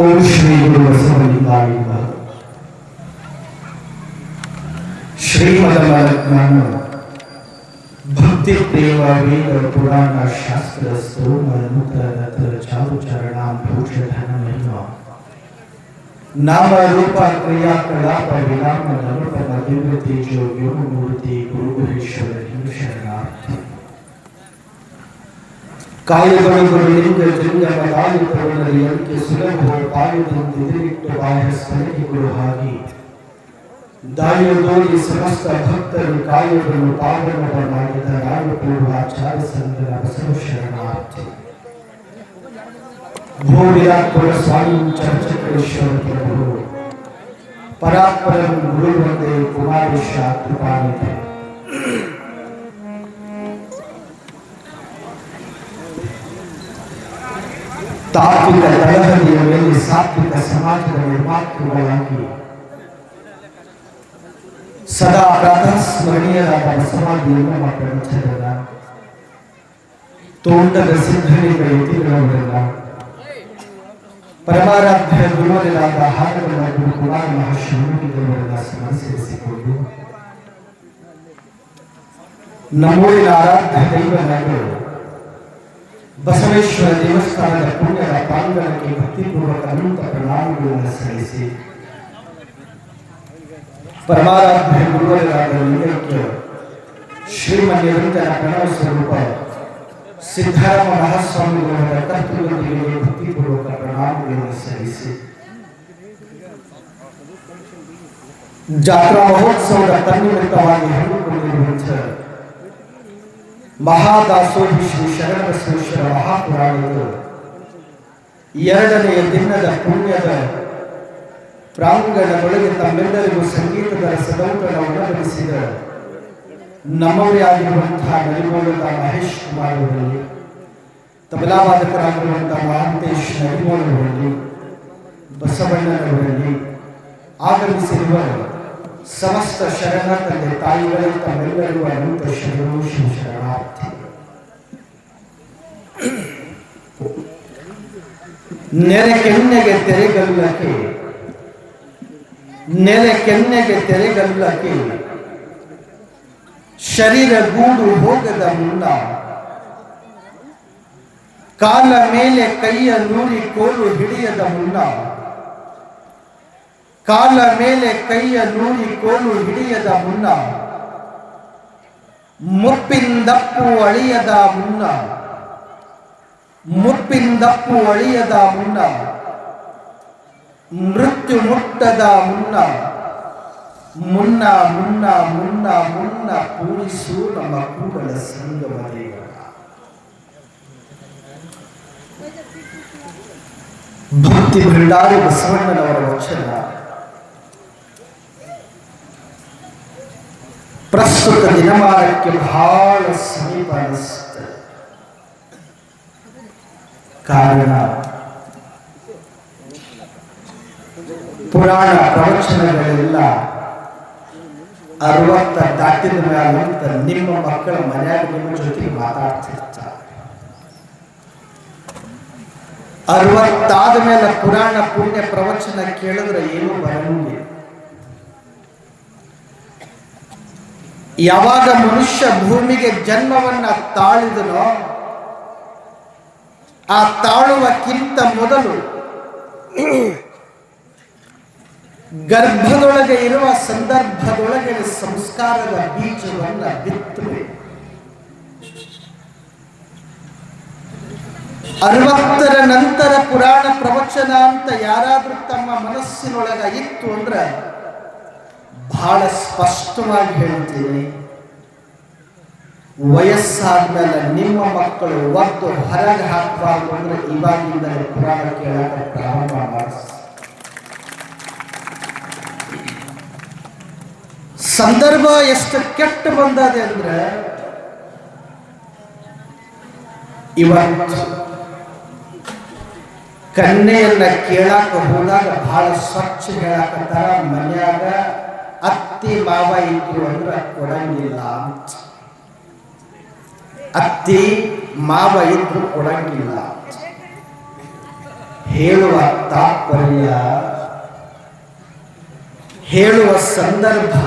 ಓಂ ಶ್ರೀ ಗುರು ಬಸವಲಿಂಗಾಯ ನಮಃ. ಶ್ರೀಮದಮಲಜ್ಞಾನ ಭಕ್ತಿ ಪ್ರೇಮ ವೇದ ಪುರಾಣ ಶಾಸ್ತ್ರ ಸ್ತೋಮ ನೂತನ ಚಾರು ಚರಣಾಂ ಭೂಷಧನ ಮಹಿಮಾ ನಾಮ ರೂಪ ಕ್ರಿಯಾ ಕಲಾಪ ವಿರಾಮ ನಮಃ ದಿವ್ಯ ತೇಜೋ ವ್ಯೋಮ ಮೂರ್ತಿ ಗುರುಗುರೇಶ್ವರ ಹಿಂದೂ ಶರಣಾರ್ಥಿ ಕಾಯುಗಳು ಲಿಂಗ ಲಿಂಗ ಮದಾಯುತವರಲ್ಲಿ ಅಂಕೆ ಸುಲಭ ಪಾಯುದಂತಿದಿರಿಟ್ಟು ಬಾಹ್ಯ ಸ್ಥಳಗಳು ಹಾಗೆ ದಾಯುದೋಲಿ ಸಮಸ್ತ ಭಕ್ತರು ಕಾಯುಗಳು ಪಾವನವ ಮಾಡಿದ ರಾಜಪೂರ್ವಾಚಾರ್ಯ ಸಂತರ ಬಸವ ಶರಣಾರ್ಥಿ ಭೂ ವಿರಾಟ್ಪುರ ಸ್ವಾಮಿ ಚರ್ಚಕೇಶ್ವರ ಪ್ರಭು ಪರಾತ್ಪರಂ ಗುರು ವಂದೇ ಕುಮಾರೇಶ ಕೃಪಾನಿಧಿ. ತಾತ್ವಿಕ ತಳಹದಿಯ ಮೇಲೆ ಸಾತ್ವಿಕ ಸಮಾಜದ ನಿರ್ಮಾತೃಗಳಾಗಿ ಸದಾ ಪ್ರಾತಃ ಸ್ಮರಣೀಯರಾದ ಬಸವಾದಿಯನ್ನು ನಮ್ಮ ಪ್ರಪಂಚದ ತೋಂಟದ ಸಿದ್ಧನಿಂದ ಯತಿಗಳವರೆಲ್ಲ ಪರಮಾರಾಧ್ಯ ಗುರುವರಾದ ಹಾಗಗಳ ಗುರು ಕುಮಾರ ಮಹಾಶಿವನಿಂದವರೆಲ್ಲ ಸ್ಮರಿಸಿಕೊಂಡು ನಮ್ಮೂರಿನ ಆರಾಧ್ಯ ದೈವನಾಗಿ ಬಸವೇಶ್ವರ ದೇವಸ್ಥಾನದ ಪುಣ್ಯದ ಪ್ರಾಂಗಣಕ್ಕೆ ಭಕ್ತಿಪೂರ್ವಕ ಅನಂತ ಪ್ರಣಾಮಗಳನ್ನು ಸಲ್ಲಿಸಿ ಪರಮಾರಾಧ್ಯ ಗುರುವರಾದ ಲಿಂಗೈಕ್ಯ ಶ್ರೀಮನ್ಯವಂತನ ಪ್ರಣವ ಸ್ವರೂಪ ಸಿದ್ಧಾರಾಮ ಮಹಾಸ್ವಾಮಿಗಳ ಕರ್ತೃಗಳೊಂದಿಗೆ ಭಕ್ತಿಪೂರ್ವಕ ಪ್ರಣಾಮಗಳನ್ನು ಸಲ್ಲಿಸಿ ಜಾತ್ರಾ ಮಹೋತ್ಸವದ ತನ್ನಿಮಿತ್ತವಾಗಿ ಹಮ್ಮಿಕೊಂಡಿರುವಂತಹ ಮಹಾದಾಸೋಹಿ ಶ್ರೀ ಶರಣಬಸವೇಶ್ವರ ಮಹಾಪುರಾಣದ ಎರಡನೆಯ ದಿನದ ಪುಣ್ಯದ ಪ್ರಾಂಗಣದೊಳಗೆ ತಮ್ಮೆಲ್ಲರಿಗೂ ಸಂಗೀತದ ರಸದೌತಣವನ್ನು ಒದಗಿಸಿದ ನಮ್ಮವರೇ ಆಗಿರುವಂತಹ ನರಿಮೋಳದ ಮಹೇಶ್ ಕುಮಾರ್ ಅವರಲ್ಲಿ, ತಬಲಾವಾದಕರಾಗಿರುವಂತಹ ಮಹಾಂತೇಶ್ ನರಿಮೋಳವರಲ್ಲಿ, ಬಸವಣ್ಣನವರಲ್ಲಿ ಆಗಮಿಸಿರುವ ಸಮಸ್ತ ಶರಣ ತಂದೆ ತಾಯಿಗಳು ತಮ್ಮೆಲ್ಲರಿಗೂ ಅನಂತ ಶರಣು ಶ್ರೀ ಶರಣಾರ್ಥಿ. ನೆರೆಕೆನ್ನೆಗೆ ತೆರೆಗಲ್ಲಕ್ಕೆ ಶರೀರ ಗೂಡು ಹೋಗದ ಮುನ್ನ ಕಾಲ ಮೇಲೆ ಕೈಯ ನೂರಿ ಕೋಲು ಹಿಡಿಯದ ಮುನ್ನ ಕಾಲ ಮೇಲೆ ಕೈಯ ನೂರಿ ಕೋಲು ಹಿಡಿಯದ ಮುನ್ನ ಮುಪ್ಪಿಂದಪ್ಪು ಅಳಿಯದ ಮುನ್ನ ಮೃತ್ಯು ಮುಟ್ಟದ ಮುನ್ನ ಪೂರಿಸು ನಮ್ಮ ಕೂಡಲ ಸಂಗಮ ದೇವರ. ಭಕ್ತಿ ಭಂಡಾರಿ ಬಸವಣ್ಣನವರ ವಚನ ಪ್ರಸ್ತುತ ದಿನಮಾನಕ್ಕೆ ಬಹಳ ಸಮೀಪ ಅನಿಸುತ್ತದೆ. ಕಾರಣ ಪುರಾಣ ಪ್ರವಚನಗಳೆಲ್ಲ 60 ದಾಟಿದ ಮೇಲಂತ ನಿಮ್ಮ ಮಕ್ಕಳ ಮನೆಯಾಗ ನಿಮ್ಮ ಜೊತೆಗೆ ಮಾತಾಡ್ತಿರ್ತಾರೆ. 60 ಮೇಲೆ ಪುರಾಣ ಪುಣ್ಯ ಪ್ರವಚನ ಕೇಳಿದ್ರೆ ಏನು ಬರಂಗಿಲ್ಲ. ಯಾವಾಗ ಮನುಷ್ಯ ಭೂಮಿಗೆ ಜನ್ಮವನ್ನ ತಾಳಿದನೋ ಆ ತಾಳುವಕ್ಕಿಂತ ಮೊದಲು ಗರ್ಭದೊಳಗೆ ಇರುವ ಸಂದರ್ಭದೊಳಗೆ ಸಂಸ್ಕಾರದ ಬೀಜವನ್ನ ಬಿತ್ತಬೇಕು. 60ರ ನಂತರ ಪುರಾಣ ಪ್ರವಚನ ಅಂತ ಯಾರಾದ್ರೂ ತಮ್ಮ ಮನಸ್ಸಿನೊಳಗ ಇತ್ತು ಅಂದ್ರೆ ಬಹಳ ಸ್ಪಷ್ಟವಾಗಿ ಹೇಳ್ತೀನಿ, ವಯಸ್ಸಾದ್ಮೇಲೆ ನಿಮ್ಮ ಮಕ್ಕಳು ಒತ್ತು ಹೊರಗೆ ಹಾಕಬಾರ್ದು ಅಂದ್ರೆ ಇವಾಗಿಂದಲೇ ಪುರಾಣ ಕೇಳಕ್ಕೆ ಪ್ರಾರಂಭ ಮಾಡಿ. ಸಂದರ್ಭ ಎಷ್ಟು ಕೆಟ್ಟ ಬಂದದೆ ಅಂದ್ರೆ ಇವತ್ತು ಕನ್ಯೆಯನ್ನ ಕೇಳಾಕ ಹೋದಾಗ ಬಹಳ ಸ್ವಚ್ಛ ಹೇಳಕತ್ತಾರ. ಮನ್ಯಾಗ ಅತ್ತಿ ಮಾವ ಇದ್ರು ಅಂದ್ರೆ ಕೊಡಂಗಿಲ್ಲ ಅಂತ. ಅತ್ತಿ ಮಾವ ಇದ್ರು ಕೊಡಂಗಿಲ್ಲ. ಹೇಳುವ ತಾತ್ಪರ್ಯ, ಹೇಳುವ ಸಂದರ್ಭ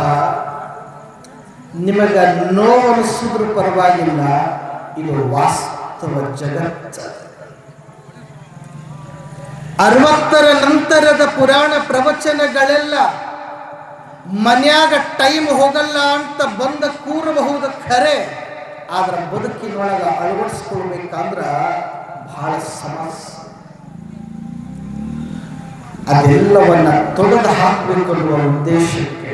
ನಿಮಗೆ ನೋವನಿಸಿದ್ರೂ ಪರವಾಗಿಲ್ಲ, ಇದು ವಾಸ್ತವ ಜಗತ್ತು. 60ರ ನಂತರದ ಪುರಾಣ ಪ್ರವಚನಗಳೆಲ್ಲ ಮನ್ಯಾಗ ಟೈಮ್ ಹೋಗಲ್ಲ ಅಂತ ಬಂದ ಕೂರಬಹುದು ಖರೆ, ಆದ್ರೆ ಬದುಕಿನೊಳಗೆ ಅಳವಡಿಸ್ಕೊಳ್ಬೇಕಂದ್ರ ಬಹಳ ಸಮಸ್ಯೆ. ಅದೆಲ್ಲವನ್ನ ತೊಡೆದು ಹಾಕಬೇಕು ಅನ್ನುವ ಉದ್ದೇಶಕ್ಕೆ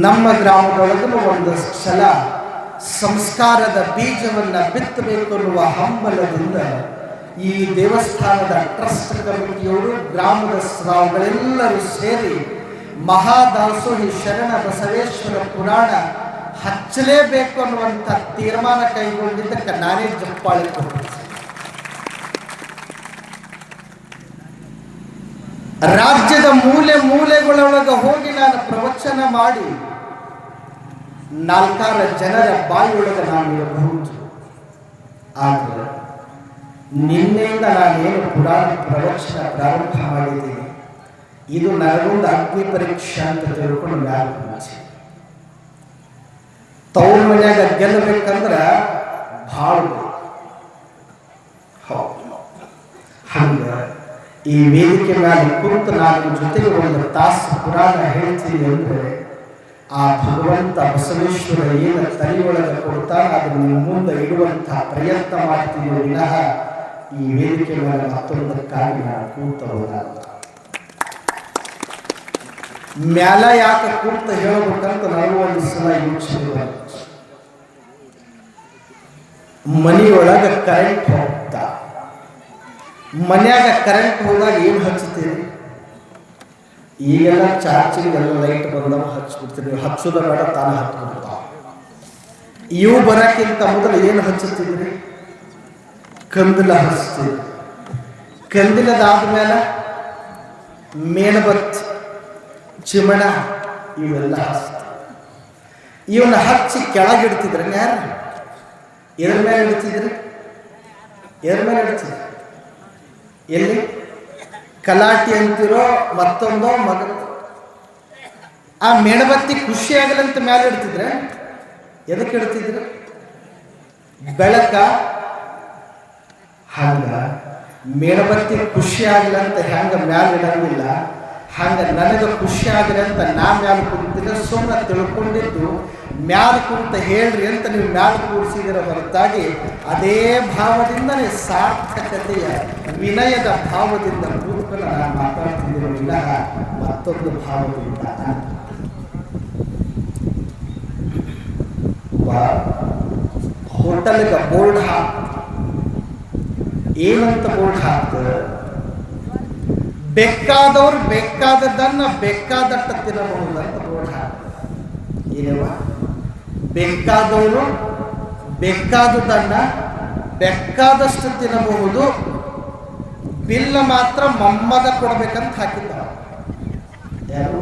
ನಮ್ಮ ಗ್ರಾಮದೊಳಗೂ ಒಂದು ಸಲ ಸಂಸ್ಕಾರದ ಬೀಜವನ್ನ ಬಿತ್ತಬೇಕು ಅನ್ನುವ ಹಂಬಲದಿಂದ ಈ ದೇವಸ್ಥಾನದ ಟ್ರಸ್ಟ್ ಕಮಿಟಿಯವರು, ಗ್ರಾಮದ ಸ್ರಾವುಗಳೆಲ್ಲರೂ ಸೇರಿ ಮಹಾದಾಸೋಹಿ ಶರಣ ಬಸವೇಶ್ವರ ಪುರಾಣ ಹಚ್ಚಲೇಬೇಕು ಅನ್ನುವಂಥ ತೀರ್ಮಾನ ಕೈಗೊಂಡಿದ್ದಕ್ಕೆ ನಾನೇ ಜಪ್ಪಾಳಿ ಕೊಡ್ತೀನಿ. ರಾಜ್ಯದ ಮೂಲೆ ಮೂಲೆಗಳೊಳಗೆ ಹೋಗಿ ನಾನು ಪ್ರವಚನ ಮಾಡಿ 4 ಜನರ ಬಾಯಿಯೊಳಗೆ ನಾನು ಇರಬಹುದು. ಆದರೆ ನಿನ್ನೆಯಿಂದ ನಾನೇನು ಪುರಾಣ ಪ್ರವಚನ ಪ್ರಾರಂಭ ಮಾಡಿದ್ದೀನಿ, ಇದು ನನಗೊಂದು ಅಗ್ನಿ ಪರೀಕ್ಷೆ ಅಂತ ತಿಳ್ಕೊಂಡು ಮ್ಯಾಲೆ ತವ್ರ ಮನ್ಯಾಗ ಗೆಲ್ಲಬೇಕಂದ್ರೆ ಭಾಳ ಹಂಗ ಈ ವೇದಿಕೆ ಮೇಲೆ ಕುರಿತು ನಾನು ಜೊತೆಗೆ ಒಂದು ತಾಸು ಪುರಾಣ ಹೇಳ್ತೀನಿ ಅಂದರೆ ಆ ಭಗವಂತ ಬಸವೇಶ್ವರ ಏನು ತಲೆಯೊಳಗೆ ಕೊಡ್ತಾನೆ ಅದನ್ನು ನಿಮ್ಮ ಮುಂದೆ ಇಡುವಂತಹ ಪ್ರಯತ್ನ ಮಾಡ್ತೀನಿ ವಿನಃ ಈ ವೇದಿಕೆ ಮೇಲೆ ಮತ್ತೊಂದಕ್ಕಾಗಿ ನಾನು ಕೂತವಲ್ಲ. ಮ್ಯಾಲ ಯಾಕೆ ಕೂತ ಹೇಳಬೇಕಂತ ನಾವು ಒಂದು ಸಲ ಯೋಚನೆ ಮನೆಯೊಳಗೆ ಕರೆಂಟ್ ಹೋಗ್ತಾ, ಮನ್ಯಾಗ ಕರೆಂಟ್ ಹೋದಾಗ ಏನು ಹಚ್ಚುತ್ತೀರಿ? ಈಗೆಲ್ಲ ಚಾರ್ಜಿಂಗ್ ಎಲ್ಲ ಲೈಟ್ ಬಂದವ ಹಚ್ಬಿಡ್ತೀರಿ, ಹಚ್ಚೋದ ಬೇಡ ತಾನು ಹಚ್ಬಿಡ್ತಾವ. ಇವು ಬರೋಕ್ಕಿಂತ ಮೊದಲು ಏನು ಹಚ್ಚುತ್ತಿದ್ರಿ? ಕಂದಿಲ ಹಚ್ತೀರಿ. ಕಂದಿಲದಾದ್ಮೇಲೆ ಮೇಣಬತ್ತಿ, ಚಿಮಣ ಇವೆಲ್ಲ ಹಚ್ತೀರಿ. ಇವನ್ನ ಹಚ್ಚಿ ಕೆಳಗಿಡ್ತಿದ್ರೆ ಯಾರು? ಎದ್ರ ಮೇಲೆ ಇಡ್ತಿದ್ರಿ? ಎದ್ರ ಮೇಲೆ ಇಡ್ತಿದ್ರಿ? ಎಲ್ಲಿ? ಕಲಾಟಿ ಅಂತಿರೋ ಮತ್ತೊಂದೋ ಮಗ. ಆ ಮೇಣಬತ್ತಿ ಖುಷಿ ಆಗಲಂತ ಮೇಲೆ ಇಡ್ತಿದ್ರೆ ಎದಕ್ಕೆ ಇಡ್ತಿದ್ರು? ಬೆಳಕ. ಹಂಗ ಮೇಣಬತ್ತಿ ಖುಷಿ ಆಗ್ಲಂತ ಹೆಂಗ ಮ್ಯಾಲ ಇಡಂಗಿಲ್ಲ, ಹಂಗ ನನಗೆ ಖುಷಿ ಆಗಲಿ ಅಂತ ನಾ ಮ್ಯಾಲ ಕುಂತಿದ್ರೆ ಸುಮ್ಮನೆ ತಿಳ್ಕೊಂಡಿದ್ದು ಮ್ಯಾಲ ಕುಂತ ಹೇಳ್ರಿ ಅಂತ ನೀವು ಮ್ಯಾಲ ಕೂರಿಸಿದಿರ ಹೊರತಾಗಿ ಅದೇ ಭಾವದಿಂದನೇ ಸಾರ್ಥಕತೆಯ ವಿನಯದ ಭಾವದಿಂದ ಕೂತ್ಕೊಂಡು ನಾನು ಮಾತಾಡ್ತಿದ್ದೀರೋ ವಿನಃ ಮತ್ತೊಂದು ಭಾವದಿಂದ. ಹೋಟೆಲ್ಗೆ ಬೋರ್ಡ್ ಹಾಕ, ಏನಂತ ಬೋರ್ಡ್ ಹಾಕ್ತಾರೆ? ಬೇಕಾದವ್ರು ಬೇಕಾದದನ್ನ ಬೇಕಾದಷ್ಟು ತಿನ್ನಬಹುದಂತ ಬೋರ್ಡ್ ಹಾಕ್ತಾರೆ. ಏನವ? ಬೇಕಾದವರು ಬೇಕಾದುದನ್ನ ಬೇಕಾದಷ್ಟು ತಿನ್ನಬಹುದು, ಬಿಲ್ ಮಾತ್ರ ಮೊಮ್ಮಗ ಕೊಡ್ಬೇಕಂತ ಹಾಕಿದ್ದ. ಯಾರು?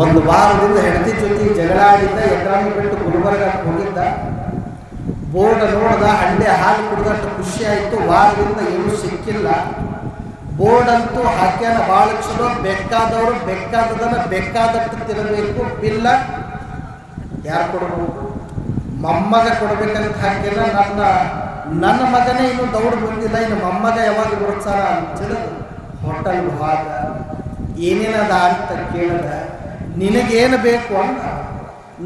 ಒಂದು ವಾರದಿಂದ ಹೆಂಡತಿ ಜೊತೆ ಜಗಳ ಆಡಿದ್ದ, ಎಕರಾಮಿ ಬಿಟ್ಟು ಗುಲ್ಬರ್ಗಕ್ಕೆ ಹೋಗಿದ್ದ. ಬೋರ್ಡ್ ನೋಡ್ದ, ಹಂಡೆ ಹಾಲು ಕುಡಿದಷ್ಟು ಖುಷಿ ಆಯಿತು. ವಾರದಿಂದ ಏನೂ ಸಿಕ್ಕಿಲ್ಲ. ಬೋರ್ಡ್ ಅಂತೂ ಹಾಕ್ಯಾನ ಭಾಳ ಚಲೋ, ಬೇಕಾದವರು ಬೇಕಾದದನ್ನ ಬೇಕಾದಷ್ಟು ತಿನ್ನಬೇಕು, ಬಿಲ್ಲ ಯಾರು ಕೊಡಬಹುದು? ಮೊಮ್ಮಗ ಕೊಡ್ಬೇಕಂತ ಹಾಕ್ಯಾನ. ನನ್ನ ಮಗನೇ ಇನ್ನೂ ದೌಡ್ ಬಂದಿಲ್ಲ, ಇನ್ನು ಮೊಮ್ಮಗ ಯಾವಾಗ ಬರ್ತಾರ ಅಂತೇಳಿ ಹೋಟೆಲ್ ಹೋದ. ಏನೇನದ ಅಂತ ಕೇಳದ, ನಿನಗೇನು ಬೇಕು ಅಂತ.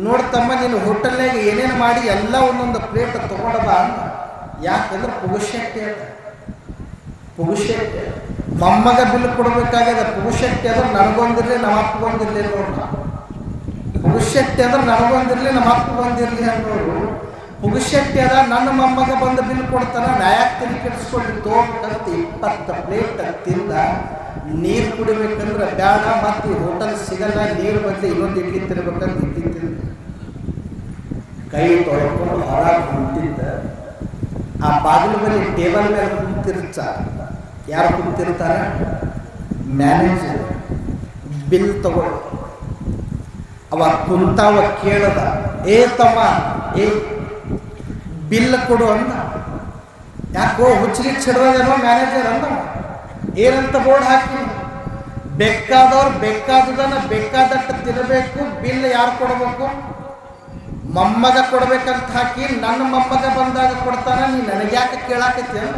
ನೋಡ್ತಮ್ಮ, ನೀನು ಹೋಟೆಲ್ನಾಗ ಏನೇನು ಮಾಡಿ ಎಲ್ಲ ಒಂದೊಂದು ಪ್ಲೇಟ್ ತೊಗೊಂಡಬ ಅಂತ. ಯಾಕಂದ್ರೆ ಪುಗುಶೆಟ್ಟಿ ಅದ, ಪುಗುಶೆಟ್ಟಿ. ಮೊಮ್ಮಗ ಬಿಲ್ ಕೊಡ್ಬೇಕಾಗ್ಯದ. ಪುಗುಶೆಟ್ಟಿ ಅಂದ್ರೆ ನನಗೊಂದಿರ್ಲಿ ನಮ್ಮ ಅಪ್ಪಗೊಂದಿರ್ಲಿ ನೋಡ್ರ. ಪುಗುಶೆಟ್ಟಿ ಅಂದ್ರೆ ನನಗೊಂದಿರ್ಲಿ ನಮ್ಮ ಅಪ್ಪಗೊಂದಿರ್ಲಿ ಅನ್ನೋರು. ಪುಗುಶೆಟ್ಟಿ ಅದ, ನನ್ನ ಮೊಮ್ಮಗ ಬಂದು ಬಿಲ್ ಕೊಡ್ತಾನ, ನ್ಯಾಯಾಕ್ ತಿಳಿ ಕೆಡಿಸ್ಕೊಂಡು ತೋರ್ಕಂತ 20 ಪ್ಲೇಟ್ ತಿಂದ. ನೀರು ಕುಡಿಬೇಕಂದ್ರೆ ಬೇಡ, ಮತ್ತು ಹೋಟೆಲ್ ಸಿಗಲ್ಲ, ನೀರು ಬದಲಿ ಇನ್ನೊಂದು ಇಡ್ಲಿ ತಿನ್ಬೇಕಂತ ಇಡ್ಲಿ ತಿಂದ. ಕೈ ತೊಳ್ಕೊಂಡು ಹೊರಗೆ ಕುಂತಿದ್ದ. ಆ ಬಾಗಿಲು ಬಳಿ ಟೇಬಲ್ ಮೇಲೆ ಕುಂತಿರ್ತ. ಯಾರು ಕುಂತಿರ್ತಾರ? ಮ್ಯಾನೇಜರ್. ಬಿಲ್ ತಗೊಳ್ಳಿ. ಅವ ಕುಂತಾವ ಕೇಳದ, ಏ ತಮ್ಮ, ಏ ಬಿಲ್ ಕೊಡು ಅಂದ. ಯಾಕೋ ಹುಚ್ಚಿಗೆ ಚಿಡೋದೇನೋ ಮ್ಯಾನೇಜರ್ ಅಂದ. ಏನಂತ ಬೋರ್ಡ್ ಹಾಕಿ, ಬೇಕಾದವ್ರು ಬೇಕಾದದನ್ನ ಬೇಕಾದಟ್ಟು ತಿನ್ನಬೇಕು, ಬಿಲ್ ಯಾರು ಕೊಡಬೇಕು, ಮೊಮ್ಮಗ ಕೊಡ್ಬೇಕಂತ ಹಾಕಿ, ನನ್ನ ಮೊಮ್ಮಗ ಬಂದಾಗ ಕೊಡ್ತಾನ, ನೀ ನನಗ್ಯಾಕೆ ಕೇಳಾಕತ್ತಿ ಅಲ್ಲ.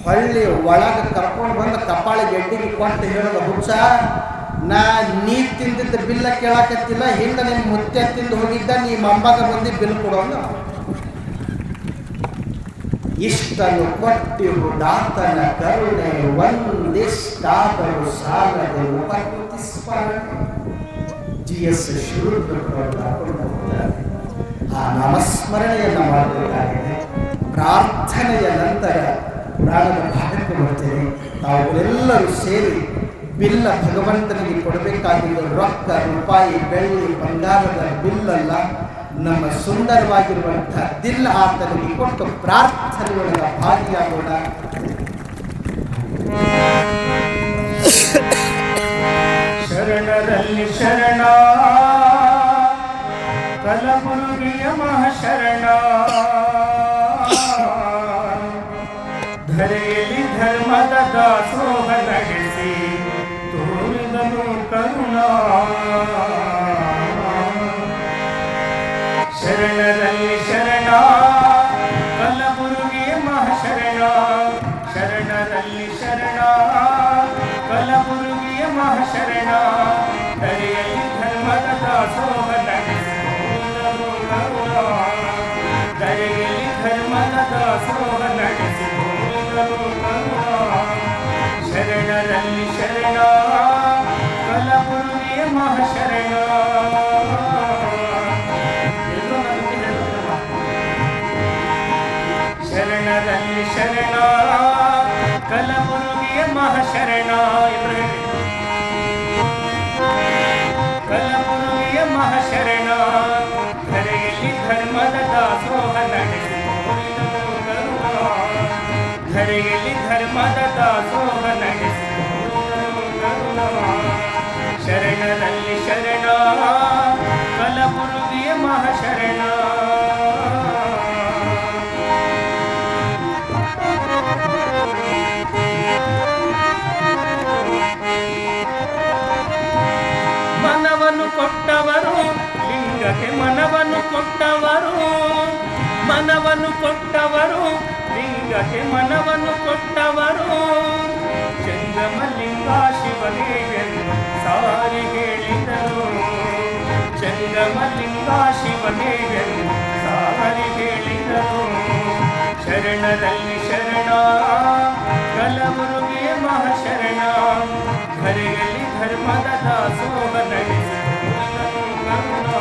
ಹೊಳ್ಳಿ ಒಳಗೆ ಕರ್ಕೊಂಡು ಬಂದು ಕಪಾಳಿಗೆ ಎಡ್ಡಿಗೆ ಕೊಟ್ಟು ಹೇಳೋದು, ಹುಚ್ಚ ನೀ ತಿಂದಿದ್ದ ಬಿಲ್ಲ ಕೇಳಾಕತ್ತಿಲ್ಲ, ಹಿಂದೆ ನಿಮ್ಮ ಮುತ್ತೆ ತಿಂದು ಹೋಗಿದ್ದ, ನೀ ಮೊಮ್ಮಗ ಬಂದು ಬಿಲ್ ಕೊಡೋಣ. ಇಷ್ಟನ್ನು ಕೊಟ್ಟಿರುವುದಾತನ ಕರುಣೆ ಒಂದಿಷ್ಟಾದರೂ ಸಾಲದೆ ಉಪಕೃತಿಸ್ಮರಣೆ. GS ಆ ನಾಮಸ್ಮರಣೆಯನ್ನು ಮಾಡಬೇಕಾಗಿದೆ. ಪ್ರಾರ್ಥನೆಯ ನಂತರ ಪ್ರಾಣದ ಭಾಗಕ್ಕೆ ಬರ್ತೇನೆ. ತಾವುಗಳೆಲ್ಲರೂ ಸೇರಿ ಬಿಲ್ಲ ಭಗವಂತನಿಗೆ ಕೊಡಬೇಕಾಗಿದ್ದು ರೊಕ್ಕ, ರೂಪಾಯಿ, ಬೆಳ್ಳಿ, ಬಂಗಾರದ ಬಿಲ್ಲಲ್ಲ, ನಮ್ಮ ಸುಂದರವಾಗಿರುವಂಥ ದಿಲ್ಲ ಆತನಿಗೆ ಕೊಟ್ಟು ಪ್ರಾರ್ಥನೆಯೊಳಗ ಭಾಗಿಯಾಗೋಣ. ಶರಣರಲ್ಲಿ ಶರಣ, ಕಲಬುರಗಿಯ ಮಹಾಶರಣ, ಧರೆಯಲ್ಲಿ ಧರ್ಮದ ದಾಸೋಹ ನಡೆಸಿ ತೋರಿದನು ಕರುಣಾ. ಶರಣರಲ್ಲಿ ಶರಣ, ಕಲಬುರಗಿಯ ಮಹಾಶರಣ, ಶರಣರಲ್ಲಿ ಶರಣ, ಕಲಬುರಗಿಯ ಮಹಾಶರಣ, ಧರೆಯಲ್ಲಿ ಧರ್ಮದ ದಾಸೋಹ ನಡೆಸಿ ತೋರಿದನು ಕರುಣಾ. ಧರೆಯಲ್ಲಿ ಧರ್ಮದ ದಾಸೋಹ ನಡೆಸಿ ತೋರಿದನು ಕರುಣಾ. ಶರಣರಲ್ಲಿ ಶರಣ, ಕಲಬುರಗಿಯ ಮಹಾಶರಣ. ಶರಣರಲ್ಲಿ ಶರಣ, ಕಲಬುರಗಿಯ ಮಹಾಶರಣ. ಕಲಬುರಗಿಯ ಮಹಾಶರಣ, ಧರೆಯಲ್ಲಿ ಧರ್ಮದ ದಾಸೋಹ ನಡೆಸಿ ತೋರಿದನು ಕರುಣಾ. ಧರೆಯಲ್ಲಿ ಧರ್ಮದ ದಾಸೋಹ ನಡೆಸಿ ತೋರಿದನು ಕರುಣಾ. ಶರಣರಲ್ಲಿ ಶರಣ, ಕಲಬುರಗಿಯ ಮಹಾಶರಣ. ಮನವನ್ನು ಕೊಟ್ಟವರು ಲಿಂಗಕ್ಕೆ, ಮನವನ್ನು ಕೊಟ್ಟವರು, ಮನವನ್ನು ಕೊಟ್ಟವರು ಲಿಂಗಕ್ಕೆ, ಮನವನ್ನು ಕೊಟ್ಟವರು, ಜಂಗಮಲಿಂಗ ಶಿವನೇವೆಂದು ಸಾರಿ ಹೇಳಿದರು. ಜಂಗಮಲಿಂಗ ಶಿವನೇವೆಂದು ಸಾರಿ ಹೇಳಿದರು. ಶರಣರಲ್ಲಿ ಶರಣ, ಕಲಬುರಗಿಯ ಮಹಾಶರಣ, ಧರೆಯಲ್ಲಿ ಧರ್ಮದ ದಾಸೋಹ ನಡೆಸಿ ತೋರಿದನು ಕರುಣಾ.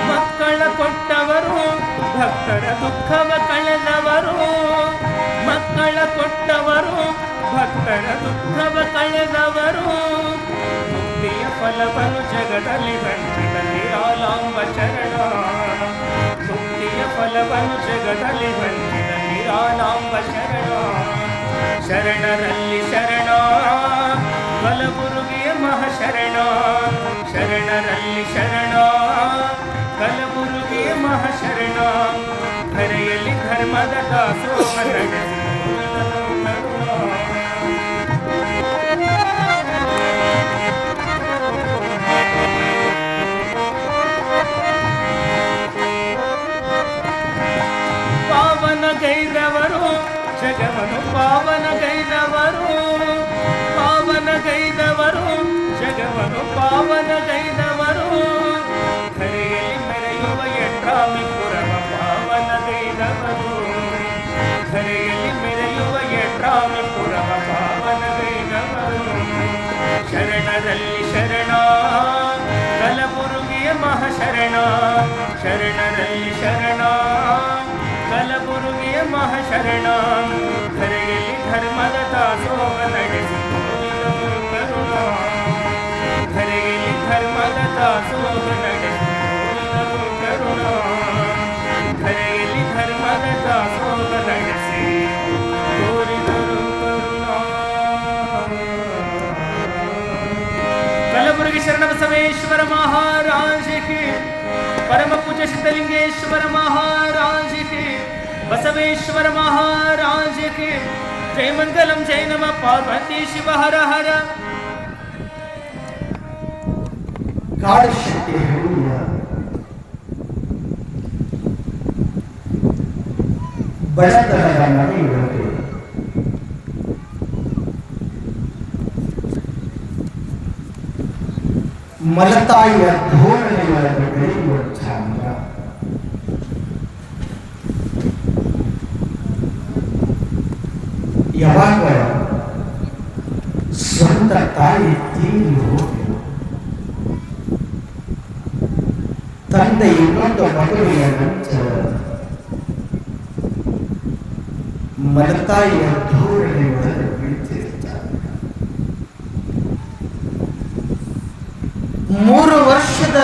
ಮಕ್ಕಳ ಕೊಟ್ಟವರು, ಭಕ್ತರ ದುಃಖವ ಕಳೆದವರು, ಮಕ್ಕಳ ಕೊಟ್ಟವರು, ಭಕ್ತರ ದುಃಖವ ಕಳೆದವರು, ಮುಕ್ತಿಯ ಫಲವನ್ನು ಜಗದಲ್ಲಿ ಹಂಚಿದ ನಿರಾಲಾಂಬ ಚರಣ. ಮುಕ್ತಿಯ ಫಲವನ್ನು ಜಗದಲ್ಲಿ ಹಂಚಿದ ನಿರಾಲಾಂಬ ಶರಣ. ಶರಣರಲ್ಲಿ ಶರಣ, ಕಲಬುರಗಿಯ ಮಹಾಶರಣ, ಶರಣರಲ್ಲಿ ಶರಣ, ಕಲಬುರಗಿಯ ಮಹಾಶರಣ, ಧರೆಯಲ್ಲಿ ಧರ್ಮದ ದಾಸೋಹ ನಡೆಸಿ ತೋರಿದನು ಕರುಣಾ. ಪಾವನಗೈದವರು ಜಗವನ್ನು ಪಾವನಗೈದವರು, ಪಾವನಗೈದವರು ಜಗವನ್ನು ಪಾವನಗೈದವರು, ಧರೆಯಲ್ಲಿ ಮೆರೆಯುವ ಯಡ್ರಾಮಿಪುರವ ಪಾವನಗೈದವರು. ಧರೆಯಲ್ಲಿ ಮೆರೆಯುವ ಯಡ್ರಾಮಿಪುರವ ಪಾವನಗೈದವರು. ಶರಣರಲ್ಲಿ ಶರಣ, ಕಲಬುರಗಿಯ ಮಹಾಶರಣ, ಶರಣರಲ್ಲಿ ಶರಣ, ಕಲಬುರಗಿಯ ಮಹಾಶರಣ, ಧರೆಯಲ್ಲಿ ಧರ್ಮದ ದಾಸೋಹ ನಡೆಸಿ ತೋರಿದನು ಕರುಣಾ. ಧರೆಯಲ್ಲಿ ಧರ್ಮದ ದಾಸೋಹ ನಡೆಸಿ ತೋರಿದನು ಕರುಣಾ. ಧರೆಯಲ್ಲಿ ಧರ್ಮದ ದಾಸೋಹ ನಡೆಸಿ ತೋರಿದನು ಕರುಣಾ. बसवेश्वर महाराज की, परम पूज्य सिद्धलिंगेश्वर महाराज की, बसवेश्वर महाराज की। जय मंगलम जय नमः पार्वती शिव हर हर। ಕಾಡಶೆಟ್ಟಿ ಹೇಳುವ ಬಡತನದ ಮನೆಯೊಳಗೆ ಮಲತಾಯಿಯ ಧೋರಣೆಯೊಳಗೆ ಬೆಳೆಯುವ ಚಾಂದ್ರ ಯಾವಾಗ ಸ್ವಂತ ತಾಯಿ ತೀರಿ ಹೋಗಿ ತಂದೆ ಇನ್ನೊಂದು ಮಗುವಿನ ನಂತರ ಮಲತಾಯಿಯ ಧೋರಣೆಯೊಳಗೆ ಬೀಳ್ತಿರ್ತಾರೆ. 3 ವರ್ಷದ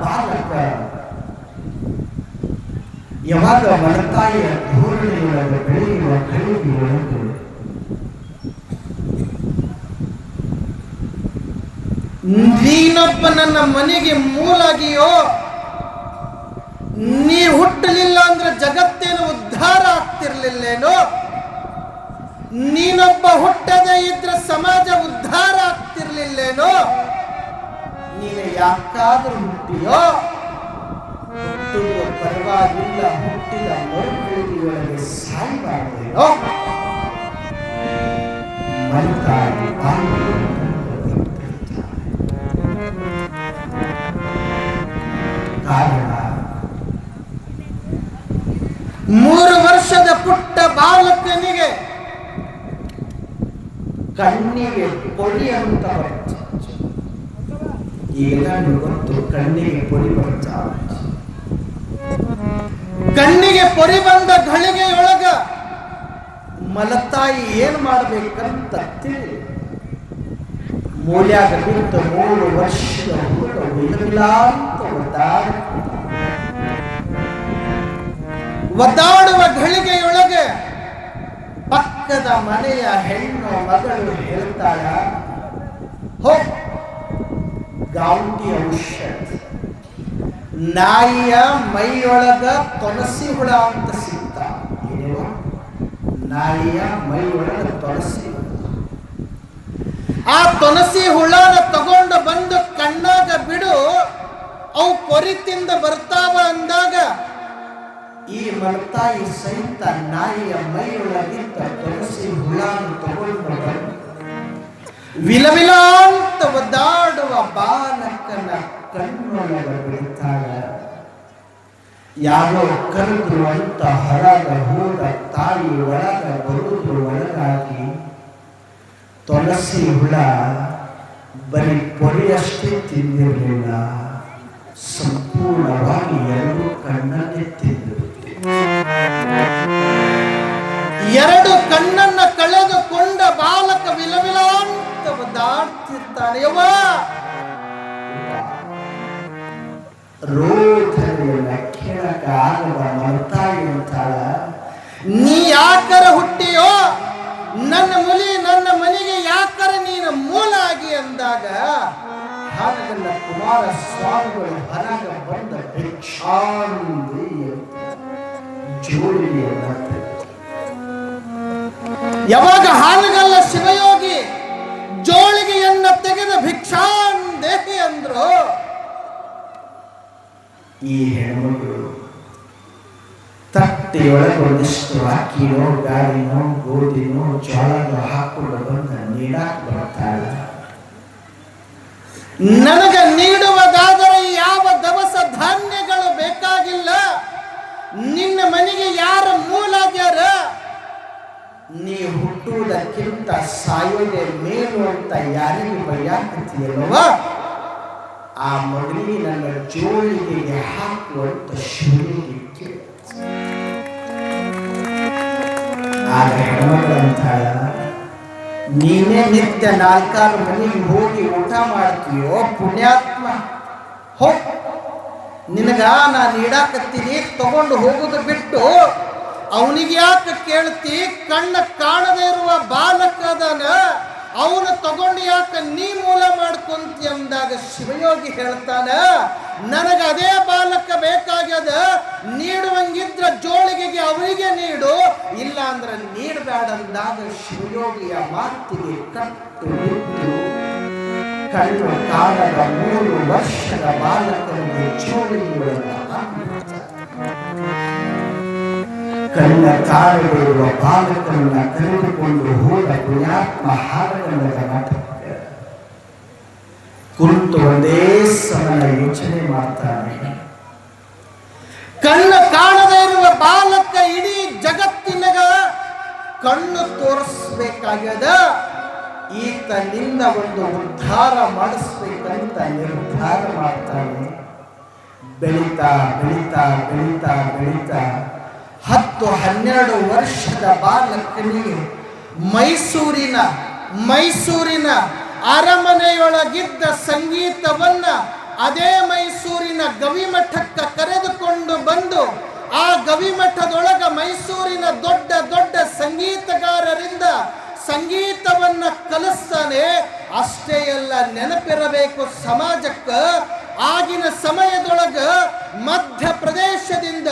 ಬಾಲಕ ಯಾವಾಗ ಮಲತಾಯಿಯ ಧೋರಣೆಯೊಳಗೆ ಬೆಳೆಯುವ ಕಳಿಗೆಯೊಳಗೆ ನೀನೊಬ್ಬ ನನ್ನ ಮನೆಗೆ ಮೂಲಾಗಿಯೋ, ನೀ ಹುಟ್ಟಲಿಲ್ಲ ಅಂದ್ರೆ ಜಗತ್ತೇನು ಉದ್ಧಾರ ಆಗ್ತಿರ್ಲಿಲ್ಲೇನೋ, ನೀನೊಬ್ಬ ಹುಟ್ಟದೇ ಇದ್ರೆ ಸಮಾಜ ಉದ್ಧಾರ ಆಗ್ತಿರ್ಲಿಲ್ಲೇನೋ, ನೀನು ಯಾಕಾದ್ರೂ ಹುಟ್ಟಿಯೋ, ಹುಟ್ಟುವ ಪರವಾಗಿಲ್ಲ, ಹುಟ್ಟಿದ ಮರುಪೀಳಿಗೆಯೊಳಗೆ ಸಾಯಬಾರ್ದೇನೋ. ಮಲತಾಯಿ ಕಾರಣ 3 ವರ್ಷದ ಪುಟ್ಟ ಬಾಲಕನಿಗೆ ಕಣ್ಣಿಗೆ ಪೊಡಿ ಅಂತ ಬರುತ್ತೆ. ಈಗ ಗೊತ್ತು ಕಣ್ಣಿಗೆ ಪೊಡಿ ಬರ್ತಾವ. ಕಣ್ಣಿಗೆ ಪೊಡಿ ಬಂದ ಘಳಿಗೆಯೊಳಗ ಮಲತಾಯಿ ಏನ್ ಮಾಡ್ಬೇಕಂತ ತಿಳಿ ಮೂಲ್ಯಾಗ ಬಿಟ್ಟು 3 ವರ್ಷದ ಹುಡುಗ ವಿಲವಿಲ ಅಂತ ಒದ್ದಾಡುವ ಘಳಿಗೆಯೊಳಗೆ ಪಕ್ಕದ ಮನೆಯ ಹೆಣ್ಣು ಮಗಳು ಹೇಳ್ತಾಳ, ಹೋ ಗಾಂಧಿ ಔಷಧ, ನಾಯಿಯ ಮೈಯೊಳಗ ತೊಲಸಿ ಹುಳ ಅಂತ ಸಿಗ್ತಾ. ಏನೇವ ನಾಯಿಯ ಮೈಯೊಳಗ ತೊಲಸಿ ಹುಳ. ಆ ತೊಲಸಿ ಹುಳನ ತಗೊಂಡು ಬಂದು ಕಣ್ಣಾಗ ಬಿಡು, ಅವು ಕೊರಿತಿಂದ ಬರ್ತಾವ ಅಂದಾಗ ಈ ಮಲತಾಯಿ ಸಹಿತ ನಾಯಿಯ ಮೈಯೊಳಗಿದ್ದ ತುಳಸಿ ಹುಳಾನ ತಗೊಂಡು ಬಂದು ವಿಲವಿಲ ಅಂತ ಒದ್ದಾಡುವ ಬಾಲಕನ ಕಣ್ಣೊಳಗ ಬಿಡ್ತಾಳ. ಯಾರೋ ಕರೆದ್ರು ಅಂತ ಹೊರಗ ಹೋದ ತಾಯಿ ಒಳಗ ಬರುವುದು ಒಳಗಾಗಿ ತುಳಸಿ ಹುಳ ಬರೀ ಪೊರೆಯಷ್ಟೇ ತಿಂದಿರಲಿಲ್ಲ, ಸಂಪೂರ್ಣವಾಗಿ ಎರಡು ಕಣ್ಣನ್ನೇ ತಿಂದಿರುತ್ತೆ. 2 ಕಣ್ಣನ್ನ ಕಳೆದುಕೊಂಡ ಬಾಲಕ ವಿಲವಿಲ ಅಂತ ಒದ್ದಾಡ್ತಿರ್ತಾನೆ. ಯವ್ವ ರೋಧನೆಯನ್ನ ಕೇಳಕ ಆಗದ ಮಲತಾಯಿ ಅಂತಾಳ, ನೀ ಯಾಕರ ಹುಟ್ಟಿಯೋ, ನನ್ನ ಮುಲಿ ನನ್ನ ಮನೆಗೆ ಯಾಕರ ನೀನು ಮೂಲಾಗಿ ಅಂದಾಗ ಹಾಗಲ್ಲ ಕುಮಾರಸ್ವಾಮಿಗಳು ಹೊರಗ ಬಂದ ಭಿಕ್ಷಾಂದಿ ಜೋಳಿಗೆಯನ್ನ ಯಾವಾಗ ಹಾನಗಲ್ಲ ಶಿವಯೋಗಿ ಜೋಳಿಗೆಯನ್ನ ತೆಗೆದ ಭಿಕ್ಷಾಂದೇಹಿ ಅಂದ್ರು, ಈ ಹೆಣ್ಮಗಳು ತಟ್ಟೆಯೊಳಗೆ ಒಂದಿಷ್ಟು ಅಕ್ಕಿನೋ ಗಾಳಿನೋ ಗೋಧಿನೋ ಜೋಳನೋ ಹಾಕೊಂಡು ಬಂದ ನೀಡಾಕ ಬರ್ತಾಳ. ನನಗ ನೀಡುವುದಾದರೆ ಯಾವ ದವಸ ಧಾನ್ಯಗಳು ಬೇಕಾಗಿಲ್ಲ, ನಿನ್ನ ಮನೆಗೆ ಯಾರ ಮೂಲಾಗ್ಯಾರ, ನೀ ಹುಟ್ಟುವುದಕ್ಕಿಂತ ಸಾಯೋದೇ ಮೇಲು ಅಂತ ಯಾರಿಗೆ ಬೈಯಾಕತ್ತೀಯಲ್ವ, ಆ ಮಗನಿಗೆ ನನ್ನ ಜೋಳಿಗೆಗೆ ಹಾಕುವಂತ ಶಿವನಿಗೆ ಆಗ ಹೆಣ್ಮಗಳಂತಾಳ, ನೀನೇ ನಿತ್ಯ 4 ಮನೆಗೆ ಹೋಗಿ ಊಟ ಮಾಡ್ತೀಯೋ ಪುಣ್ಯಾತ್ಮ, ಹೋ ನಿನಗ ನಾನು ನೀಡಾಕತ್ತೀನಿ, ತಗೊಂಡು ಹೋಗುದು ಬಿಟ್ಟು ಅವನಿಗೆ ಯಾಕೆ ಕೇಳ್ತಿ, ಕಣ್ಣ ಕಾಣದೇ ಇರುವ ಬಾಲಕದನ ಅವನು ತಗೊಂಡು ಯಾಕೆ ನೀ ಮೂಲ ಮಾಡ್ಕೊಂತಿ ಅಂದಾಗ ಶಿವಯೋಗಿ ಹೇಳ್ತಾನ, ನನಗೆ ಅದೇ ಬಾಲಕ ಬೇಕಾಗ್ಯದ, ನೀಡುವಂಗಿದ್ರ ಜೋಳಿಗೆಗೆ ಅವರಿಗೆ ನೀಡು, ಇಲ್ಲ ಅಂದ್ರೆ ನೀಡಬೇಡ ಅಂದಾಗ ಶಿವಯೋಗಿಯ ಮಾತಿಗೆ ಕಟ್ಟು ಬಿದ್ದು ಕಣ್ಣು ಕಾಣದ 3 ವರ್ಷದ ಬಾಲಕನಿಗೆ ಜೋಳಿಗೆಗಳನ್ನು ಕಣ್ಣ ಕಾಣದಿರುವ ಬಾಲಕನನ್ನ ಕರೆದುಕೊಂಡು ಹೋದ ಪುಣ್ಯಾತ್ಮ ಹಾರಗಲ್ಲದ ನಾಟಕ ಕುರಿತು ಒಂದೇ ಸಮಯ ಯೋಚನೆ ಮಾಡ್ತಾನೆ. ಕಣ್ಣು ಕಾಣದೇ ಇರುವ ಬಾಲಕ ಇಡೀ ಜಗತ್ತಿನಗ ಕಣ್ಣು ತೋರಿಸ್ಬೇಕಾಗ್ಯದ, ಈತನಿಂದ ಒಂದು ಉದ್ಧಾರ ಮಾಡಿಸ್ಬೇಕಂತ ನಿರ್ಧಾರ ಮಾಡ್ತಾನೆ. ಬೆಳೀತಾ ಬೆಳೀತಾ ಬೆಳೀತಾ ಬೆಳೀತಾ 10-12 ವರ್ಷದ ಬಾಲಕನಿಗೆ ಮೈಸೂರಿನ ಅರಮನೆಯೊಳಗಿದ್ದ ಸಂಗೀತವನ್ನ ಅದೇ ಮೈಸೂರಿನ ಗವಿಮಠಕ್ಕೆ ಕರೆದುಕೊಂಡು ಬಂದು ಆ ಗವಿಮಠದೊಳಗ ಮೈಸೂರಿನ ದೊಡ್ಡ ದೊಡ್ಡ ಸಂಗೀತಗಾರರಿಂದ ಸಂಗೀತವನ್ನ ಕಲಿಸ್ತಾನೆ. ಅಷ್ಟೇ ಎಲ್ಲ ನೆನಪಿರಬೇಕು ಸಮಾಜಕ್ಕೆ, ಆಗಿನ ಸಮಯದೊಳಗ ಮಧ್ಯಪ್ರದೇಶದಿಂದ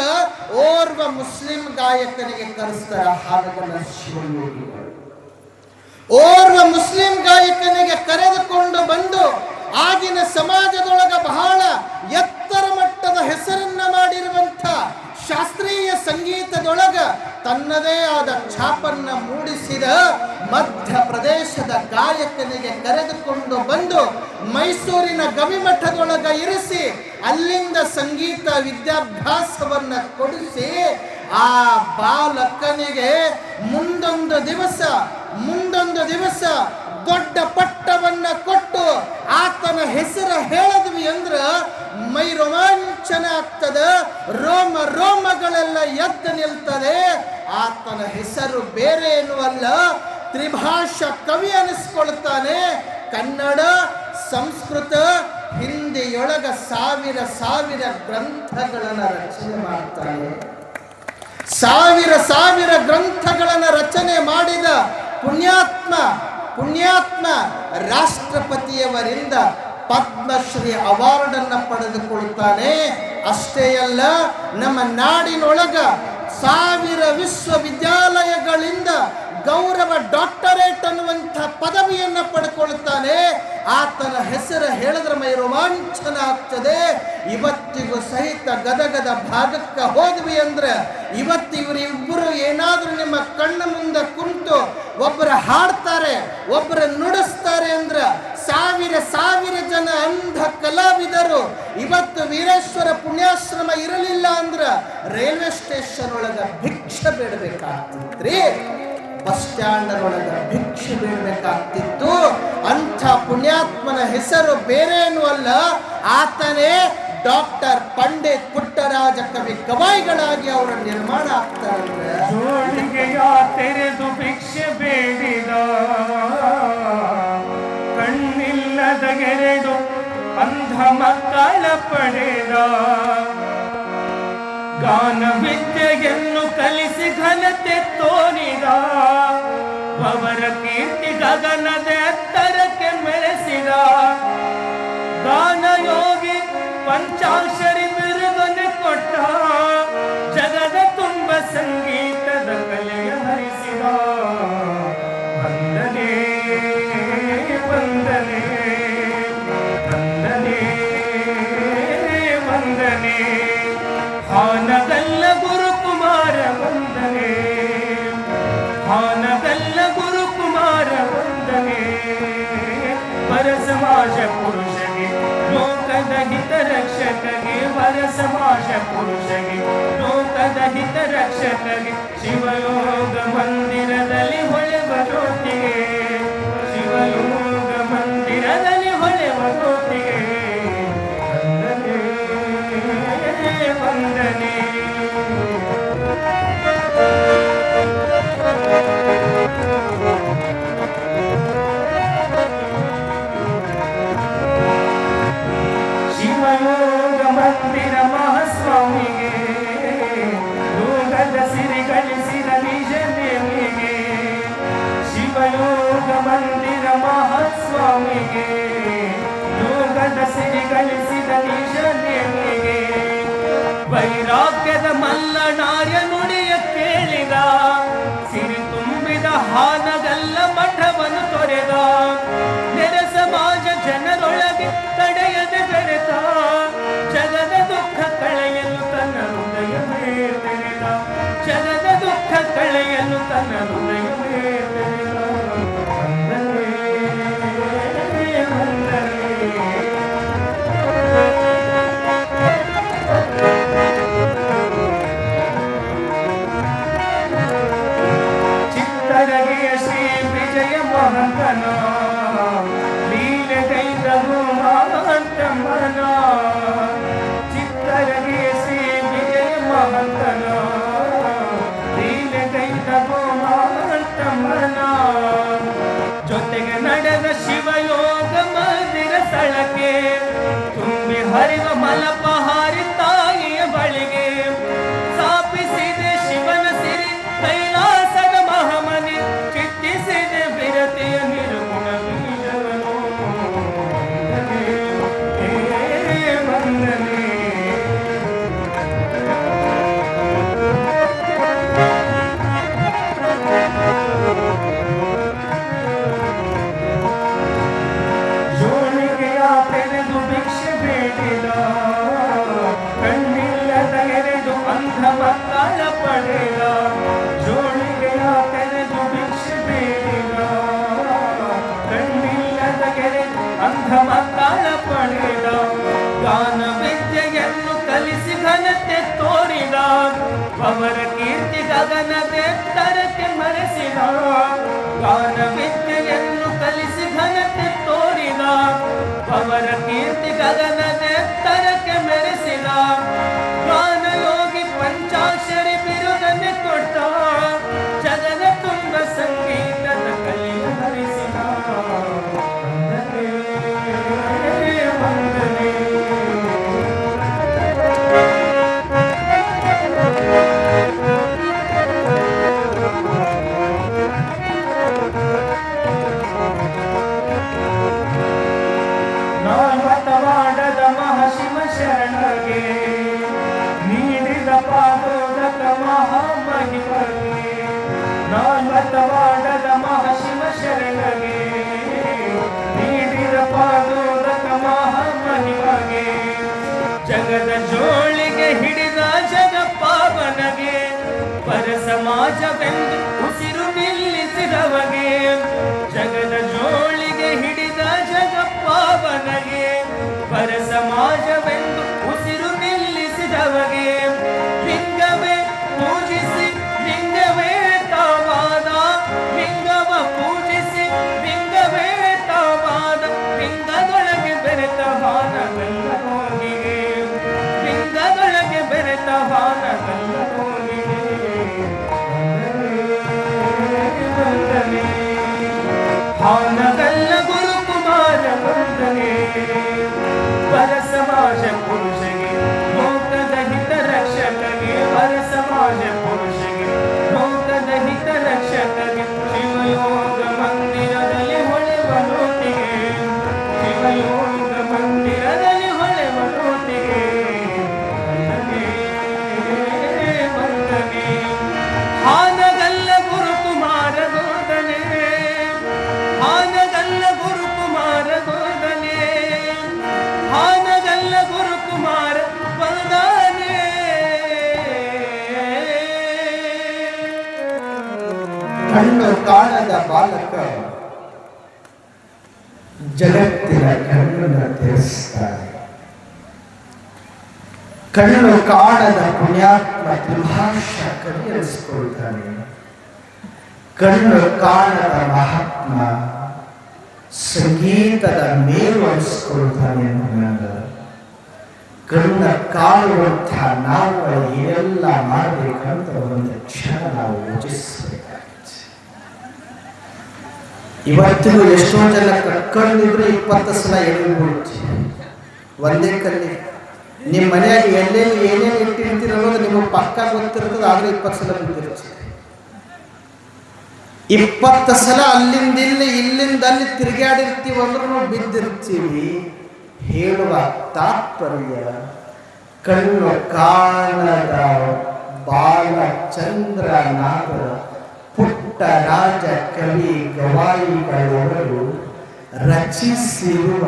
ಓರ್ವ ಮುಸ್ಲಿಂ ಗಾಯಕನಿಗೆ ಕರೆಸ್ತಾರ ಹಾಡುಗಳ ಶಿವಯೋಗಿಗಳು. ಓರ್ವ ಮುಸ್ಲಿಂ ಗಾಯಕನಿಗೆ ಕರೆದುಕೊಂಡು ಬಂದು ಆಗಿನ ಸಮಾಜದೊಳಗ ಬಹಳ ಎತ್ತರ ಮಟ್ಟದ ಹೆಸರನ್ನ ಮಾಡಿರುವಂಥ ಶಾಸ್ತ್ರೀಯ ಸಂಗೀತದೊಳಗ ತನ್ನದೇ ಆದ ಛಾಪನ್ನ ಮೂಡಿಸಿದ ಮಧ್ಯಪ್ರದೇಶದ ಗಾಯಕನಿಗೆ ಕರೆದುಕೊಂಡು ಬಂದು ಮೈಸೂರಿನ ಗವಿಮಠದೊಳಗ ಇರಿಸಿ ಅಲ್ಲಿಂದ ಸಂಗೀತ ವಿದ್ಯಾಭ್ಯಾಸವನ್ನ ಕೊಡಿಸಿ ಆ ಬಾಲಕನಿಗೆ ಮುಂದೊಂದು ದಿವಸ ದೊಡ್ಡ ಪಟ್ಟವನ್ನ ಕೊಟ್ಟು ಆತನ ಹೆಸರು ಹೇಳಿದ್ವಿ ಅಂದ್ರ ಮೈ ರೋಮಾಂಚನ ಆಗ್ತದ, ರೋಮಗಳೆಲ್ಲ ಎದ್ದು ನಿಲ್ತದೆ. ಆತನ ಹೆಸರು ಬೇರೆ ಏನೂ ಅಲ್ಲ, ತ್ರಿಭಾಷಾ ಕವಿ ಅನಿಸ್ಕೊಳ್ತಾನೆ. ಕನ್ನಡ, ಸಂಸ್ಕೃತ, ಹಿಂದಿಯೊಳಗ ಸಾವಿರ ಗ್ರಂಥಗಳನ್ನು ರಚನೆ ಮಾಡ್ತಾನೆ. ಸಾವಿರ ಗ್ರಂಥಗಳನ್ನು ರಚನೆ ಮಾಡಿದ ಪುಣ್ಯಾತ್ಮ ರಾಷ್ಟ್ರಪತಿಯವರಿಂದ ಪದ್ಮಶ್ರೀ ಅವಾರ್ಡ್ ಅನ್ನ ಪಡೆದುಕೊಳ್ತಾನೆ. ಅಷ್ಟೇ ಅಲ್ಲ, ನಮ್ಮ ನಾಡಿನೊಳಗ 1000 ವಿಶ್ವವಿದ್ಯಾಲಯಗಳಿಂದ ಗೌರವ ಡಾಕ್ಟರೇಟ್ ಅನ್ನುವಂಥ ಪದವಿಯನ್ನು ಪಡ್ಕೊಳ್ತಾನೆ. ಆತನ ಹೆಸರು ಹೇಳಿದ್ರೆ ಮೈ ರೋಮಾಂಚನ ಆಗ್ತದೆ. ಇವತ್ತಿಗೂ ಸಹಿತ ಗದಗದ ಭಾಗಕ್ಕೆ ಹೋದ್ವಿ ಅಂದ್ರೆ ಇವರಿಬ್ಬರು ಏನಾದ್ರೂ ನಿಮ್ಮ ಕಣ್ಣ ಮುಂದೆ ಕುಂತು ಒಬ್ಬರು ಹಾಡ್ತಾರೆ, ಒಬ್ಬರು ನುಡಿಸ್ತಾರೆ ಅಂದ್ರೆ ಸಾವಿರ ಜನ ಅಂಧ ಕಲಾವಿದರು ಇವತ್ತು ವೀರೇಶ್ವರ ಪುಣ್ಯಾಶ್ರಮ ಇರಲಿಲ್ಲ ಅಂದ್ರೆ ರೈಲ್ವೆ ಸ್ಟೇಷನ್ ಒಳಗ ಭಿಕ್ಷೆ ಬೇಡಬೇಕಾಗ್ತಿತ್ರಿ, ಬಸ್ ಸ್ಟ್ಯಾಂಡ್ ಒಳಗ ಭಿಕ್ಷೆ ಬೇಡಬೇಕಾಗ್ತಿತ್ತು. ಅಂಥ ಪುಣ್ಯಾತ್ಮನ ಹೆಸರು ಬೇರೇನೂ ಅಲ್ಲ, ಆತನೇ ಡಾಕ್ಟರ್ ಪಂಡಿತ್ ಪುಟ್ಟರಾಜ ಕವಿ ಗವಾಯಿಗಳಾಗಿ ಅವರ ನಿರ್ಮಾಣ ಆಗ್ತಾರೆ. ತೆರೆದು ಭಿಕ್ಷೆ ಬೇಡಿದ ಕಣ್ಣಿಲ್ಲದ ಗೆರೆದು ಅಂಧ ಮಕ್ಕಳ ಪಡೆದ, ಗಾನ ವಿದ್ಯೆಯನ್ನು ಕಲಿಸಿ ಘನತೆ ತೋರಿದ, ಅವರ ಕೀರ್ತಿ ಗಗನದ ಎತ್ತರಕ್ಕೆ ಮೆರೆಸಿದ, ಗಾನ ಯೋಗಿ ಪಂಚಾಕ್ಷರಿ ಬಿರುದನೆ ಕೊಟ್ಟ, ಜಗದ ತುಂಬ ಸಂಗೀತದ ಕಲೆಯ ಹರಿಸಿದ. ವಂದನೆ ವಂದನೆ ವಂದನೆ ವಂದನೆ, ಹಾನಗಲ್ಲ ಗುರುಕುಮಾರ ವಂದನೆ, ಹಾನಗಲ್ಲ ಗುರುಕುಮಾರ ವಂದನೆ. ಪರ ಸಮಾಜ ಪುರುಷಗೆ ಲೋಕದ ಹಿತ ರಕ್ಷಕಗೆ, ಪರ ಸಮಾಜ ಪುರುಷಗೆ ಲೋಕದ ಹಿತ ರಕ್ಷಕಗೆ, ಶಿವಯೋಗ ಮಂದಿರದಲ್ಲಿ ಹೊಳೆವ ಜ್ಯೋತಿಗೆ, ಶಿವಯೋಗ ಮಂದಿರದಲ್ಲಿ ಹೊಳೆವ ಜ್ಯೋತಿಗೆ ವಂದನೆ ವಂದನೆ. ಶಿವಯೋಗ ಮಂದಿರ ಮಹಾಸ್ವಾಮಿಗೆ, ಯೋಗದ ಸಿರಿ ಗಳಿಸಿದ ನಿಜ ದೇವಿಗೆ, ಸ್ವಾಮಿಗೆ ಯೋಗದ ಸಿರಿ ಗಳಿಸಿದ ನಿಜನಿಗೆ ವೈರಾಗ್ಯದ ಮಲ್ಲನಾರ್ಯ ನುಡಿಯ ಕೇಳಿದ ಸಿರಿ ತುಂಬಿದ ಹಾನಗಲ್ಲ ಮಠವನ್ನು ತೊರೆದ ನೆರೆ ಸಮಾಜ ಜನರೊಳಗೆ ತಡೆಯದೆ ಬೆರೆತ ಜಗದ ದುಃಖ ಕಳೆಯಲು ತನ್ನ ಹೃದಯವೇ ತೆರೆದ ಜಗದ ದುಃಖ ಕಳೆಯಲು ತನ್ನ ಹೃದಯವೇ ತೆರೆದ ಚಿತ್ತರಗೆಯ ಶ್ರೀ ವಿಜಯ ಮಹಂತನ ಲೀಲೆಗೈದ ಮಹಂತಮ್ಮನ ಚಿತ್ತರಗೆಯ ಶ್ರೀ ವಿಜಯ ಮಹಂತನ ಲೀಲೆಗೈದ ಮಹಂತಮ್ಮನ ಜೊತೆಗೆ ನಡೆದ ಶಿವಯೋಗ ಮಂದಿರ ಸ್ಥಳಕ್ಕೆ ತುಂಬಿ ಹರಿವ ಮಲಪಹಾರಿ ತಾಯಿಯ ಬಳಿಗೆ ಸ್ಥಾಪಿಸಿದೆ ಶಿವನ ಸಿರಿ ಕೈಲಾಸದ ಮಹಾಮನೆ ಚಿತ್ತಿಸಿದೆ ವಿರತೆಯ ನಿರ್ಗುಣ ಬೀಜವನು ವಂದನೆ ಜೋಳಿಗೆಯ ತೆರೆದು ಭಿಕ್ಷೆ ಬೇಡಿದ ಕಣ್ಣಿಲ್ಲದ ಎರೆದು ಅಂಧ ಮಕ್ಕಳ ಪಡೆದ ಜೋಳಿಗೆಯ ತೆರೆದು ಭಿಕ್ಷೆ ಬೇಡಿದ ಕಣ್ಣಿಲ್ಲದ ಎರೆದು ಅಂಧ ಮಕ್ಕಳ ಪಡೆದ ಗಾನ ವಿದ್ಯೆಯನ್ನು ಕಲಿಸಿ ಘನತೆ ತೋರಿದ ಅವರ ಕೀರ್ತಿ ಗಗನದೆತ್ತರಕ್ಕೆ ಮರೆಸಿದ ಗಾನ ವಿದ್ಯೆಯನ್ನು ಕಲಿಸಿ ಘನತೆ ತೋರಿದ ಅವರ ಕೀರ್ತಿ ಗಗನದೆತ್ತರಕ್ಕೆ ಮೆರೆಸಿದ ಗಾನಯೋಗಿ ಪಂಚಾಕ್ಷರಿ ಬಿರುದನ್ನೇ ಕೊಟ್ಟ ಜಗದ ತುಂಬ ಸಂಗೀತದ ಕಲಿಯ ಹರಿಸಿದ ವಂದನೆ ನಾಲ್ವತ್ತವಾಡದ ಮಹಾಶಿವ ಶರಣಗೆ ನೀಡಿದ ಪಾದೋದಕ ಮಹಾಮಹಿಮಗೆ ನಾಲ್ವತ್ತವಾಡದ ಮಹಾಶಿವ ಶರಣಗೆ ನೀಡಿದ ಪಾದೋದಕ ಮಹಾಮಹಿಮಗೆ ಜಗದ ಜೋಳಿಗೆ ಹಿಡಿದ ಜಗ ಪಾವನಗೆ ಪರ ಸಮಾಜವೆಂದು ಉಸಿರು ನಿಲ್ಲಿಸಿದವಗೆ ಜಗದ ಜೋಳಿಗೆ ಹಿಡಿದ ಜಗ ಪಾವನಗೆ ಪರ ಸಮಾಜವೆಂದು ಉಸಿರು ನಿಲ್ಲಿಸಿದವಗೆ ಲಿಂಗವೇ ಪೂಜಿಸಿ ಲಿಂಗವೇ ತಾವಾದ ಲಿಂಗವ ಪೂಜಿಸಿ ಲಿಂಗವೇ ತಾವಾದ ಲಿಂಗದೊಳಗೆ ಬೆರೆತ ಹಾನಗಲ್ಲ ಹೋಗಿಗೆ ಲಿಂಗದೊಳಗೆ ಬೆರೆತ ಹಾನಗಲ್ಲ ಹೋಗಿಗೆ ವಂದನೆ ಹಾನಗಲ್ಲ ಗುರುಕುಮಾರ ವಂದನೆ ಪರ ಸಮಾಜ ಪುರುಷಗೆ ಲೋಕದ ಹಿತ ರಕ್ಷಕಗೆ ಪರ ಸಮಾಜ ಪುರುಷಗೆ ಲೋಕದ ಹಿತ ರಕ್ಷಕಗೆ ಶಿವಯೋಗ ಮಂದಿರದಲ್ಲಿ ಹೊಳೆವ ಲೋಟಿಗೆ ಶಿವಯೋಗ ಮಂದಿರದಲ್ಲಿ ಹೊಳೆವ ಲೋಟಿಗೆ ವಂದನೆ ಹಾನಗಲ್ಲ ಗುರುಕುಮಾರ ಗೋದನೆ ಹಾನಗಲ್ಲ ಗುರುಕುಮಾರ ಗೋದನೆ ಹಾನಗಲ್ಲ ಗುರುಕುಮಾರ ವಂದನೆ ಕಣ್ಣು ಕಾಣದ ಬಾಲಕ ಜಗತ್ತಿನ ಕಣ್ಣನ್ನು ತೆರೆಸ್ತಾನೆ. ಕಣ್ಣು ಕಾಣದ ಪುಣ್ಯಾತ್ಮ ತ್ರಿಭಾಷ ಕಲಿಯಿಸಿಕೊಳ್ತಾನೆ. ಕಣ್ಣು ಕಾಣದ ಮಹಾತ್ಮ ಸಂಗೀತದ ಮೇಲು ಅನಿಸ್ಕೊಳ್ತಾನೆ. ಕಣ್ಣ ಕಾಣುವಂಥ ನಾವು ಏನೆಲ್ಲ ಮಾಡಬೇಕಂತ ಒಂದು ಕ್ಷಣ ನಾವು ಯೋಚಿಸಬೇಕಾಗುತ್ತೆ. ಇವತ್ತಿಗೂ ಎಷ್ಟೋ ಜನ ಕಣ್ಣಿದ್ರೆ 20 ಸಲ ಎಳೆದು ಒಂದೇ ಕಲ್ಲಿ. ನಿಮ್ಮ ಮನೆಯಾಗ ಎಲ್ಲೆಲ್ಲಿ ಏನೇನು ಇಟ್ಟಿರ್ತೀರ ಅನ್ನೋದು ನಿಮಗೆ ಪಕ್ಕ ಗೊತ್ತಿರ್ತದೆ, ಆದರೆ 20 ಸಲ ಬಿದ್ದಿರುತ್ತೆ. 20 ಸಲ ಅಲ್ಲಿಂದ ಇಲ್ಲಿ ಇಲ್ಲಿಂದ ಅಲ್ಲಿ ತಿರುಗಾಡಿರ್ತೀವಿ ಅಂದ್ರೂ ಬಿದ್ದಿರ್ತೀವಿ. ಹೇಳುವ ತಾತ್ಪರ್ಯ ಕಣ್ಣು ಕಾಣದ ಬಾಲಚಂದ್ರನಾದ ಪುಟ್ಟ ರಾಜ ಕವಿ ಗವಾಯಿಗಳವರು ರಚಿಸಿರುವ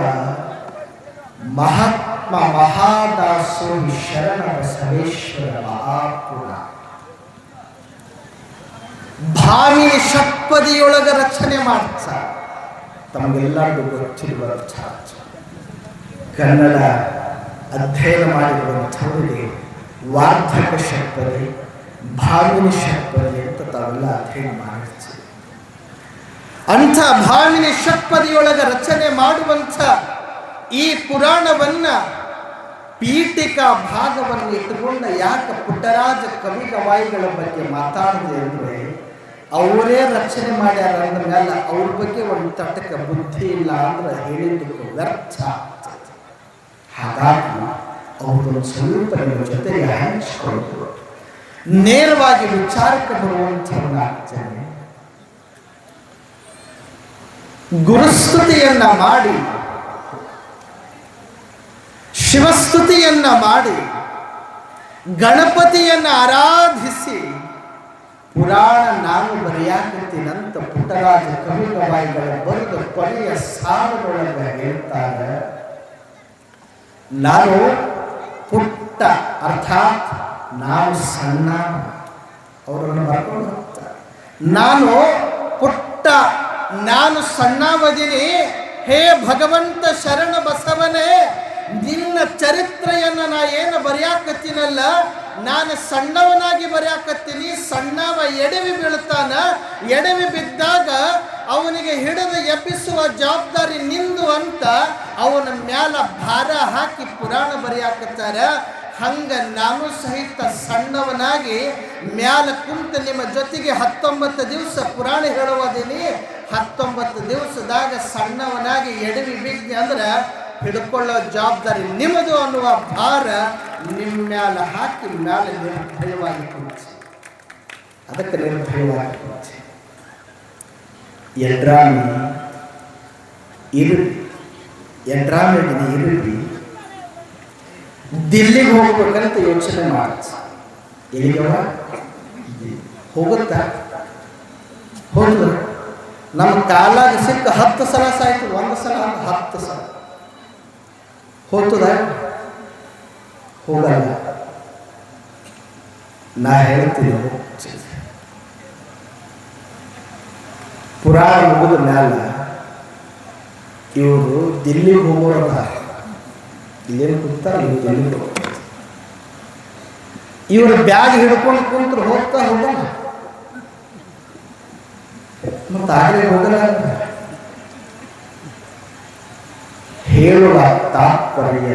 ಮಹಾತ್ಮ ಮಹಾದಾಸೋಹಿ ಶರಣ ಬಸವೇಶ್ವರ ಮಹಾಪುರ ಭಾವಿನಿ ಷಟ್ಪದಿಯೊಳಗ ರಚನೆ ಮಾಡ್ತಾರೆ. ತಮಗೆಲ್ಲರಿಗೂ ಗೊತ್ತಿರುವ ಕನ್ನಡ ಅಧ್ಯಯನ ಮಾಡಿರುವಂಥವರಿಗೆ ವಾರ್ಧಕ ಷಟ್ಪದಿ, ಭಾವಿನಿ ಷಟ್ಪದಿ ಅಂತ ತಾವೆಲ್ಲ ಅಧ್ಯಯನ ಮಾಡಿರ್ತೀವಿ. ಅಂಥ ಭಾವಿನಿ ಷಟ್ಪದಿಯೊಳಗ ರಚನೆ ಮಾಡುವಂಥ ಈ ಪುರಾಣವನ್ನ ಪೀಠಿಕಾ ಭಾಗವನ್ನು ಇಟ್ಟುಕೊಂಡ ಯಾಕೆ ಪುಟ್ಟರಾಜ ಕವಿ ಗವಾಯಿಗಳ ಬಗ್ಗೆ ಮಾತಾಡಿದೆ ಅಂದರೆ, ಅವರೇ ರಚನೆ ಮಾಡ್ಯಾರ ಅಂದ ಮೇಲೆ ಅವ್ರ ಬಗ್ಗೆ ಒಂದು ತಟಕ ಬುದ್ಧಿ ಇಲ್ಲ ಅಂದ್ರೆ ಹೇಳಿದ್ದಕ್ಕೆ ವ್ಯರ್ಥ ಆಗ್ತದೆ. ಹಾಗಾಗಿ ಅವರು ಸ್ವಲ್ಪ ನಿಮ್ಮ ಜೊತೆಗೆ ಹಂಚಿಕೊಂಡು ನೇರವಾಗಿ ವಿಚಾರಕ್ಕೆ ಬರುವಂಥವನ್ನಾಗ್ತೇನೆ. ಗುರುಸ್ತುತಿಯನ್ನ ಮಾಡಿ, ಶಿವಸ್ತುತಿಯನ್ನ ಮಾಡಿ, ಗಣಪತಿಯನ್ನ ಆರಾಧಿಸಿ ಪುರಾಣ ನಾನು ಬರೆಯಾಕತ್ತೀನಂತ ಪುಟ್ಟರಾಜ ಕವಿ ಗವಾಯಿಗಳ ಬರೆದ ಕೊನೆಯ ಸಾಲುಗಳನ್ನ ಹೇಳ್ತಾರೆ. ನಾನು ಪುಟ್ಟ ಅರ್ಥಾತ್ ನಾನು ಸಣ್ಣ, ಅವರನ್ನು ಬರ್ಕೊಂಡು ಹೋಗ್ತಾರೆ. ನಾನು ಪುಟ್ಟ, ನಾನು ಸಣ್ಣವದಿನಿ, ಹೇ ಭಗವಂತ ಶರಣ ಬಸವನೇ, ನಿನ್ನ ಚರಿತ್ರೆಯನ್ನು ನಾ ಏನು ಬರೆಯಾಕತ್ತೀನಲ್ಲ, ನಾನು ಸಣ್ಣವನಾಗಿ ಬರೆಯಾಕತ್ತೀನಿ. ಸಣ್ಣವ ಎಡವಿ ಬೀಳ್ತಾನ, ಎಡವಿ ಬಿದ್ದಾಗ ಅವನಿಗೆ ಹಿಡಿದು ಎಬ್ಬಿಸುವ ಜವಾಬ್ದಾರಿ ನಿಂದು ಅಂತ ಅವನ ಮ್ಯಾಲ ಭಾರ ಹಾಕಿ ಪುರಾಣ ಬರೆಯಾಕತ್ತಾರ. ಹಂಗ ನಾನು ಸಹಿತ ಸಣ್ಣವನಾಗಿ ಮ್ಯಾಲ ಕುಂತ ನಿಮ್ಮ ಜೊತೆಗೆ 19 ದಿವಸ ಪುರಾಣ ಹೇಳುವುದೀನಿ. 19 ದಿವಸದಾಗ ಸಣ್ಣವನಾಗಿ ಎಡವಿ ಬಿದ್ದೆ ಅಂದ್ರೆ ಹಿಡ್ಕೊಳ್ಳೋ ಜವಾಬ್ದಾರಿ ನಿಮ್ಮದು ಅನ್ನುವ ಭಾರ ನಿಮ್ಮ ಮ್ಯಾಲ ಹಾಕಿ ಮ್ಯಾಲ ನಿರ್ಭಯವಾಗಿ ಕೂರಿಸಿ, ಅದಕ್ಕೆ ನಿರ್ಭಯವಾಗಿ ಕೂರಿಸಿ. ಎಡ್ರಾಮಿ ಇರುವಿ, ಎಡ್ರಾಮಿಗೆ ಇರುವಿ ದಿಲ್ಲಿಗೆ ಹೋಗ್ಬೇಕಂತ ಯೋಚನೆ ಮಾಡ್ತ. ಎಲ್ಲಿಗವ ಹೋಗುತ್ತಾ ಹೋದ ನಮ್ಮ ಕಾಲಾಗ ಸಿಕ್ಕ 10 ಸಲ ಸಾಯ್ತು, 1 ಸಲ 10 ಸಲ ಹೋಗ್ತದ ಹೋಗಲ್ಲ. ನಾ ಹೇಳ್ತೀನಿ, ಪುರಾಣ ಮುಗಿದ ಮ್ಯಾಲ ಇವರು ದಿಲ್ಲಿಗೆ ಹೋಗೋರ, ಇಲ್ಲೇನು ಕೂತಾರ, ಇವ್ರು ದಿಲ್ಲಿಗೆ ಹೋಗ್ತಾರೆ. ಇವ್ರ ಬ್ಯಾಗ್ ಹಿಡ್ಕೊಂಡು ಕುಂತ್ರು ಹೋಗ್ತಾ ಹೋಗಲ್ಲ, ಮತ್ತೆ ಆಗಲೇ ಹೋಗಲ್ಲ. ಹೇಳುವ ತಾತ್ಪರ್ಯ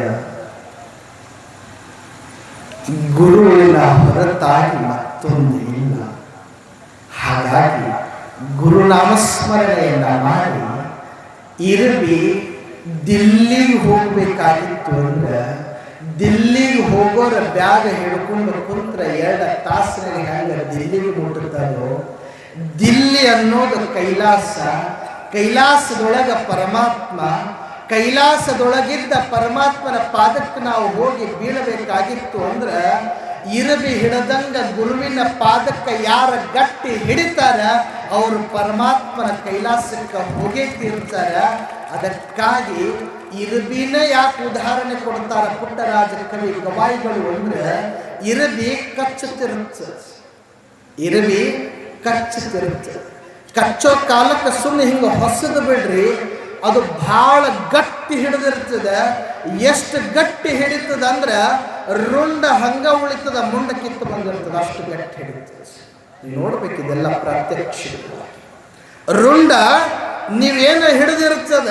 ಗುರುವಿನ ಹೊರತಾಗಿ ಮತ್ತೊಂದು ಇಲ್ಲ. ಹಾಗಾಗಿ ಗುರುನಾಮಸ್ಮರಣೆಯನ್ನ ಮಾಡಿ ಇರುವಿ ದಿಲ್ಲಿಗೆ ಹೋಗ್ಬೇಕಾಗಿತ್ತು ಅಂದ್ರೆ, ದಿಲ್ಲಿಗೆ ಹೋಗೋರ ಬ್ಯಾಗ್ ಹಿಡ್ಕೊಂಡು ಕುಂತ್ರ 2 ತಾಸಿನಾಗ ಹೆಂಗ ದಿಲ್ಲಿಗೆ ಮುಟ್ಟುತ್ತಾರೋ, ದಿಲ್ಲಿ ಅನ್ನೋದು ಕೈಲಾಸ, ಕೈಲಾಸದೊಳಗ ಪರಮಾತ್ಮ, ಕೈಲಾಸದೊಳಗಿದ್ದ ಪರಮಾತ್ಮನ ಪಾದಕ್ಕೆ ನಾವು ಹೋಗಿ ಬೀಳಬೇಕಾಗಿತ್ತು ಅಂದ್ರೆ, ಇರಬಿ ಹಿಡದಂಗ ಗುರುವಿನ ಪಾದಕ್ಕೆ ಯಾರ ಗಟ್ಟಿ ಹಿಡಿತಾರ ಅವರು ಪರಮಾತ್ಮನ ಕೈಲಾಸಕ್ಕೆ ಹೋಗೇ ತೀರ್ತಾರ. ಅದಕ್ಕಾಗಿ ಇರಬಿನ ಯಾಕೆ ಉದಾಹರಣೆ ಕೊಡ್ತಾರ ಪುಟ್ಟರಾಜ ಕವಿ ಗವಾಯಿಗಳು ಅಂದ್ರೆ, ಇರಬಿ ಕಚ್ಚುತ್ತಿರುತ್ತೆ, ಇರಬಿ ಕಚ್ಚುತ್ತಿರುತ್ತೆ. ಕಚ್ಚೋ ಕಾಲಕ್ಕೆ ಸುಮ್ಮನೆ ಹಿಂಗೆ ಹೊಸದು ಬಿಡ್ರಿ, ಅದು ಬಹಳ ಗಟ್ಟಿ ಹಿಡಿದಿರ್ತದೆ. ಎಷ್ಟು ಗಟ್ಟಿ ಹಿಡಿತದ ಅಂದ್ರೆ ರುಂಡ ಹಂಗ ಉಳಿತದ, ಮುಂಡ ಕಿತ್ತು ಬಂದಿರ್ತದೆ, ಅಷ್ಟು ಗಟ್ಟಿ ಹಿಡಿತದೆ. ನೋಡ್ಬೇಕಿದೆಲ್ಲ ಪ್ರತ್ಯಕ್ಷ. ರುಂಡ ನೀವೇನು ಹಿಡಿದಿರ್ತದ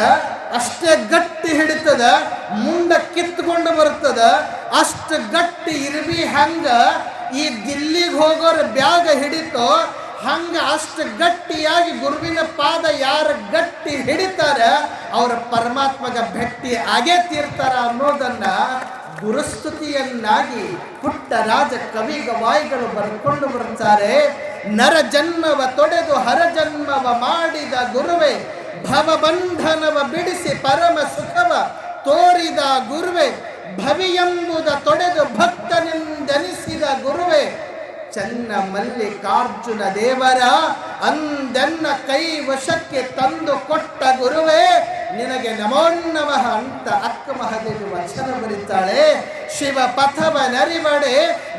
ಅಷ್ಟೇ ಗಟ್ಟಿ ಹಿಡಿತದ, ಮುಂಡ ಕಿತ್ಕೊಂಡು ಬರ್ತದ. ಅಷ್ಟು ಗಟ್ಟಿ ಇರ್ಬಿ ಹಂಗ ಈ ದಿಲ್ಲಿಗೆ ಹೋಗೋರ ಬ್ಯಾಗ ಹಿಡಿತೋ ಹಂಗ ಅಷ್ಟು ಗಟ್ಟಿಯಾಗಿ ಗುರುವಿನ ಪಾದ ಯಾರು ಗಟ್ಟಿ ಹಿಡಿತಾರ ಅವರ ಪರಮಾತ್ಮಗ ಭಕ್ತಿ ಆಗೇ ತೀರ್ತಾರ ಅನ್ನೋದನ್ನ ಗುರುಸ್ತುತಿಯನ್ನಾಗಿ ಪುಟ್ಟರಾಜ ಕವಿ ಗವಾಯಿಗಳು ಬರ್ಕೊಂಡು ಬರ್ತಾರೆ. ನರ ಜನ್ಮವ ತೊಡೆದು ಹರ ಜನ್ಮವ ಮಾಡಿದ ಗುರುವೆ, ಭವಬಂಧನವ ಬಿಡಿಸಿ ಪರಮ ಸುಖವ ತೋರಿದ ಗುರುವೆ, ಭವಿಯೆಂಬುದ ತೊಡೆದು ಭಕ್ತನೆಂದೆನಿಸಿದ ಗುರುವೆ, ಚನ್ನ ಮಲ್ಲಿಕಾರ್ಜುನ ದೇವರ ಅಂದೆನ್ನ ಕೈ ವಶಕ್ಕೆ ತಂದು ಕೊಟ್ಟ ಗುರುವೇ, ನಿನಗೆ ನಮೋ ನಮಃ ಅಂತ ಅಕ್ಕ ಮಹಾದೇವಿ ವಚನ ಬರೀತಾಳೆ. ಶಿವ ಪಥವ ನರಿವಡೆ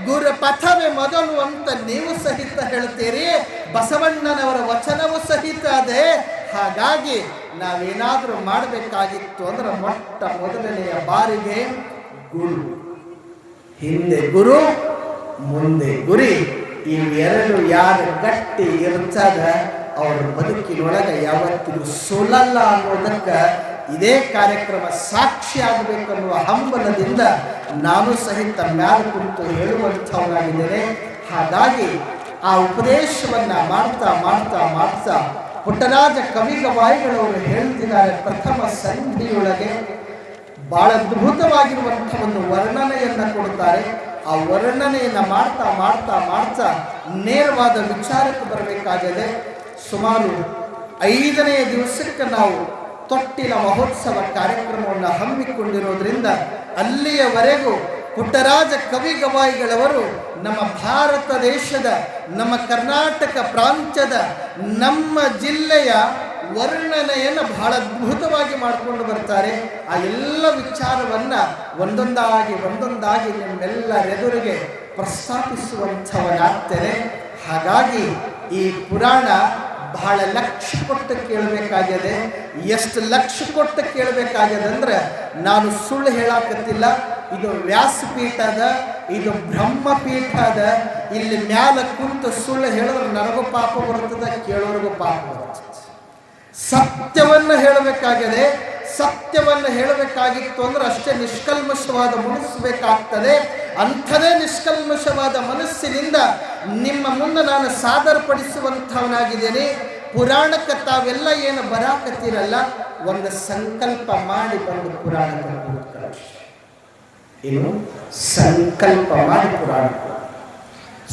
ಗುರು ಪಥವೇ ಮೊದಲು ಅಂತ ನೀವು ಸಹಿತ ಹೇಳ್ತೀರಿ, ಬಸವಣ್ಣನವರ ವಚನವೂ ಸಹಿತ ಅದೇ. ಹಾಗಾಗಿ ನಾವೇನಾದರೂ ಮಾಡಬೇಕಾಗಿತ್ತು ಅಂದ್ರೆ ಮೊಟ್ಟ ಮೊದಲನೆಯ ಬಾರಿಗೆ ಗುರು, ಹಿಂದೆ ಗುರು ಮುಂದೆ ಗುರಿ, ಇವೆರಡು ಯಾರು ಗಟ್ಟಿ ಇರ್ತದ ಅವ್ರ ಬದುಕಿನೊಳಗೆ ಯಾವತ್ತಿಗೂ ಸೋಲಲ್ಲ ಅನ್ನೋದಕ್ಕೆ ಇದೇ ಕಾರ್ಯಕ್ರಮ ಸಾಕ್ಷಿ ಆಗಬೇಕು ಅನ್ನುವ ಹಂಬಲದಿಂದ ನಾನು ಸಹಿತ ಮ್ಯಾಲ ಕುರಿತು ಹೇಳುವಂಥವನಾಗಿದ್ದೇನೆ. ಹಾಗಾಗಿ ಆ ಉಪದೇಶವನ್ನ ಮಾಡ್ತಾ ಮಾಡ್ತಾ ಮಾಡ್ತಾ ಪುಟ್ಟರಾಜ ಕವಿಗವಾಯಿಗಳವರು ಹೇಳ್ತಿದ್ದಾರೆ, ಪ್ರಥಮ ಸಂಧಿಯೊಳಗೆ ಬಹಳ ಅದ್ಭುತವಾಗಿರುವಂಥ ಒಂದು ವರ್ಣನೆಯನ್ನು ಕೊಡ್ತಾರೆ. ಆ ವರ್ಣನೆಯನ್ನು ಮಾಡ್ತಾ ಮಾಡ್ತಾ ಮಾಡ್ತಾ ನೇರವಾದ ವಿಚಾರಕ್ಕೆ ಬರಬೇಕಾಗಿದೆ. ಸುಮಾರು 5ನೇ ದಿವಸಕ್ಕೆ ನಾವು ತೊಟ್ಟಿಲ ಮಹೋತ್ಸವ ಕಾರ್ಯಕ್ರಮವನ್ನು ಹಮ್ಮಿಕೊಂಡಿರೋದ್ರಿಂದ ಅಲ್ಲಿಯವರೆಗೂ ಪುಟ್ಟರಾಜ ಕವಿಗವಾಯಿಗಳವರು ನಮ್ಮ ಭಾರತ ದೇಶದ, ನಮ್ಮ ಕರ್ನಾಟಕ ಪ್ರಾಂತ್ಯದ, ನಮ್ಮ ಜಿಲ್ಲೆಯ ವರ್ಣನೆಯನ್ನು ಬಹಳ ಅದ್ಭುತವಾಗಿ ಮಾಡಿಕೊಂಡು ಬರ್ತಾರೆ. ಆ ಎಲ್ಲ ವಿಚಾರವನ್ನು ಒಂದೊಂದಾಗಿ ನಿಮ್ಮೆಲ್ಲರೆದುರಿಗೆ ಪ್ರಸ್ತಾಪಿಸುವಂಥವನಾಗ್ತೇನೆ. ಹಾಗಾಗಿ ಈ ಪುರಾಣ ಬಹಳ ಲಕ್ಷ ಕೊಟ್ಟು ಕೇಳಬೇಕಾಗಿದೆ. ಎಷ್ಟು ಲಕ್ಷ ಕೊಟ್ಟು ಕೇಳಬೇಕಾಗಿದೆ ಅಂದ್ರೆ ನಾನು ಸುಳ್ಳು ಹೇಳಾಕತ್ತಿಲ್ಲ. ಇದು ವ್ಯಾಸಪೀಠದ, ಇದು ಬ್ರಹ್ಮಪೀಠ ಅದ. ಇಲ್ಲಿ ಮ್ಯಾಲ ಕುಂತು ಸುಳ್ಳು ಹೇಳಿದ್ರೆ ನನಗೂ ಪಾಪ ಬರ್ತದೆ, ಕೇಳೋರಿಗೂ ಪಾಪ ಬರ್ತದೆ. ಸತ್ಯವನ್ನು ಹೇಳಬೇಕಾಗಿದೆ. ಸತ್ಯವನ್ನು ಹೇಳಬೇಕಾಗಿತ್ತು ಅಂದ್ರೆ ಅಷ್ಟೇ ನಿಷ್ಕಲ್ಮಶವಾದ ಮನಸ್ಸು ಬೇಕಾಗ್ತದೆ. ಅಂಥದೇ ನಿಷ್ಕಲ್ಮಶವಾದ ಮನಸ್ಸಿನಿಂದ ನಿಮ್ಮ ಮುಂದೆ ನಾನು ಸಾದರಪಡಿಸುವಂಥವನಾಗಿದ್ದೇನೆ. ಪುರಾಣಕ್ಕೆ ತಾವೆಲ್ಲ ಏನು ಬರಾಕತ್ತಿರಲ್ಲ, ಒಂದು ಸಂಕಲ್ಪ ಮಾಡಿ ಬಂದು ಪುರಾಣಕ್ಕೆ ಕೂತ್ಕೊಳ್ಳಿ. ಏನು ಸಂಕಲ್ಪ ಮಾಡಿ ಪುರಾಣಕ್ಕೆ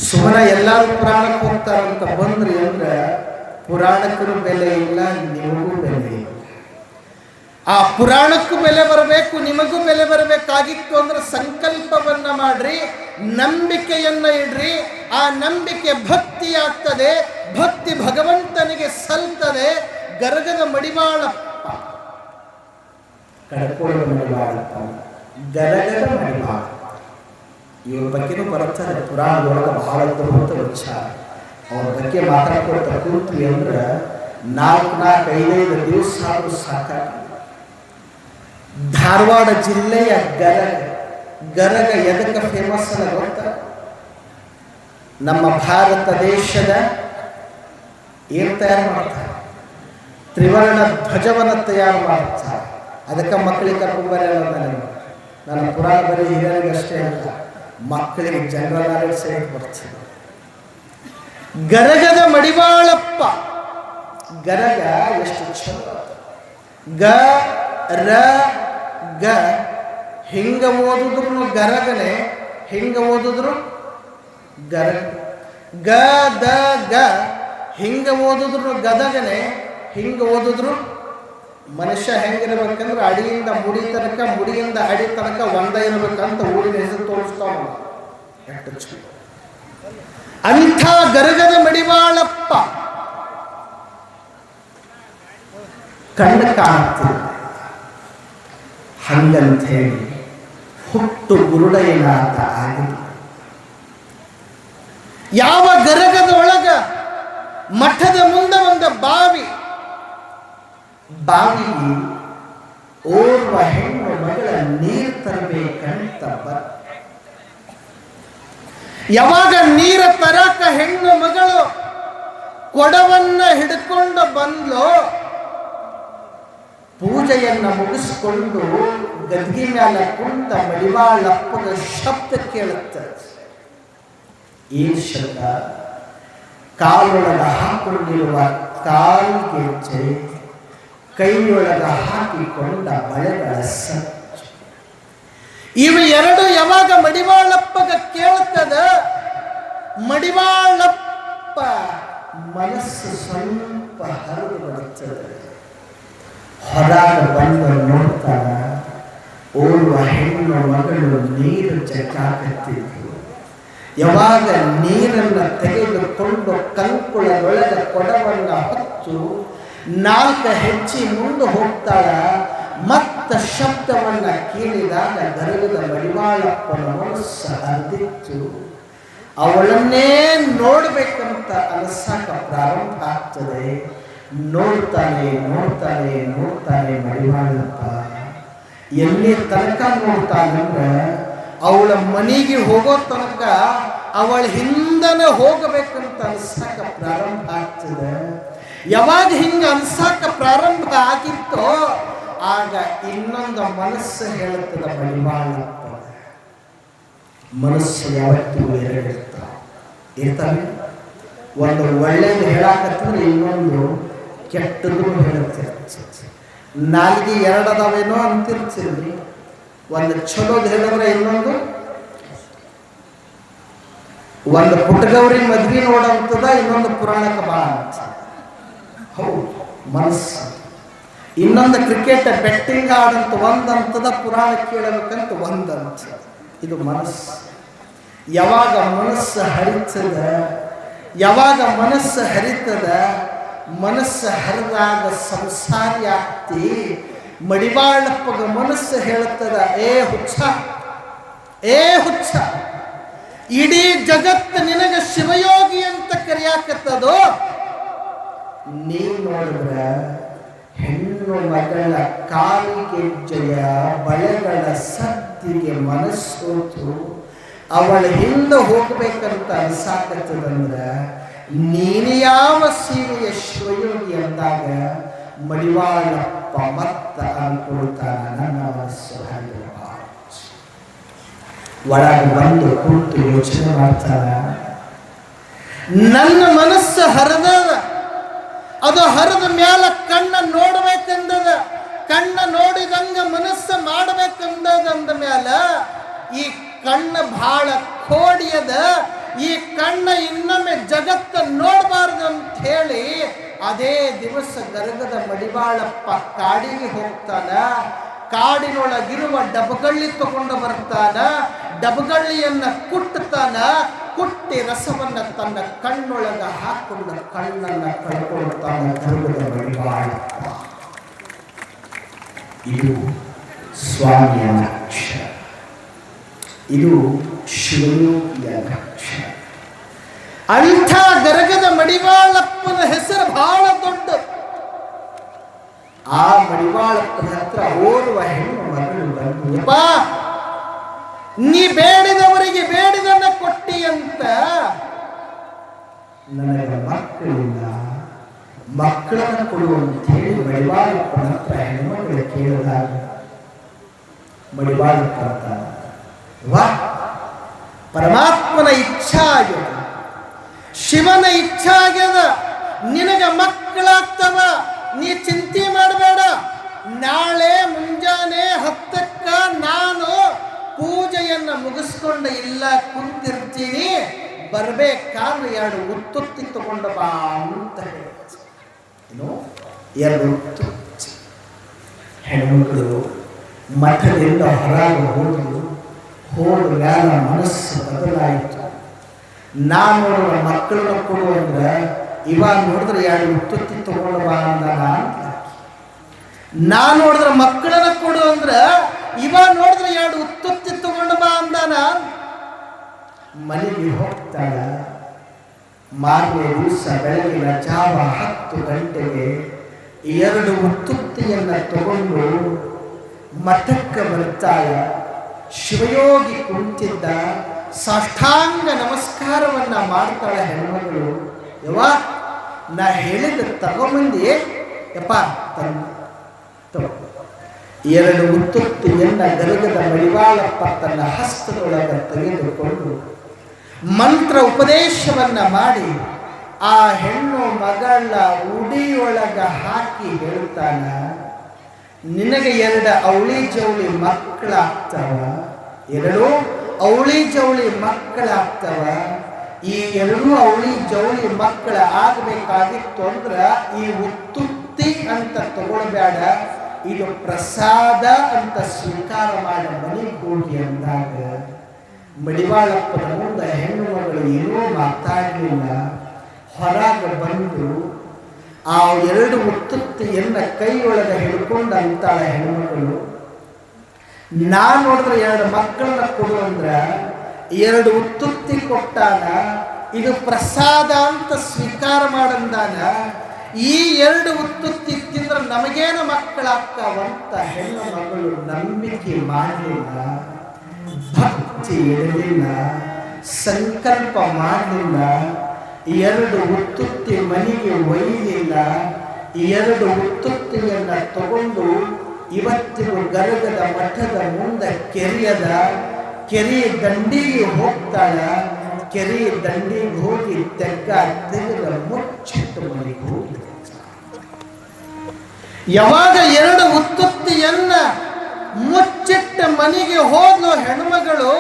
ಸುಮ್ಮನೆ ಎಲ್ಲರೂ ಪುರಾಣಕ್ಕೆ ಹೋಗ್ತಾರಂತ ಬಂದ್ರಿ ಅಂದ್ರೆ ಪುರಾಣಕ್ಕೂ ಬೆಲೆ ಇಲ್ಲ, ನಿಮಗೂ ಬೆಲೆ ಇಲ್ಲ. ಆ ಪುರಾಣಕ್ಕೂ ಬೆಲೆ ಬರಬೇಕು, ನಿಮಗೂ ಬೆಲೆ ಬರಬೇಕಾಗಿತ್ತು ಅಂದ್ರೆ ಸಂಕಲ್ಪವನ್ನ ಮಾಡ್ರಿ, ನಂಬಿಕೆಯನ್ನ ಇಡ್ರಿ. ಆ ನಂಬಿಕೆ ಭಕ್ತಿ ಆಗ್ತದೆ, ಭಕ್ತಿ ಭಗವಂತನಿಗೆ ಸಲ್ತದೆ. ಗರಗದ ಮಡಿವಾಳಪ್ಪ, ಕಡಕೋಳದ ಮಡಿವಾಳಪ್ಪ, ಗರಗದ ಮಡಿವಾಳ, ಇವ್ರ ಬಗ್ಗೆನೂ ಬರುತ್ತದೆ ಪುರಾಣದೊಳಗೆ ಬಹಳ ಅದ್ಭುತ ವಿಚಾರ. ಅವ್ರ ಬಗ್ಗೆ ಮಾತಾಡ್ಕೊಳ್ತಾ ಕೂತ್ವಿ ಅಂದ್ರೆ 4-5 ದಿವಸ ಆದರೂ ಸಾಕಾಗಿ. ಧಾರವಾಡ ಜಿಲ್ಲೆಯ ಗರಗ ಎದಕ್ಕೆ ಫೇಮಸ್ ಅಲ್ಲ ಗೊತ್ತಾ? ನಮ್ಮ ಭಾರತ ದೇಶದ ಏನು ತಯಾರು ಮಾಡ್ತಾರೆ? ತ್ರಿವರ್ಣ ಧ್ವಜವನ್ನು ತಯಾರು ಮಾಡ್ತಾರೆ. ಅದಕ್ಕೆ ಮಕ್ಕಳಿಗೆ ಕರ್ಕೊಂಡ್ಬರಲ್ಲ. ನನ್ನ ಪುರಾಣ ಬರೀ ಹಿರಿಯರಿಗೆ ಅಷ್ಟೇ ಅಲ್ಲ, ಮಕ್ಕಳಿಗೆ ಜನರಲ್ ನಾಲೆಡ್ಜ್ ಸಹಿತ ಬರ್ತದೆ. ಗರಗದ ಮಡಿವಾಳಪ್ಪ, ಗರಗ ಎಷ್ಟು ಚಂದ. ಗ ರ ಗ ಹಿಂಗ ಓದಿದ್ರು ಗರಗನೆ, ಹಿಂಗ ಓದಿದ್ರು ಗರಗ. ಗ ದ ಗ ಹಿಂಗ ಓದಿದ್ರು ಗದಗನೆ, ಹಿಂಗ ಓದಿದ್ರು. ಮನುಷ್ಯ ಹೆಂಗಿರ್ಬೇಕಂದ್ರೆ ಅಡಿಯಿಂದ ಮುಡಿ ತನಕ, ಮುಡಿಯಿಂದ ಅಡಿ ತನಕ ಒಂದ ಇರಬೇಕಂತ ಊರಿನ ಹೆಸರು ತೋರಿಸ್ತಾವ. ಎಷ್ಟು ಚಂದ. ಅಂಥ ಗರಗದ ಮಡಿವಾಳಪ್ಪ ಕಣ್ಣು ಕಾಣುತ್ತಿಲ್ಲ. ಹಂಗಂತ ಹೇಳಿ ಹುಟ್ಟು ಗುರುಡಯ್ಯನಾಥ ಆಗಿದೆ. ಯಾವ ಗರಗದ ಒಳಗ ಮಠದ ಮುಂದೆ ಒಂದು ಬಾವಿ ಓರ್ವ ಹೆಣ್ಣು ಮಗಳ ನೀರು ತರಬೇಕಂತ ಯಾವಾಗ ನೀರ ತರಕ ಹೆಣ್ಣು ಮಗಳು ಕೊಡವನ್ನ ಹಿಡ್ಕೊಂಡು ಬಂದ್ಲೋ, ಪೂಜೆಯನ್ನ ಮುಗಿಸ್ಕೊಂಡು ಗದ್ಗಿ ಮ್ಯಾಲ ಕುಂತ ಮಡಿವಾಳಪ್ಪನ ಶಬ್ದ ಕೇಳುತ್ತದೆ. ಈ ಶಬ್ದ ಕಾಲೊಳಗ ಹಾಕೊಂಡಿರುವ ಕಾಲ್ಗೆಜ್ಜೆ, ಕೈಯೊಳಗ ಹಾಕಿಕೊಂಡ ಬಳೆಗಳ ಸಚ್ಚು. ಇವು ಎರಡು ಯಾವಾಗ ಮಡಿವಾಳಪ್ಪಗ ಕೇಳ್ತದ, ಮಡಿವಾಳಪ್ಪ ಮನಸ್ಸು ಸ್ವಲ್ಪ ಹರಿದು ಬರುತ್ತದೆ. ಹೊರಗ ಬಂದು ನೋಡ್ತಾಳ, ಓರ್ವ ಹೆಣ್ಣು ಮಗಳು ನೀರು ಜಗ್ಗಾಕತ್ತಿದ್ರು. ಯಾವಾಗ ನೀರನ್ನು ತೆಗೆದುಕೊಂಡು ಕಂಕುಳದೊಳಗ ಕೊಡವನ್ನು ಹೊತ್ತು 4 ಹೆಜ್ಜೆ ಮುಂದೆ ಹೋಗ್ತಾಳ. ಮತ್ತ ಶಬ್ದವನ್ನ ಕೇಳಿದಾಗ ಗರಗದ ಮಡಿವಾಳಪ್ಪನ ಮನಸ್ಸು ಹರಿದಿತ್ತು. ಅವಳನ್ನೇ ನೋಡ್ಬೇಕಂತ ಅನಿಸಾಕ ಪ್ರಾರಂಭ ಆಗ್ತದೆ. ನೋಡ್ತಾನೆ ನೋಡ್ತಾನೆ ನೋಡ್ತಾನೆ ಮಡಿವಾಳಪ್ಪ. ಎಲ್ಲಿ ತನಕ ನೋಡ್ತಾನಂದ್ರೆ ಅವಳ ಮನೆಗೆ ಹೋಗೋ ತನಕ ಅವಳ ಹಿಂದನೆ ಹೋಗಬೇಕಂತ ಅನ್ಸಾಕ ಪ್ರಾರಂಭ ಆಗ್ತದೆ. ಯಾವಾಗ ಹಿಂಗ ಅನ್ಸಾಕ ಪ್ರಾರಂಭ ಆಗಿತ್ತೋ ಆಗ ಇನ್ನೊಂದು ಮನಸ್ಸು ಹೇಳುತ್ತದೆ ಮಡಿವಾಳಪ್ಪ. ಮನಸ್ಸು ಯಾವತ್ತಿಗೂ ಇರ್ತಾವೆ. ಒಂದು ಒಳ್ಳೇದು ಹೇಳಾಕತ್ತಂದ್ರೆ ಇನ್ನೊಂದು ಕೆಟ್ಟದ್ದು ಹೇಳುತ್ತಿರ್ತೀವಿ. ನಾಲ್ಗೆ 2 ಅದಾವೇನೋ ಅಂತಿರ್ತೀರಿ. ಒಂದು ಚಲೋದು ಹೇಳಿದ್ರೆ ಇನ್ನೊಂದು, ಒಂದು ಪುಟ್ಟಗೌರಿ ಮದ್ವಿ ನೋಡಂತದ, ಇನ್ನೊಂದು ಪುರಾಣಕ್ಕೆ ಬಾ ಅಂತ. ಹೌದು, ಮನಸ್ಸು. ಇನ್ನೊಂದು ಕ್ರಿಕೆಟ್ ಬೆಟ್ಟಿಂಗ್ ಆಡಂತ ಒಂದಂತದ, ಪುರಾಣ ಕೇಳಬೇಕಂತ ಒಂದಂತ. ಇದು ಮನಸ್ಸು. ಯಾವಾಗ ಮನಸ್ಸು ಹರಿತದ, ಯಾವಾಗ ಮನಸ್ಸು ಹರಿತದ, ಮನಸ್ಸು ಹರಿದಾಗ ಸಂಸಾರಿ ಆಗ್ತಿ. ಮಡಿವಾಳಪ್ಪಗ ಮನಸ್ಸು ಹೇಳುತ್ತದ, ಏ ಹುಚ್ಚ, ಏ ಹುಚ್ಚ, ಇಡೀ ಜಗತ್ತು ನಿನಗೆ ಶಿವಯೋಗಿ ಅಂತ ಕರೆಯಾಕತ್ತದೋ. ನೀ ನೋಡಿದ್ರ ಹೆಣ್ಣು ಮಗಳ ಕಾಲಿಗೆಜ್ಜೆಯ ಬಳೆಗಳ ಸದ್ದಿಗೆ ಮನಸ್ಸೋತು ಅವಳ ಹಿಂದೆ ಹೋಗ್ಬೇಕಂತ ಅನ್ಸಾಕತ್ತದಂದ್ರ ನೀನು ಯಾವ ಸೀರೆಯ ಶಿವಯೋಗಿ ಅಂದಾಗ ಮಡಿವಾಳಪ್ಪ ಮತ್ತ ಅನ್ಕೊಳ್ತಾನ. ನನ್ನ ಮನಸ್ಸು ಒಳಗೆ ಬಂದು ಕೂತು ಯೋಚನೆ ಮಾಡ್ತಾನ. ನನ್ನ ಮನಸ್ಸು ಹರಿದದ, ಅದು ಹರಿದ ಮ್ಯಾಲ ಕಣ್ಣ ನೋಡ್ಬೇಕಂದದ, ಕಣ್ಣ ನೋಡಿದಂಗ ಮನಸ್ಸು ಮಾಡ್ಬೇಕಂದದಂದ ಮ್ಯಾಲ ಈ ಕಣ್ಣ ಬಹಳ ಕೋಡಿಯದ. ಈ ಕಣ್ಣ ಇನ್ನೊಮ್ಮೆ ಜಗತ್ತ ನೋಡಬಾರ್ದು ಅಂತ ಹೇಳಿ ಅದೇ ದಿವಸ ಗರಗದ ಮಡಿವಾಳಪ್ಪ ಕಾಡಿಗೆ ಹೋಗ್ತಾನ. ಕಾಡಿನೊಳಗಿರುವ ಡಬಗಳ್ಳಿ ತಗೊಂಡು ಬರ್ತಾನ. ಡಬಗಳ್ಳಿಯನ್ನ ಕುಟ್ಟತಾನ. ಕುಟ್ಟಿ ರಸವನ್ನ ತನ್ನ ಕಣ್ಣೊಳಗ ಹಾಕೊಂಡು ಕಣ್ಣನ್ನ ಕಳ್ಕೊಳ್ತಾನ ಗರಗದ ಮಡಿವಾಳಪ್ಪ. ಇದು ಸ್ವಾಮಿಯ ಲಕ್ಷ್ಯ, ಇದು ಶಿವಯೋಗಿಯ ಲಕ್ಷ್ಯ. ಅಂಥ ಗರಗದ ಮಡಿವಾಳಪ್ಪನ ಹೆಸರು ಬಹಳ ದೊಡ್ಡ. ಆ ಮಡಿವಾಳಪ್ಪನ ಹತ್ರ ಓರ್ವ ಹೆಣ್ಣು ಮಗಳು ಬಂದು, ನೀ ಬೇಡಿದವರಿಗೆ ಬೇಡಿದನ್ನ ಕೊಟ್ಟಿ ಅಂತ, ನನಗೆ ಮಕ್ಕಳಿಲ್ಲ, ಮಕ್ಕಳನ್ನು ಕೊಡುವಂತ ಹೇಳಿ ಮಡಿವಾಳಪ್ಪನ ಹತ್ರ ಹೆಣ್ಮಗಳು ಕೇಳಿದಾಗ ಮಡಿವಾಳಪ್ಪ ಅಂತ, ವಾ, ಪರಮಾತ್ಮನ ಇಚ್ಛಾ ಆಗ್ಯದ, ಶಿವನ ಇಚ್ಛಾ ಆಗ್ಯದ, ನಿನಗ ಮಕ್ಕಳಾಗ್ತವ, ನೀ ಚಿಂತೆ ಮಾಡಬೇಡ. ನಾಳೆ ಮುಂಜಾನೆ 10ಕ್ಕ ನಾನು ಪೂಜೆಯನ್ನ ಮುಗಿಸ್ಕೊಂಡು ಇಲ್ಲ ಕುಂತಿರ್ತೀನಿ, ಬರ್ಬೇಕಾದ್ರೆ 2 ಉತ್ತುತ್ತಿ ತಗೊಂಡ ಬಾ ಅಂತ ಹೇಳ್ತು. ಏನು 2 ಉತ್ತುತ್ತಿ. ಹೆಣ್ಮಕ್ಳು ಮಠದಿಂದ ಹೊರಗೆ ಹೋದ ಮ್ಯಾಲ ಮನಸ್ಸು ಬದಲಾಯಿತು. ನಾನು ನೋಡುವ ಮಕ್ಕಳನ್ನ ಕೊಡು ಅಂದ್ರೆ ಇವಾಗ ನೋಡಿದ್ರೆ 2 ಉತ್ತುತ್ತಿ ತಗೊಂಡು ಬಾ ಅಂದಾನ. ನಾನು ನೋಡಿದ್ರೆ ಮಕ್ಕಳನ್ನ ಕೊಡು ಅಂದ್ರೆ ಇವಾಗ ನೋಡಿದ್ರೆ 2 ಉತ್ತುತ್ತಿ ತಗೊಂಡು ಬಾ ಅಂದಾನ. ಮನೆಗೆ ಹೋಗ್ತಾಳ. ಮಾರನೇ ದಿವಸ ಬೆಳಗಿನ ಜಾವ 10 ಗಂಟೆಗೆ 2 ಉತ್ತುತ್ತಿಯನ್ನ ತಗೊಂಡು ಮಠಕ್ಕೆ ಬರ್ತಾಳ. ಶಿವಯೋಗಿ ಕುಂತಿದ್ದ. ಸಾಷ್ಟಾಂಗ ನಮಸ್ಕಾರವನ್ನ ಮಾಡ್ತಾಳ ಹೆಣ್ಮಗಳು. ಯವ್ವ, ನಾ ಹೇಳಿದ ತಗೊಂಬಂದಿ ಯಪ್ಪ, 2 ಉತ್ತುತ್ತಿಯನ್ನ ಗರಗದ ಮಡಿವಾಳಪ್ಪ ತನ್ನ ಹಸ್ತದೊಳಗ ತೆಗೆದುಕೊಂಡು ಮಂತ್ರ ಉಪದೇಶವನ್ನ ಮಾಡಿ ಆ ಹೆಣ್ಣು ಮಗಳ ಉಡಿಯೊಳಗ ಹಾಕಿ ಹೇಳ್ತಾನ, ನಿನಗೆ 2 ಅವಳಿ ಜವಳಿ ಮಕ್ಕಳಾಗ್ತವ, 2 ಅವಳಿ ಜವಳಿ ಮಕ್ಕಳಾಗ್ತವ. ಈ ಎರಡೂ ಅವಳಿ ಜವಳಿ ಮಕ್ಕಳ ಆಗಬೇಕಾಗಿತ್ತು ಅಂದ್ರ ಈ ಉತ್ತುತ್ತಿ ಅಂತ ತಗೊಳ್ಬೇಡ, ಇದು ಪ್ರಸಾದ ಅಂತ ಸ್ವೀಕಾರ ಮಾಡಿ ಮನೆಗೆ ಹೋಗಿ ಅಂದಾಗ ಮಡಿವಾಳಪ್ಪನ ಮುಂದೆ ಹೆಣ್ಣು ಮಗಳು ಏನೂ ಮಾತಾಡಲಿಲ್ಲ. ಹೊರಗೆ ಬಂದು ಆ ಎರಡು ಉತ್ತುತ್ತಿಯನ್ನ ಕೈಯೊಳಗೆ ಹಿಡ್ಕೊಂಡು ಅಂತಾಳೆ ಹೆಣ್ಮಗಳು, ನಾನು ನೋಡಿದ್ರೆ ಎರಡು ಮಕ್ಕಳನ್ನ ಕೊಡು ಅಂದ್ರ ಎರಡು ಉತ್ತುತ್ತಿ ಕೊಟ್ಟಾನ, ಇದು ಪ್ರಸಾದ ಅಂತ ಸ್ವೀಕಾರ ಮಾಡಂದಾನ. ಈ ಎರಡು ಉತ್ತುತ್ತಿ ತಿಂದ್ರೆ ನಮಗೇನು ಮಕ್ಕಳಾಗ್ತಾವಂತ ಹೆಣ್ಣು ಮಗಳು ನಂಬಿಕೆ ಮಾಡಲಿಲ್ಲ, ಭಕ್ತಿ ಇಡಲಿಲ್ಲ, ಸಂಕಲ್ಪ ಮಾಡಲಿಲ್ಲ. ಎರಡು ಉತ್ತುತ್ತಿ ಮನೆಗೆ ಒಯ್ಯಲಿಲ್ಲ. ಎರಡು ಉತ್ತುತ್ತಿಯನ್ನ ತಗೊಂಡು ಇವತ್ತಿನ ಗರಗದ ಮಠದ ಮುಂದೆ ಕೆರೆ ದಂಡಿಗೆ ಹೋಗ್ತಾಳ. ಕೆರೆ ದಂಡಿಗೆ ಹೋಗಿ ತೆಗೆದ ಮುಚ್ಚಿಟ್ಟು ಮನೆಗೆ ಹೋಗಿ ಯಾವಾಗ ಎರಡು ಉತ್ತುತ್ತಿಯನ್ನ ಮುಚ್ಚಿಟ್ಟ ಮನೆಗೆ ಹೋದ್ಲು ಹೆಣ್ಮಗಳು,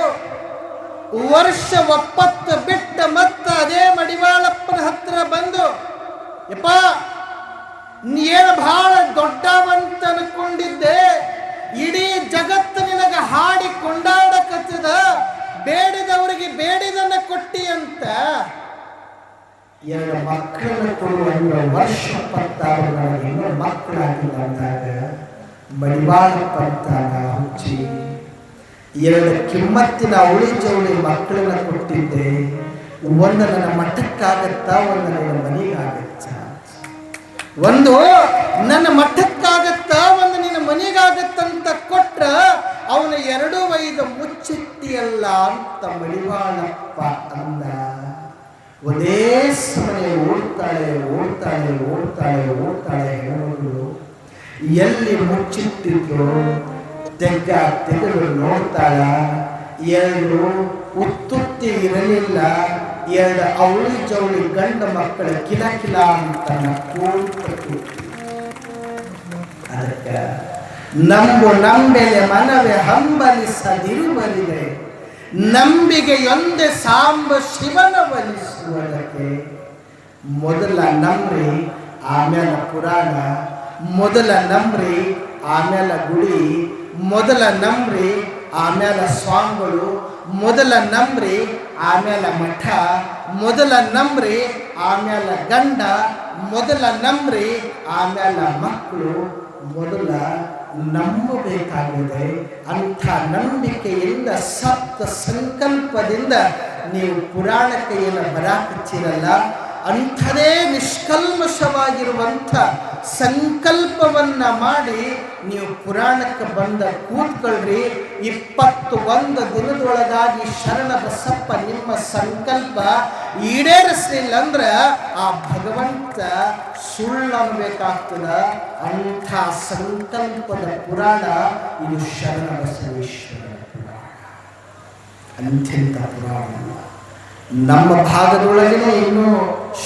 ವರ್ಷ ಒಪ್ಪತ್ತು ಬಿಟ್ಟ ಮತ್ತ ಅದೇ ಮಡಿವಾಳಪ್ಪನ ಹತ್ರ ಬಂದು, ಯಪ್ಪ ನೀನು ಬಹಳ ದೊಡ್ಡವಂತ ಅನ್ಕೊಂಡಿದ್ದೆ, ಇಡೀ ಜಗತ್ತು ನಿನಗ ಹಾಡಿ ಕೊಂಡಾಡಕತ್ತದ, ಬೇಡಿದವರಿಗೆ ಬೇಡಿದನ್ನ ಕೊಟ್ಟಿ ಅಂತ. ಎರಡು ಮಕ್ಕಳನ್ನ ಕೊಡುವಂತ ವರ್ಷ 16 ಇನ್ನೂ ಮಕ್ಕಳಾಗಿಲ್ಲ ಅಂದಾಗ ಮಡಿವಾಳಪ್ಪ ಅಂತಾಗ ಹುಚ್ಚಿ ಎರಡು ಕಿಮ್ಮತ್ತಿನ ಅವಳಿ ಜವಳಿ ಮಕ್ಕಳನ್ನ ಕೊಟ್ಟಿದ್ದೆ, ಒಂದು ನನ್ನ ಮಠಕ್ಕಾಗತ್ತ, ಒಂದು ನನ್ನ ಮನೆಗಾಗತ್ತ. ಒಂದು ನನ್ನ ಮಠಕ್ಕಾಗತ್ತ, ಒಂದು ನಿನ್ನ ಮನೆಗಾಗತ್ತಂತ ಕೊಟ್ರ ಅವನ ಎರಡು ವೈದು ಮುಚ್ಚಿಟ್ಟಿಯಲ್ಲ ಅಂತ ಮಡಿವಾಳಪ್ಪ ಅಂದ. ಒಂದೇ ಸಮಯ ಓಡ್ತಾಳೆ ಹೆಣ್ಣುಮಗಳು. ಎಲ್ಲಿ ಮುಚ್ಚಿಟ್ಟಿದ್ರು ತೆಗೆದು ನೋಡ್ತಾಳ. ಎರಡು ಉತ್ತುತ್ತಿ ಇರಲಿಲ್ಲ, ಎರಡು ಅವಳಿ ಜವಳಿ ಗಂಡ ಮಕ್ಕಳ ಕಿಲ ಅಂತ ಕೂತು. ಅದಕ್ಕೆ ನಂಬೆಲೆ ಮನವೇ ಹಂಬಲಿಸದಿರುವಲಿದೆ, ನಂಬಿಕೆಯೊಂದೇ ಸಾಂಬ ಶಿವನ ಒಲಿಸುವುದಕ್ಕೆ. ಮೊದಲ ನಂಬ್ರಿ ಆಮೇಲೆ ಪುರಾಣ, ಮೊದಲ ನಂಬ್ರಿ ಆಮೇಲೆ ಗುಡಿ, ಮೊದಲ ನಂಬ್ರಿ ಆಮೇಲೆ ಸ್ವಾಮಿಗಳು, ಮೊದಲ ನಂಬ್ರಿ ಆಮೇಲೆ ಮಠ, ಮೊದಲ ನಂಬ್ರಿ ಆಮೇಲೆ ಗಂಡ, ಮೊದಲ ನಂಬ್ರಿ ಆಮೇಲೆ ಮಕ್ಕಳು. ಮೊದಲ ನಂಬಬೇಕಾಗಿದೆ. ಅಂಥ ನಂಬಿಕೆಯಿಂದ ಸಪ್ತ ಸಂಕಲ್ಪದಿಂದ ನೀವು ಪುರಾಣಕ್ಕೆ ಏನು ಬರಾಕಚ್ಚಿರಲ್ಲ, ಅಂಥದೇ ನಿಷ್ಕಲ್ಮಶವಾಗಿರುವಂಥ ಸಂಕಲ್ಪವನ್ನ ಮಾಡಿ ನೀವು ಪುರಾಣಕ್ಕೆ ಬಂದ ಕೂತ್ಕೊಳ್ರಿ. 21 ದಿನದೊಳಗಾಗಿ ಶರಣ ಬಸಪ್ಪ ನಿಮ್ಮ ಸಂಕಲ್ಪ ಈಡೇರಿಸಲಿಲ್ಲ ಅಂದ್ರೆ ಆ ಭಗವಂತ ಸುಳ್ಳು ಅನ್ಬೇಕಾಗ್ತದ. ಅಂಥ ಸಂಕಲ್ಪದ ಪುರಾಣ ಇದು ಶರಣ ಬಸವೇಶ್ವರ ಪುರಾಣ. ಅಂತ್ಯಂತ ಪುರಾಣ ನಮ್ಮ ಭಾಗದೊಳಗೇ ಇನ್ನೂ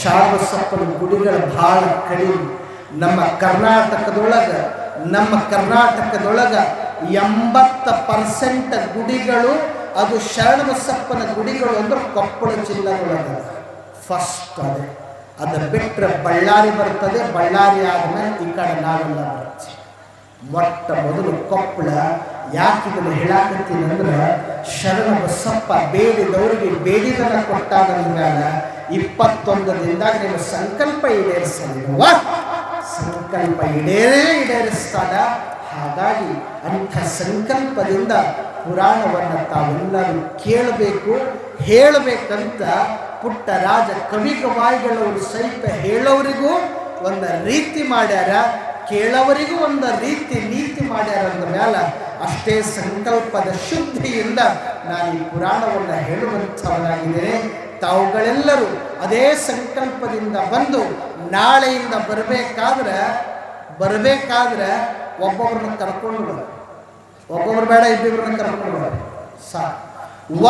ಶಾರಬಸಪ್ಪನ ಗುಡಿಗಳು ಬಹಳ ಕಡಿಮೆ. ನಮ್ಮ ಕರ್ನಾಟಕದೊಳಗೆ 80% ಗುಡಿಗಳು ಅದು ಶರಣಬಸಪ್ಪನ ಗುಡಿಗಳು ಅಂದ್ರೆ ಕೊಪ್ಪಳ ಜಿಲ್ಲೆದೊಳಗೆ ಫಸ್ಟ್. ಅದು ಬಿಟ್ಟರೆ ಬಳ್ಳಾರಿ ಬರ್ತದೆ, ಬಳ್ಳಾರಿ ಆದ್ಮೇಲೆ ಈ ಕಡೆ ನಾವೆಲ್ಲ ಬರ್ತೀವಿ. ಮೊಟ್ಟ ಮೊದಲು ಕೊಪ್ಪಳ. ಯಾಕೆ ಇದನ್ನು ಹೇಳಾಕತ್ತೀನಿ ಅಂದ್ರೆ ಶರಣಬಸಪ್ಪ ಬೇಡಿದವರಿಗೆ ಬೇಡಿದನ್ನ ಕೊಟ್ಟಾದಂದ್ಮೇಲೆ 21 ದಿನದಾಗ ನಿಮ್ಮ ಸಂಕಲ್ಪ ಈಡೇರಿಸಲಿರುವ ಸಂಕಲ್ಪ ಈಡೇರಿಸ್ತಾನ. ಹಾಗಾಗಿ ಅಂಥ ಸಂಕಲ್ಪದಿಂದ ಪುರಾಣವನ್ನು ತಾವೆಲ್ಲರೂ ಕೇಳಬೇಕು, ಹೇಳಬೇಕಂತ ಪುಟ್ಟ ರಾಜ ಕವಿಗವಾಯಿಗಳವರು ಸಹಿತ ಹೇಳೋರಿಗೂ ಒಂದು ರೀತಿ ಮಾಡ್ಯಾರ, ಕೇಳೋವರಿಗೂ ಒಂದು ನೀತಿ ಮಾಡ್ಯಾರ. ಅಂದ ಮೇಲೆ ಅಷ್ಟೇ ಸಂಕಲ್ಪದ ಶುದ್ಧಿಯಿಂದ ನಾನು ಈ ಪುರಾಣವನ್ನು ಹೇಳುವಂಥವನಾಗಿದ್ದೇನೆ. ತಾವುಗಳೆಲ್ಲರೂ ಅದೇ ಸಂಕಲ್ಪದಿಂದ ಬಂದು ನಾಳೆಯಿಂದ ಬರಬೇಕಾದ್ರೆ ಒಬ್ಬೊಬ್ಬರನ್ನ ಕರ್ಕೊಂಡು ಬರ, ಒಬ್ಬೊಬ್ರು ಬೇಡ, ಇಬ್ಬಿಬ್ರನ್ನ ಕರ್ಕೊಂಡು ಬರ.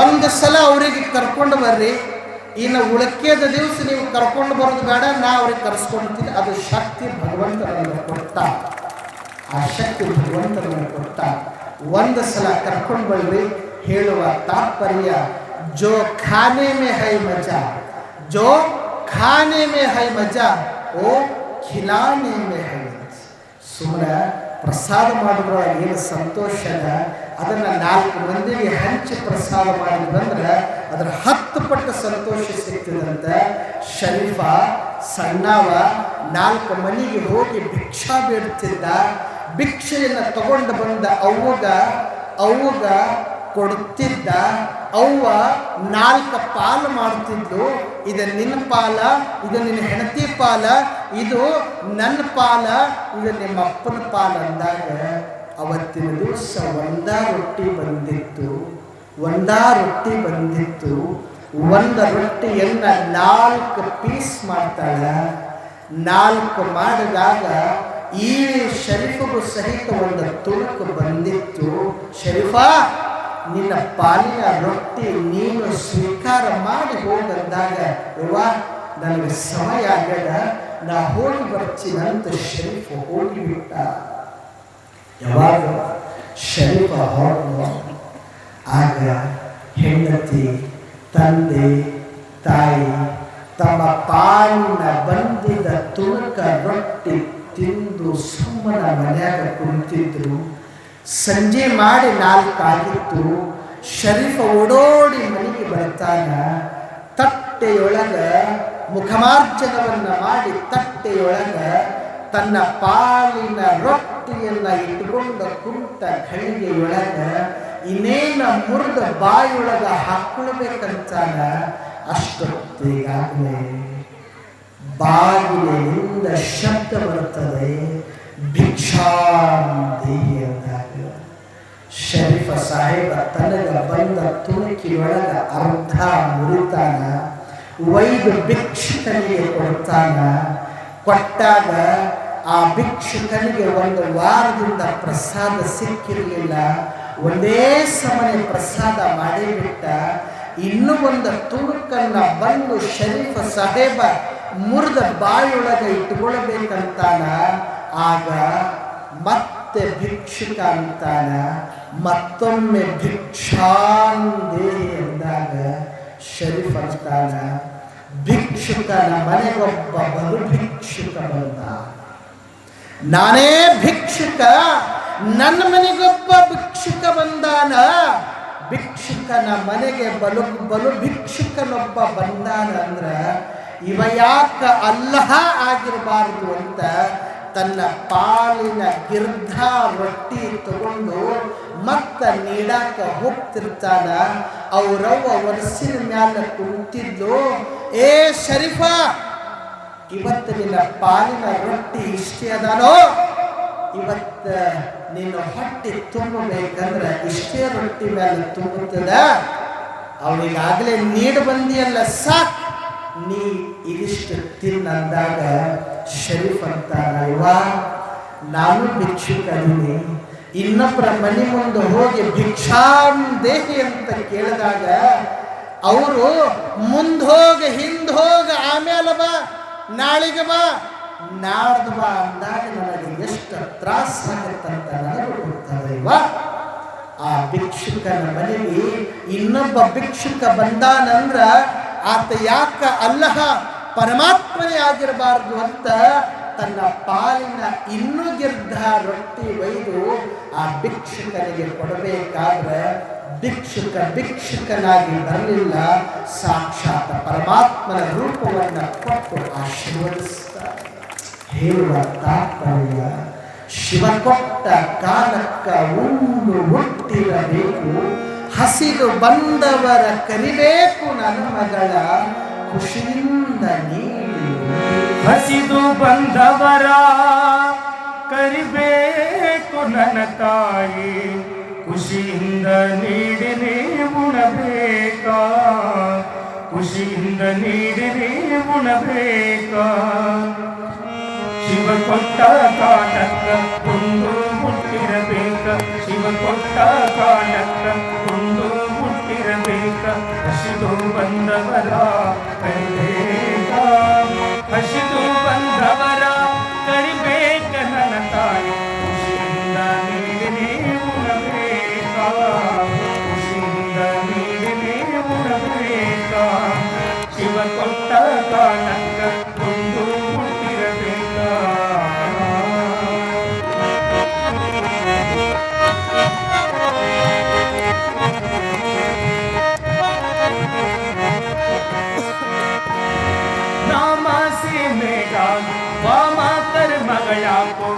ಒಂದು ಸಲ ಅವರಿಗೆ ಕರ್ಕೊಂಡು ಬರ್ರಿ. ಇನ್ನು ಉಳಕೆದ ದಿವಸ ನೀವು ಕರ್ಕೊಂಡು ಬರೋದು ಬೇಡ, ನಾ ಅವ್ರಿಗೆ ಕರೆಸ್ಕೊಳ್ತೀನಿ. ಅದು ಶಕ್ತಿ ಭಗವಂತನನ್ನು ಕೊಟ್ಟ, ಆ ಶಕ್ತಿ ಭಗವಂತನನ್ನು ಕೊಟ್ಟ. ಒಂದು ಸಲ ಕರ್ಕೊಂಡು ಬರ್ರಿ. ಹೇಳುವ ತಾತ್ಪರ್ಯ जो खाने में है मजा, जो खाने में है मजा, वो खिलाने में है मजा. ಸುಮ್ಮನೆ ಪ್ರಸಾದ ಮಾಡಿದ್ರೊಳಗೆ ಏನು ಸಂತೋಷ ಅದ ಅದನ್ನು 4 ಮಂದಿಗೆ ಹಂಚಿ ಪ್ರಸಾದ ಮಾಡಿದ್ರಂದ್ರೆ ಅದರ 10 ಪಟ್ಟು ಸಂತೋಷ ಸಿಗ್ತದಂತ. ಶರೀಫ ಸಣ್ಣವ 4 ಮನೆಗೆ ಹೋಗಿ ಭಿಕ್ಷಾ ಬೇಡ್ತಿದ್ದ. ಭಿಕ್ಷೆಯನ್ನು ತಗೊಂಡು ಬಂದ ಅವ್ವಗ ಕೊಡುತ್ತಿದ್ದ. ಅವ್ವ 4 ಪಾಲು ಮಾಡ್ತಿದ್ಲು. ಇದು ನಿನ್ನ ಪಾಲ, ಇದು ನಿನ್ನ ಹೆಂಡತಿ ಪಾಲ, ಇದು ನನ್ನ ಪಾಲ, ಇದು ನಿಮ್ಮ ಅಪ್ಪನ ಪಾಲ ಅಂದಾಗ ಅವತ್ತಿನ ದಿವಸ ಒಂದಾ ರೊಟ್ಟಿ ಬಂದಿತ್ತು. ಒಂದು ರೊಟ್ಟಿಯನ್ನು 4 ಪೀಸ್ ಮಾಡ್ತಾಳೆ. 4 ಮಾಡಿದಾಗ ಈ ಶರೀಫಿಗೂ ಸಹಿತ ಒಂದು ತುಣುಕು ಬಂದಿತ್ತು. ಶರೀಫಾ, ನಿನ್ನ ಪಾಲಿನ ರೊಟ್ಟಿ ನೀನು ಸ್ವೀಕಾರ ಮಾಡಿ ಹೋಗಂದಾಗ, ಯವ್ವ ನನಗೆ ಸಮಯ ಆಗ್ಯದ, ನಾ ಹೋಗಿ ಬರ್ತೀನಂತ ಶರೀಫ್ ಹೋಗಿಬಿಟ್ಟ. ಯಾವಾಗ ಶರೀಫ ಹೊರಟು ಆಗ ಹೆಂಡತಿ, ತಂದೆ, ತಾಯಿ ತಮ್ಮ ಪಾಲಿನ ಬಂದಿದ್ದ ತುಣುಕ ರೊಟ್ಟಿ ತಿಂದು ಸುಮ್ಮನ ಮನ್ಯಾಗ ಕುಂತಿದ್ರು. ಸಂಜೆ ಮಾಡಿ 4 ಆಗಿತ್ತು. ಶರೀಫ ಓಡೋಡಿ ಮನೆಗೆ ಬರ್ತಾನ. ತಟ್ಟೆಯೊಳಗ ಮುಖಮಾರ್ಜನವನ್ನು ಮಾಡಿ ತಟ್ಟೆಯೊಳಗ ತನ್ನ ಪಾಲಿನ ರೊಟ್ಟಿಯನ್ನು ಇಟ್ಕೊಂಡು ಕುಂತ ಘಳಿಗೆಯೊಳಗ ಇನ್ನೇನ ಮುರಿದ ಬಾಯಿಯೊಳಗ ಹಾಕೊಳ್ಬೇಕಂತಾನ. ಅಷ್ಟೊತ್ತಿಗಾಗಲೇ ಬಾಗಿಲಿನಿಂದ ಶಬ್ದ ಬರುತ್ತದೆ, ಭಿಕ್ಷಾಂತಿ ಅಂದಾಗ. ಶರೀಫ ಸಾಹೇಬ ತನಗ ಬಂದ ತುಣುಕಿಯೊಳಗ ಅರ್ಧ ಮುರಿತಾನ. ಒಯ್ದು ಭಿಕ್ಷುಕನಿಗೆ ಕೊಡ್ತಾನ. ಕೊಟ್ಟಾಗ ಆ ಭಿಕ್ಷುಕನಿಗೆ 1 ವಾರದಿಂದ ಪ್ರಸಾದ ಸಿಕ್ಕಿರಲಿಲ್ಲ. ಒಂದೇ ಸಮನೆ ಪ್ರಸಾದ ಮಾಡಿಬಿಟ್ಟ. ಇನ್ನೂ ಒಂದು ತುಣುಕನ್ನ ಬಂದು ಶರೀಫ ಸಾಹೇಬ ಮುರಿದ ಬಾಯಿಯೊಳಗೆ ಇಟ್ಕೊಳ್ಬೇಕಂತಾನ. ಆಗ ಮತ್ತೆ ಭಿಕ್ಷುಕ ಅಂತಾನ. ಮತ್ತೊಮ್ಮೆ ಭಿಕ್ಷಾಂದೇ ಎಂದಾಗ ಶರೀಫ್ ಅಂತಾನ, ಭಿಕ್ಷುಕನ ಮನೆಗೊಬ್ಬ ಬಲು ಭಿಕ್ಷುಕ ಬಂದ. ನಾನೇ ಭಿಕ್ಷುಕ, ನನ್ನ ಮನೆಗೊಬ್ಬ ಭಿಕ್ಷುಕ ಬಂದಾನ. ಭಿಕ್ಷುಕನ ಮನೆಗೆ ಬಲು ಭಿಕ್ಷುಕನೊಬ್ಬ ಬಂದಾನ ಅಂದ್ರ ಇವ ಯಾಕ ಅಲ್ಲಹ ಆಗಿರಬಾರದು ಅಂತ ತನ್ನ ಪಾಲಿನ ಗಿರ್ಧ ರೊಟ್ಟಿ ತಗೊಂಡು ಮತ್ತ ನೀಡಾಕ ಹೋಗ್ತಿರ್ತಾನ. ಅವರವ್ವ ವರ್ಷಿನ ಮ್ಯಾಲ ಕುಂತಿದ್ಲು. ಏ ಶರೀಫಾ, ಇವತ್ತು ನಿನ್ನ ಪಾಲಿನ ರೊಟ್ಟಿ ಇಷ್ಟೇ ಅದಾನೋ? ಇವತ್ತ ನೀನು ಹೊಟ್ಟೆ ತುಂಬಬೇಕಂದ್ರೆ ಇಷ್ಟೇ ರೊಟ್ಟಿ ಮೇಲೆ ತುಂಬುತ್ತದ. ಅವನಿಗಾಗಲೇ ನೀಡು ಬಂದಿಯಲ್ಲ, ಸಾಕ್, ನೀ ಇದಿಷ್ಟು ತಿನ್ನಂದಾಗ ಶರೀಫ್ ಅಂತಾನ, ಇವಾ ನಾನು ಭಿಕ್ಷುಕನಿನಿ. ಇನ್ನೊಬ್ಬರ ಮನೆ ಮುಂದೆ ಹೋಗಿ ಭಿಕ್ಷಾಂದೇಹಿ ಅಂತ ಕೇಳಿದಾಗ ಅವರು ಮುಂದೋಗ ಹಿಂದೋಗ ಆಮೇಲೆ ಬಾ, ನಾಳಿಗೆ ಬಾ, ನಾಡ್ದು ಬಾ ಅಂದಾಗ ನನಗೆ ಎಷ್ಟು ತ್ರಾಸ ಆಗುತ್ತಂತ ನನಗೆ ಗೊತ್ತದಲ್ವಾ. ಆ ಭಿಕ್ಷುಕನ ಮನೆಗೆ ಇನ್ನೊಬ್ಬ ಭಿಕ್ಷುಕ ಬಂದಾನಂದ್ರ ಆತ ಯಾಕ ಅಲ್ಲಹ ಪರಮಾತ್ಮನೇ ಆಗಿರಬಾರ್ದು ಅಂತ ತನ್ನ ಪಾಲಿನ ಇನ್ನೂ ಗಿರ್ಧ ರೊಟ್ಟಿ ಒಯ್ದು ಆ ಭಿಕ್ಷುಕನಿಗೆ ಕೊಡಬೇಕಾದ್ರೆ ಭಿಕ್ಷುಕನಾಗಿ ಬರಲಿಲ್ಲ, ಸಾಕ್ಷಾತ್ ಪರಮಾತ್ಮನ ರೂಪವನ್ನು ಕೊಟ್ಟು ಆಶೀರ್ವದಿಸ್ತಾರೆ. ಹೇಳುವ ತಾತ್ಪರ್ಯ, ಶಿವ ಕೊಟ್ಟ ಕಾಲಕ್ಕ ಉಂಡು ಹುಟ್ಟಿರಬೇಕು, ಹಸಿದು ಬಂದವರ ಕರಿಬೇಕು ನನ್ನ ಮಗಳ ಖುಷಿಯಿಂದ ನೀಡಿ. ಹಸಿದು ಬಂದವರ ಕರಿಬೇಕು ನನ್ನ ತಾಯಿ, ಖುಷಿಯಿಂದ ನೀಡಿ ಉಣಬೇಕಾ, ಖುಷಿಯಿಂದ ನೀಡಿ ಉಣಬೇಕಾ. ಶಿವ ಕೊಟ್ಟ ಕಾಟಕ್ಕ ಒಂದು ಹುಟ್ಟಿರಬೇಕ, ಶಿವ ಕೊಟ್ಟ ಕಾಟಕ್ಕ ಒಂದು ಹುಟ್ಟಿರಬೇಕ. ಹಸಿದು ಬಂದವರ ಕರಿಬೇಕ, ಹಸಿದು ಬಂದವರ ಕರಿಬೇಕ ನನ್ನ ತಾಯಿ, ಖುಷಿಯಿಂದ ನೀಡಿ ಉಣಬೇಕ, ಖುಷಿಯಿಂದ ನೀಡಿ ಉಣಬೇಕ. ಕೊಟ್ಟ ಕಾಲಕ್ಕ ಕೊಂಡು ಹುಟ್ಟಿರಬೇಕ. ನಾಮ ಸೀಮೆಗಾಗಿ ವಾಮ ಕರ್ಮಗಳಾಕೋ,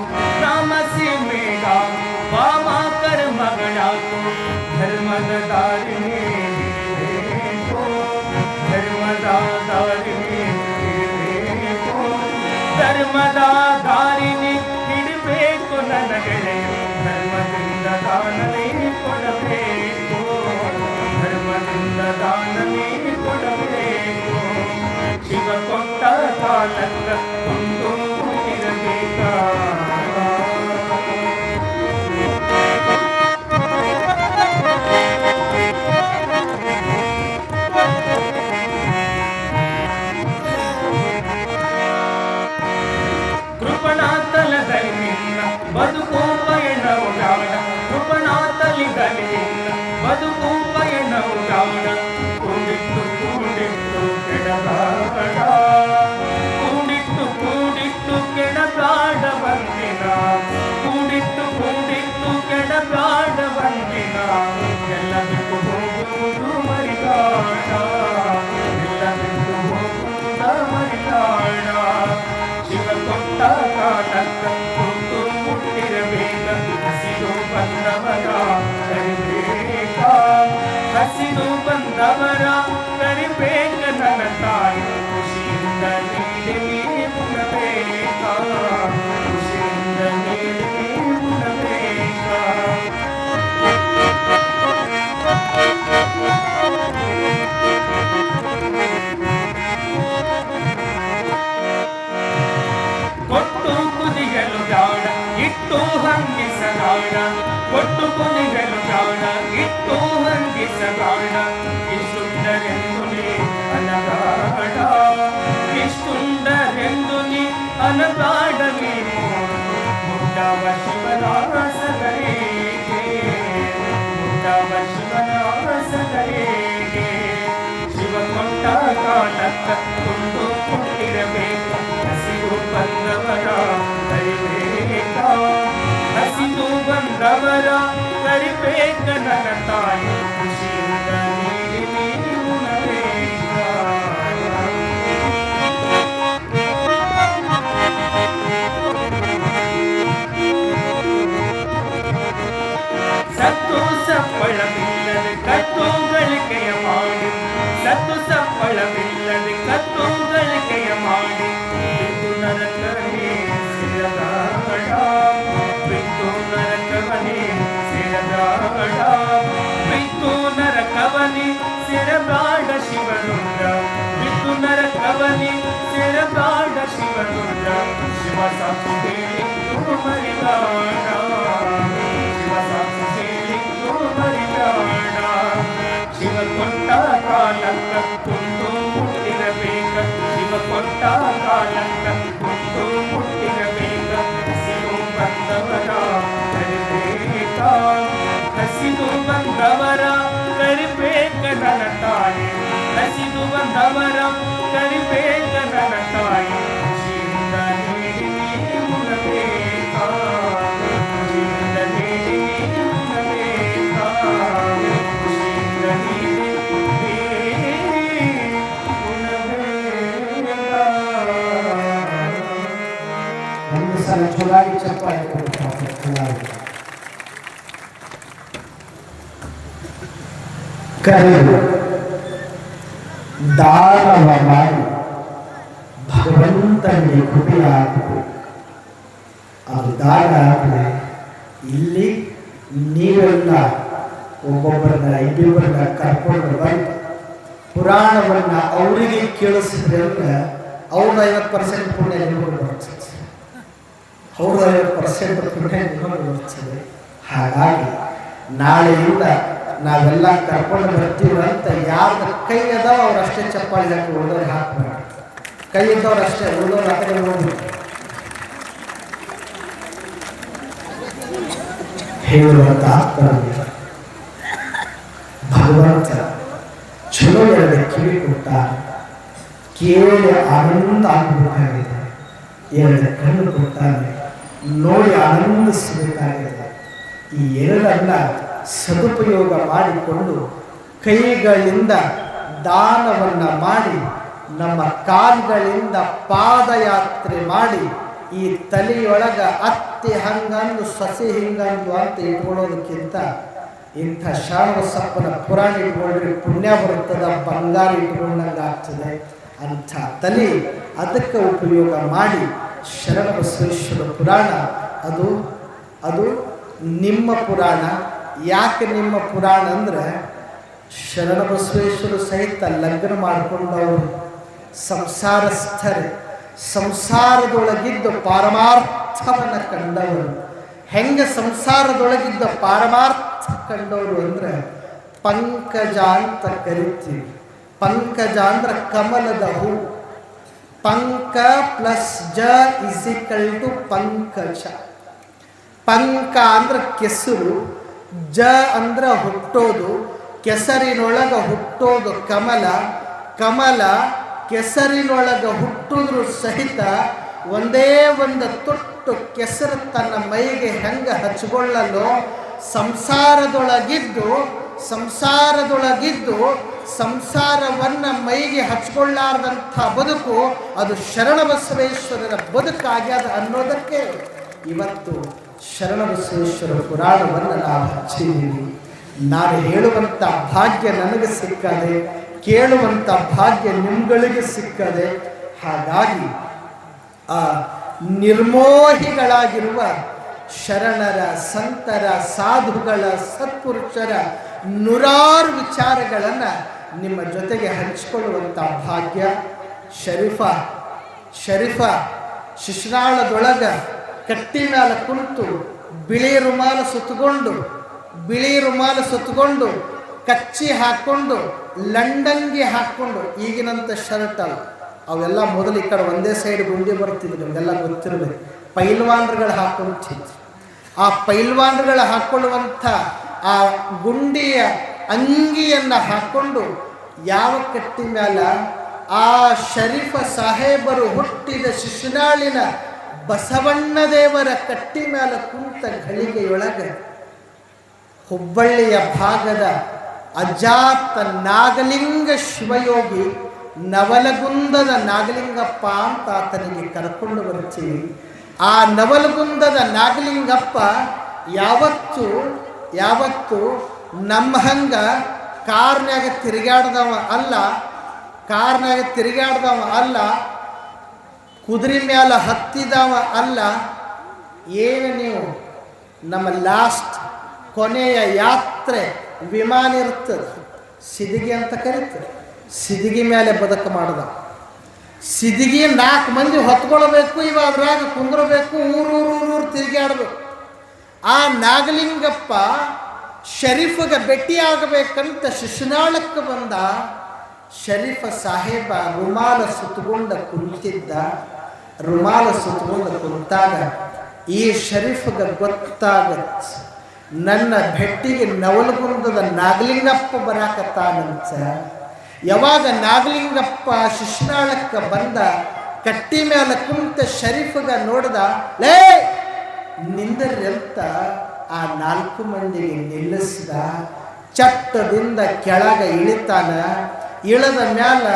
ನಾಮ ಸೀಮೆಗಾಗಿ ವಾಮ ಕರ್ಮಗಳಾಕೋ, ಧರ್ಮದ ದಾರಿನೇ ಹಿಡಿಬೇಕು, ಧರ್ಮದ ದಾರಿನೇ ಹಿಡಿಬೇಕು, ಧರ್ಮದ ದಾರಿನೇ ಹಿಡಿಬೇಕು ನನ್ನ ಗೆಳೆಯ, ಧರ್ಮದಿಂದ ದಾನನೇ ಕೊಡಬೇಕು, ಧರ್ಮದಿಂದ ದಾನನೇ ಕೊಡಬೇಕು. ಶಿವ ಕೊಟ್ಟ ಕಾಲಕ್ಕ ಕೊಂಡು ಹುಟ್ಟಿರಬೇಕ. ಕೃಪಣಾತಲದಲ್ಲಿ ನಿನ್ನ ಬದುಕು ಪಯಣವು ಗಾಢ, ಕೃಪಣಾತಲಿದಲ್ಲಿ ನಿನ್ನ ಬದುಕು ಪಯಣವು ಗಾಢ. ಕೂಡಿಟ್ಟು ಕೂಡಿಟ್ಟು ಕೆಡಬಾಡ, ಕೂಡಿಟ್ಟು ಕೂಡಿಟ್ಟು ಕೆಡಬಾಡ ಬಂದಿನ, ಕೂಡಿಟ್ಟು ಕೂಡಿಟ್ಟು ಕೆಡಬಾಡ ಬಂದಿನ. ಎಲ್ಲ ಬಿಟ್ಟು ಹೋಗುವುದು ಮರಿಗಾಡ, ಎಲ್ಲ ಬಿಟ್ಟು ಹೋಗುವುದ ಮರಿಗಾಡ. ಶಿವ ಕೊಟ್ಟ ಕಾಲಕ್ಕ ಕೊಂಡು ಹುಟ್ಟಿರಬೇಕ, ಹಸಿದು ಬಂದವರ ಕರಿಬೇಕ, ಹಸಿದು ಬಂದವರ ಕರಿಬೇಕ ನನ್ನ ತಾಯಿ. ಖುಷಿಯಿಂದ ನೀಡಿ ಉಣಬೇಕ, ಖುಷಿಯಿಂದ ನೀಡಿ ಉಣಬೇಕ. ಕೊಟ್ಟು ಕುದಿಯಲು ಜಾಣ ಇಟ್ಟು ಹಂಗಿಸಗಾಣ, ಕೊಟ್ಟು ಕುದಿಯಲು ಜಾಣ ಇಟ್ಟು ಹಂಗಿಸಗಾಣ. ಇಷ್ಟುಂಡರೆಂದು ನೀ ಅನಗಾಡ, ಇಷ್ಟುಂಡರೆಂದು ನೀ ಅನಗಾಡ. ನೀನು ಮುಟ್ಟವ ಶಿವನಾಸಗರಿಗೆ, ಮುಟ್ಟವ ಶಿವನಾಸಗರಿಗೆ. ಶಿವ ಕೊಟ್ಟ ಕಾಲಕ್ಕ ಕೊಂಡು ಹುಟ್ಟಿರಬೇಕು, ಹಸಿದು ಬಂದವರ ಕರಿಬೇಕ, ಹಸಿದು ಬಂದವರ ಕರಿಬೇಕ ನನ್ನ ತಾಯಿ. ಖುಷಿಯಿಂದ ನೀಡಿ ನೀಡಿ ಉಣಬೇಕ. ಸತ್ತು ಸಪ್ಪಳವಿಲ್ಲದೆ ಕತ್ತು ಗಳಿಕೆಯ ಮಾಡಿ, ಸತ್ತು ಸಪ್ಪಳವಿಲ್ಲದೆ ಕತ್ತು ಗಳಿಕೆಯ ಮಾಡಿ. ಬಿದ್ದು ನರಕವನೇ ಸಿರದಾಡ, ಬಿದ್ದು ನರಕವನೇ ಸಿರದಾಡ, ಬಿದ್ದು ನರಕವನೇ ಸಿರದಾಡ ಶಿವರುದ್ರ, ಬಿದ್ದು ನರಕವನೇ ಸಿರದಾಡ ಶಿವರುದ್ರ. ಶಿವ ಸಾಕ್ಷಿ ಹೇಳಿದ್ದು ಮರಿದಾಡ, ಶಿವ ಸಾಕ್ಷಿ ಹೇಳಿದ್ದು ಮರಿದಾಡ. ಶಿವ ಕೊಟ್ಟ ಕಾಲಕ್ಕ ಕೊಂಡು ಹುಟ್ಟಿರಬೇಕ, ಶಿವ ಕೊಟ್ಟ ಕಾಲಕ್ಕ ಕೊಂಡು ಹುಟ್ಟಿರಬೇಕ. ಹಸಿದು ಬಂದವರ ಕರಿಬೇಕ, ಹಸಿದು ಬಂದವರ ಕರಿಬೇಕ ನನ್ನ ತಾಯಿ, ಹಸಿದು ಬಂದವರ ಕರಿಬೇಕ ನನ್ನ ತಾಯಿ. ಖುಷಿಯಿಂದ ನೀಡಿ ನೀಡಿ ಉಣಬೇಕ, ಖುಷಿಯಿಂದ ನೀಡಿ ನೀಡಿ ಉಣಬೇಕ, ಖುಷಿಯಿಂದ ನೀಡಿ ಉಣಬೇಕ. ಒಂದು ಸಲ ಚುನಾಯಿ ಚಪ್ಪಾಳೆ ಕೊಡ್ತಾರೆ. ಕರೆದು ದಾನವ ಮಾಡಿ ಭಗವಂತನಿಗೆ ಕೃಪೆಯಾಗಬೇಕು. ಅದು ದಾನ ಆದರೆ ಇಲ್ಲಿ ನೀವೆಲ್ಲ ಒಬ್ಬೊಬ್ಬರನ್ನ ಇಬ್ಬರನ್ನ ಕರ್ಕೊಂಡು ಬಂದು ಪುರಾಣವನ್ನ ಅವರಿಗೆ ಕೇಳಿಸಿದ್ರೆ ಅಂದ್ರೆ ಅವ್ರದ್ದು 50% ಪುಣ್ಯ ನಿಮಗೆ ಬರ್ತದೆ, ಅವ್ರದ್ದು 50% ಪುಣ್ಯ ನಿಮಗೆ ಬರ್ತದೆ. ಹಾಗಾಗಿ ನಾಳೆಯಿಂದ ನಾವೆಲ್ಲ ಕರ್ಕೊಂಡು ಬರ್ತೀವಿ ಅಂತ ಯಾರ್ದ ಕೈ ಅದಾವ ಅವರಷ್ಟೇ ಚಪ್ಪಾಳಿ ಹಾಕಿ ಉಳಿದವ್ರು ಹಾಕ್ಬೇಡ, ಕೈ ಇದ್ದವ್ರು ಅಷ್ಟೇ, ಉಳಿದವ್ರು ಆ ಕಡೆ ಹೋಗ್ಬೇಕು. ಹೇಳುವಂತ ಆತ್ಮನಿಗೆ ಭಗವಂತ ಚಲೋ ಎರಡು ಕಿವಿ ಕೊಟ್ಟ. ಕೇಳಿ ಆನಂದ ಆಗಬೇಕಾಗಿದೆ. 2 ಕಣ್ಣು ಕೊಟ್ಟಾನೆ, ನೋಡಿ ಆನಂದಿಸಬೇಕಾಗಿದೆ. ಈ 2 ಸದುಪಯೋಗ ಮಾಡಿಕೊಂಡು ಕೈಗಳಿಂದ ದಾನವನ್ನು ಮಾಡಿ, ನಮ್ಮ ಕಾಲುಗಳಿಂದ ಪಾದಯಾತ್ರೆ ಮಾಡಿ, ಈ ತಲೆಯೊಳಗ ಅತ್ತಿ ಹಂಗಂದು ಸಸಿ ಹಿಂಗಂದು ಅಂತ ಇಟ್ಕೊಳ್ಳೋದಕ್ಕಿಂತ ಇಂಥ ಶ್ರಾವಣಬಸಪ್ಪನ ಪುರಾಣ ಇಟ್ಕೊಂಡ್ರೆ ಪುಣ್ಯ ಬರುತ್ತದ, ಬಂಗಾರ ಇಟ್ಕೊಂಡಂಗೆ ಆಗ್ತದೆ. ಅಂಥ ತಲೆ ಅದಕ್ಕೆ ಉಪಯೋಗ ಮಾಡಿ ಶರಣಬಸವೇಶ್ವರ ಪುರಾಣ ಅದು ನಿಮ್ಮ ಪುರಾಣ. ಯಾಕೆ ನಿಮ್ಮ ಪುರಾಣ ಅಂದರೆ, ಶರಣಬಸವೇಶ್ವರ ಸಹಿತ ಲಗ್ನ ಮಾಡಿಕೊಂಡವರು ಸಂಸಾರಸ್ಥರೇ, ಸಂಸಾರದೊಳಗಿದ್ದ ಪಾರಮಾರ್ಥವನ್ನು ಕಂಡವರು. ಹೆಂಗೆ ಸಂಸಾರದೊಳಗಿದ್ದ ಪಾರಮಾರ್ಥ ಕಂಡವರು ಅಂದರೆ ಪಂಕಜ ಅಂತ ಕರಿತೀವಿ. ಪಂಕಜ ಅಂದ್ರೆ ಕಮಲದ ಹೂ. ಪಂಕ ಪ್ಲಸ್ ಜ = ಪಂಕಜ. ಪಂಕ ಅಂದ್ರೆ ಕೆಸರು, ಜ ಅಂದ್ರೆ ಹುಟ್ಟೋದು, ಕೆಸರಿನೊಳಗ ಹುಟ್ಟೋದು ಕಮಲ. ಕಮಲ ಕೆಸರಿನೊಳಗೆ ಹುಟ್ಟಿದ್ರು ಸಹಿತ ಒಂದೇ ಒಂದು ತೊಟ್ಟು ಕೆಸರು ತನ್ನ ಮೈಗೆ ಹೆಂಗೆ ಹಚ್ಕೊಳ್ಳಲು ಸಂಸಾರದೊಳಗಿದ್ದು ಸಂಸಾರವನ್ನು ಮೈಗೆ ಹಚ್ಕೊಳ್ಳಾರ್ದಂಥ ಬದುಕು ಅದು ಶರಣಬಸವೇಶ್ವರರ ಬದುಕಾಗ್ಯದ ಅನ್ನೋದಕ್ಕೆ ಇವತ್ತು ಶರಣಬಸವೇಶ್ವರ ಪುರಾಣವನ್ನು ನಾವು ಹಚ್ಚಿದ್ದೀವಿ. ನಾನು ಹೇಳುವಂಥ ಭಾಗ್ಯ ನನಗೆ ಸಿಕ್ಕದೆ, ಕೇಳುವಂಥ ಭಾಗ್ಯ ನಿಮ್ಗಳಿಗೆ ಸಿಕ್ಕದೆ. ಹಾಗಾಗಿ ಆ ನಿರ್ಮೋಹಿಗಳಾಗಿರುವ ಶರಣರ, ಸಂತರ, ಸಾಧುಗಳ, ಸತ್ಪುರುಷರ ನೂರಾರು ವಿಚಾರಗಳನ್ನು ನಿಮ್ಮ ಜೊತೆಗೆ ಹಂಚಿಕೊಳ್ಳುವಂಥ ಭಾಗ್ಯ. ಶರೀಫ ಶಿಶ್ನಾಳದೊಳಗ ಕಟ್ಟಿ ಮೇಲೆ ಕುಂತು ಬಿಳಿ ರುಮಾಲು ಸುತ್ತಕೊಂಡು ಕಚ್ಚಿ ಹಾಕ್ಕೊಂಡು ಲಂಡನ್ಗೆ ಹಾಕ್ಕೊಂಡು, ಈಗಿನಂಥ ಶರ್ಟ್ ಅಲ್ಲ, ಅವೆಲ್ಲ ಮೊದಲು ಈ ಕಡೆ ಒಂದೇ ಸೈಡ್ ಗುಂಡಿ ಬರ್ತಿದ್ರು, ನಿಮಗೆಲ್ಲ ಗೊತ್ತಿರಬೇಕು. ಪೈಲ್ವಾನ್ರುಗಳು ಹಾಕ್ಕೊಂತಿದ್ರು. ಆ ಪೈಲ್ವಾನ್ರುಗಳು ಹಾಕ್ಕೊಳ್ಳುವಂಥ ಆ ಗುಂಡಿಯ ಅಂಗಿಯನ್ನು ಹಾಕ್ಕೊಂಡು ಯಾವ ಕಟ್ಟಿ ಮೇಲೆ ಆ ಶರೀಫ ಸಾಹೇಬರು ಹುಟ್ಟಿದ ಶಿಶುನಾಳಿನ ಬಸವಣ್ಣ ದೇವರ ಕಟ್ಟಿ ಮೇಲೆ ಕುಂತ ಘಳಿಗೆಯೊಳಗೆ ಹುಬ್ಬಳ್ಳಿಯ ಭಾಗದ ಅಜಾತ ನಾಗಲಿಂಗ ಶಿವಯೋಗಿ ನವಲಗುಂದದ ನಾಗಲಿಂಗಪ್ಪ ಅಂತ ಆತನಿಗೆ ಕರ್ಕೊಂಡು ಬರ್ತೀವಿ. ಆ ನವಲಗುಂದದ ನಾಗಲಿಂಗಪ್ಪ ಯಾವತ್ತು ನಮ್ಮ ಹಂಗ ಕಾರ್ನ್ಯಾಗ ತಿರುಗಾಡ್ದವ ಅಲ್ಲ, ಕುದುರೆ ಮ್ಯಾಲ ಹತ್ತಿದವ ಅಲ್ಲ. ಏನು ನೀವು ನಮ್ಮ ಲಾಸ್ಟ್ ಕೊನೆಯ ಯಾತ್ರೆ ವಿಮಾನ ಇರ್ತದೆ, ಸಿದಿಗೆ ಅಂತ ಕರೀತಾರೆ. ಸಿದಿಗೆ ಮೇಲೆ ಬದುಕು ಮಾಡ್ದ. ಸಿದಿಗೆ 4 ಮಂದಿ ಹೊತ್ಕೊಳ್ಬೇಕು, ಇವ ಅದ್ರಾಗ ಕುಂದ್ರಬೇಕು, ಊರು ತಿರುಗಾಡ್ಬೇಕು. ಆ ನಾಗಲಿಂಗಪ್ಪ ಶರೀಫಗೆ ಭೇಟಿಯಾಗಬೇಕಂತ ಶಿಶುನಾಳಕ್ಕೆ ಬಂದ. ಶರೀಫ ಸಾಹೇಬ ರುಮಾಲ ಸುತ್ತಗೊಂಡ ಕುಂತಾಗ ಈ ಶರೀಫಗೆ ಗೊತ್ತಾಗತ್ತೆ, ನನ್ನ ಭೆಟ್ಟಿಗೆ ನವಲಗುಂದದ ನಾಗಲಿಂಗಪ್ಪ ಬರಾಕತ್ತಾನಂತ. ಯಾವಾಗ ನಾಗಲಿಂಗಪ್ಪ ಶಿಶುನಾಳಕ್ಕೆ ಬಂದ, ಕಟ್ಟಿ ಮೇಲೆ ಕುಂತ ಶರೀಫಗ ನೋಡ್ದ, ಲೇ ನಿಂದರ್ರಿ ಅಂತ ಆ 4 ಮಂದಿಗೆ ನಿಲ್ಲಿಸಿದ. ಚಟ್ಟದಿಂದ ಕೆಳಗೆ ಇಳಿತಾನ. ಇಳದ ಮ್ಯಾಲ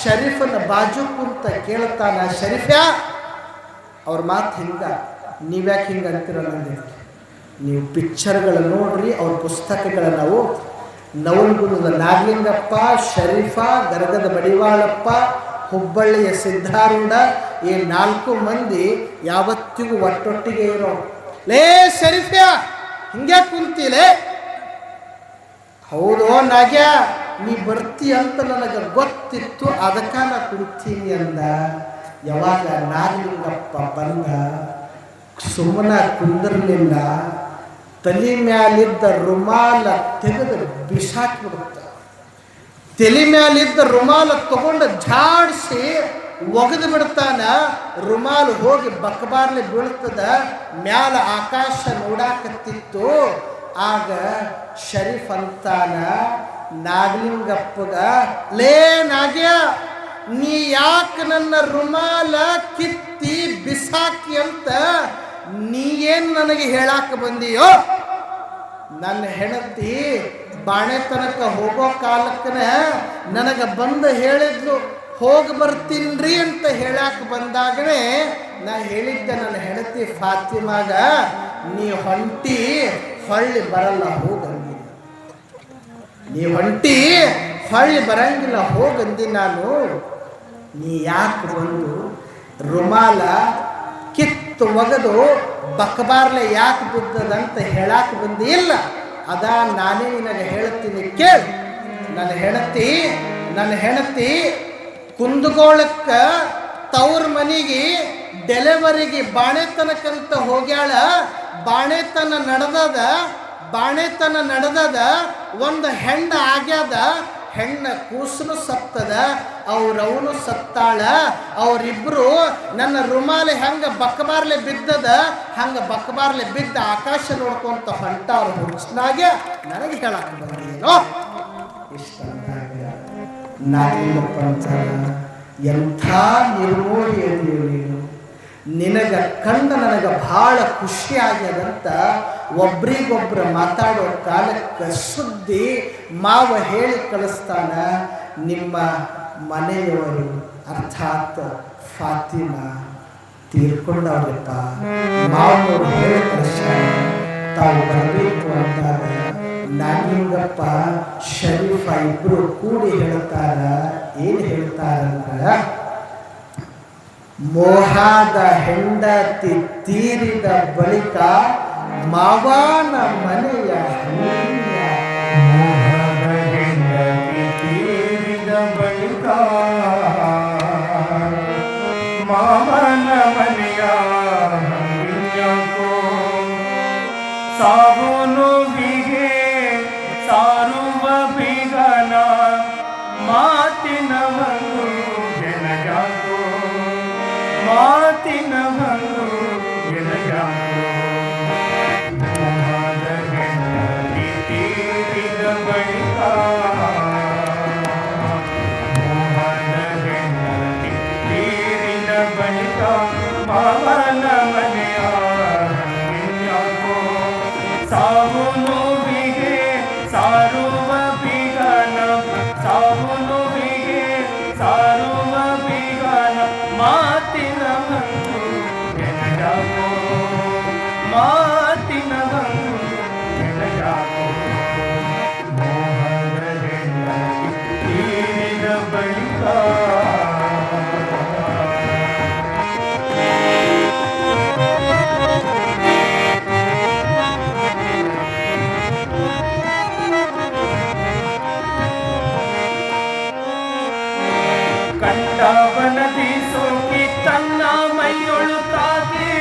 ಶರೀಫನ ಬಾಜು ಕುಂತ ಕೇಳ್ತಾನ, ಶರೀಫ್ಯಾ ಅವ್ರ ಮಾತು ಹಿಂಗ, ನೀವ್ಯಾಕೆ ಹಿಂಗೆ ಅಂತೀರ ನಂಗೆ? ನೀವು ಪಿಕ್ಚರ್ಗಳು ನೋಡ್ರಿ, ಅವ್ರ ಪುಸ್ತಕಗಳನ್ನು ನಾವು ನವಲಗುಂದದ ನಾಗಲಿಂಗಪ್ಪ, ಶರೀಫ, ಗರಗದ ಮಡಿವಾಳಪ್ಪ, ಹುಬ್ಬಳ್ಳಿಯ ಸಿದ್ಧಾರೂಢ, ಈ 4 ಮಂದಿ ಯಾವತ್ತಿಗೂ ಒಟ್ಟೊಟ್ಟಿಗೆ ಇರೋ. ಲೇ ಶರೀಫ್ಯಾ ಹಿಂಗೆ ಕುಂತೀಲೇ? ಹೌದೋ ನಾಗ್ಯ, ನೀ ಬರ್ತಿ ಅಂತ ನನಗೆ ಗೊತ್ತಿತ್ತು, ಅದಕ್ಕೆ ನಾ ಕುಂತೀನಿ ಅಂದ. ಯಾವಾಗ ನಾಗಲಿಂಗಪ್ಪ ಬಂದ, ಸುಮ್ಮನೆ ಕುಂದಿರಲಿಲ್ಲ. ತಲೆ ಮ್ಯಾಲಿದ್ದ ರುಮಾಲ ತೆಗೆದು ಬಿಸಾಕ್ಬಿಡುತ್ತ. ತಲೆ ಮ್ಯಾಲಿದ್ದ ರುಮಾಲ ತಗೊಂಡು ಝಾಡಿಸಿ ಒಗೆದು ಬಿಡ್ತಾನ. ರುಮಾಲು ಹೋಗಿ ಬಕ್ಕಬಾರ್ಲಿ ಬೀಳ್ತದ. ಮ್ಯಾಲ ಆಕಾಶ ನೋಡಾಕತ್ತಿತ್ತು. ಆಗ ಶರೀಫ್ ಅಂತಾನ ನಾಗಲಿಂಗಪ್ಪಗ, ಲೇ ನಾಗ್ಯ ನೀ ಯಾಕೆ ನನ್ನ ರುಮಾಲ ಕಿತ್ತಿ ಬಿಸಾಕಿ ಅಂತ ನೀ ಏನ್ ನನಗೆ ಹೇಳಾಕ ಬಂದಿಯೋ? ನನ್ನ ಹೆಂಡತಿ ಬಾಣೆ ತನಕ ಹೋಗೋ ಕಾಲಕ್ಕನ ನನಗೆ ಬಂದು ಹೇಳಿದ್ಲು, ಹೋಗಿ ಬರ್ತೀನ್ರಿ ಅಂತ ಹೇಳಾಕ ಬಂದಾಗನೇ ನಾ ಹೇಳಿದ್ದೆ ನನ್ನ ಹೆಂಡತಿ ಫಾತಿಮಾಗ, ನೀ ಹೊಂಟಿ ಹೊಳ್ಳಿ ಬರಲ್ಲ ಹೋಗಂದಿ, ನೀ ಹೊಂಟಿ ಹೊಳ್ಳಿ ಬರಂಗಿಲ್ಲ ಹೋಗಂದಿ. ನಾನು ನೀ ಯಾಕೆ ಬಂದು ರುಮಾಲ ಕಿತ್ತು ಒಗೆದು ಬಕಬಾರ್ಲೆ ಯಾಕೆ ಬಿದ್ದದಂತ ಹೇಳಾಕ ಬಂದಿ ಇಲ್ಲ. ಅದ ನಾನೇ ನಿನಗೆ ಹೇಳ್ತೀನಿ ಕೇಳು. ನನ್ನ ಹೆಂಡತಿ ಕುಂದಗೋಳಕ್ಕ ತವ್ರ ಮನೆಗೆ ಡೆಲಿವರಿಗೆ ಬಾಣೆತನಕ್ಕಂತ ಹೋಗ್ಯಾಳ. ಬಾಣೆತನ ನಡೆದದ ಒಂದು ಹೆಣ್ಣ ಆಗ್ಯದ. ಹೆಣ್ಣ ಕೂಸನು ಸತ್ತದ, ಅವ್ರವನು ಸತ್ತಾಳ. ಅವರಿಬ್ರು ನನ್ನ ರುಮಾಲೆ ಹೆಂಗ ಬಕ್ಕಬಾರ್ಲೆ ಬಿದ್ದದ ಹಂಗ ಬಕ್ಕಬಾರ್ಲೆ ಬಿದ್ದ ಆಕಾಶ ನೋಡ್ಕೊಂತ ಹೊಂಟ ಅವ್ರ ಹುಡ್ಸ್ನಾಗೆ ನನಗೆ ಹೇಳಾಕ ಬಂದೇನೋ. ಇಷ್ಟ ನಾನಿಲ್ಲಪ್ಪ ಎಂಥ ನಿರ್ಮೋಹಿ ಅದೀಯ ನೀನು. ನಿನಗ ಕಂಡ ನನಗೆ ಬಹಳ ಖುಷಿ ಆಗ್ಯದಂತ ಒಬ್ರಿಗೊಬ್ರು ಮಾತಾಡೋ ಕಾಲಕ್ಕೆ ಸುದ್ದಿ ಮಾವ ಹೇಳಿ ಕಳಿಸ್ತಾನ. ನಿಮ್ಮ ಮನೆಯವರು ಅರ್ಥಾತ್ ಫಾತಿಮಾ ತೀರ್ಕೊಂಡವ್ರಪ್ಪ. ಮಾವನವರು ಹೇಳಿ ಕಳಿಸ್ತಾನ ತಾವು ಬರಬೇಕು ಅಂದಾಗ ನಾನಿಂಗಪ್ಪ ಶರೀಫ ಇಬ್ರು ಕೂಡಿ ಹೇಳ್ತಾರ. ಏನು ಹೇಳ್ತಾರಂದ್ರ, ಮೋಹಾದ ಹೆಂಡತಿ ತೀರಿದ ಬಳಿಕ ಮಾವನ ಮನೆಯ ಮೋಹದ ಹೆಂಡತಿ ತೀರಿದ ಬಳಿಕ ಮಾವನ ಮನೆಯ ಹಂಗಿಯಾಕೋ, ಸಾವುನುವಿಗೆ ಸಾರುವ ಬೀಗನ ಮಾತಿನ ಒಂದು ಜನಜಾಕೋ, ಮಾತಿನ ಒಂದು ಜನಜಾಕೋ. ಮೋಹದ ಹೆಂಡತಿ ತೀರಿದ ಬಳಿಕ ಮೋಹದ ಹೆಂಡತಿ ತೀರಿದ ಬಳಿಕ ಮಾವನ ಮನೆಯ ಹಂಗಿಯಾಕೋ, ಸಾವು ನೋವಿಗೆ ಸಾರುವ ಬೀಗನ, ಸಾವು ನೋವಿಗೆ ಸಾರುವ ಬೀಗನ ಮಾತಿನ ಒಂದು ಜನಜಾಕೋ, ಮಾತಿನ ಒಂದು ಜನಜಾಕೋ. ಮೋಹದ ಹೆಂಡತಿ ತೀರಿದ ಬಳಿಕ ಕಂಡವನದಿ ಸೋಕಿ ತನ್ನ ಮೈಯೊಳು ತಾಗಿ,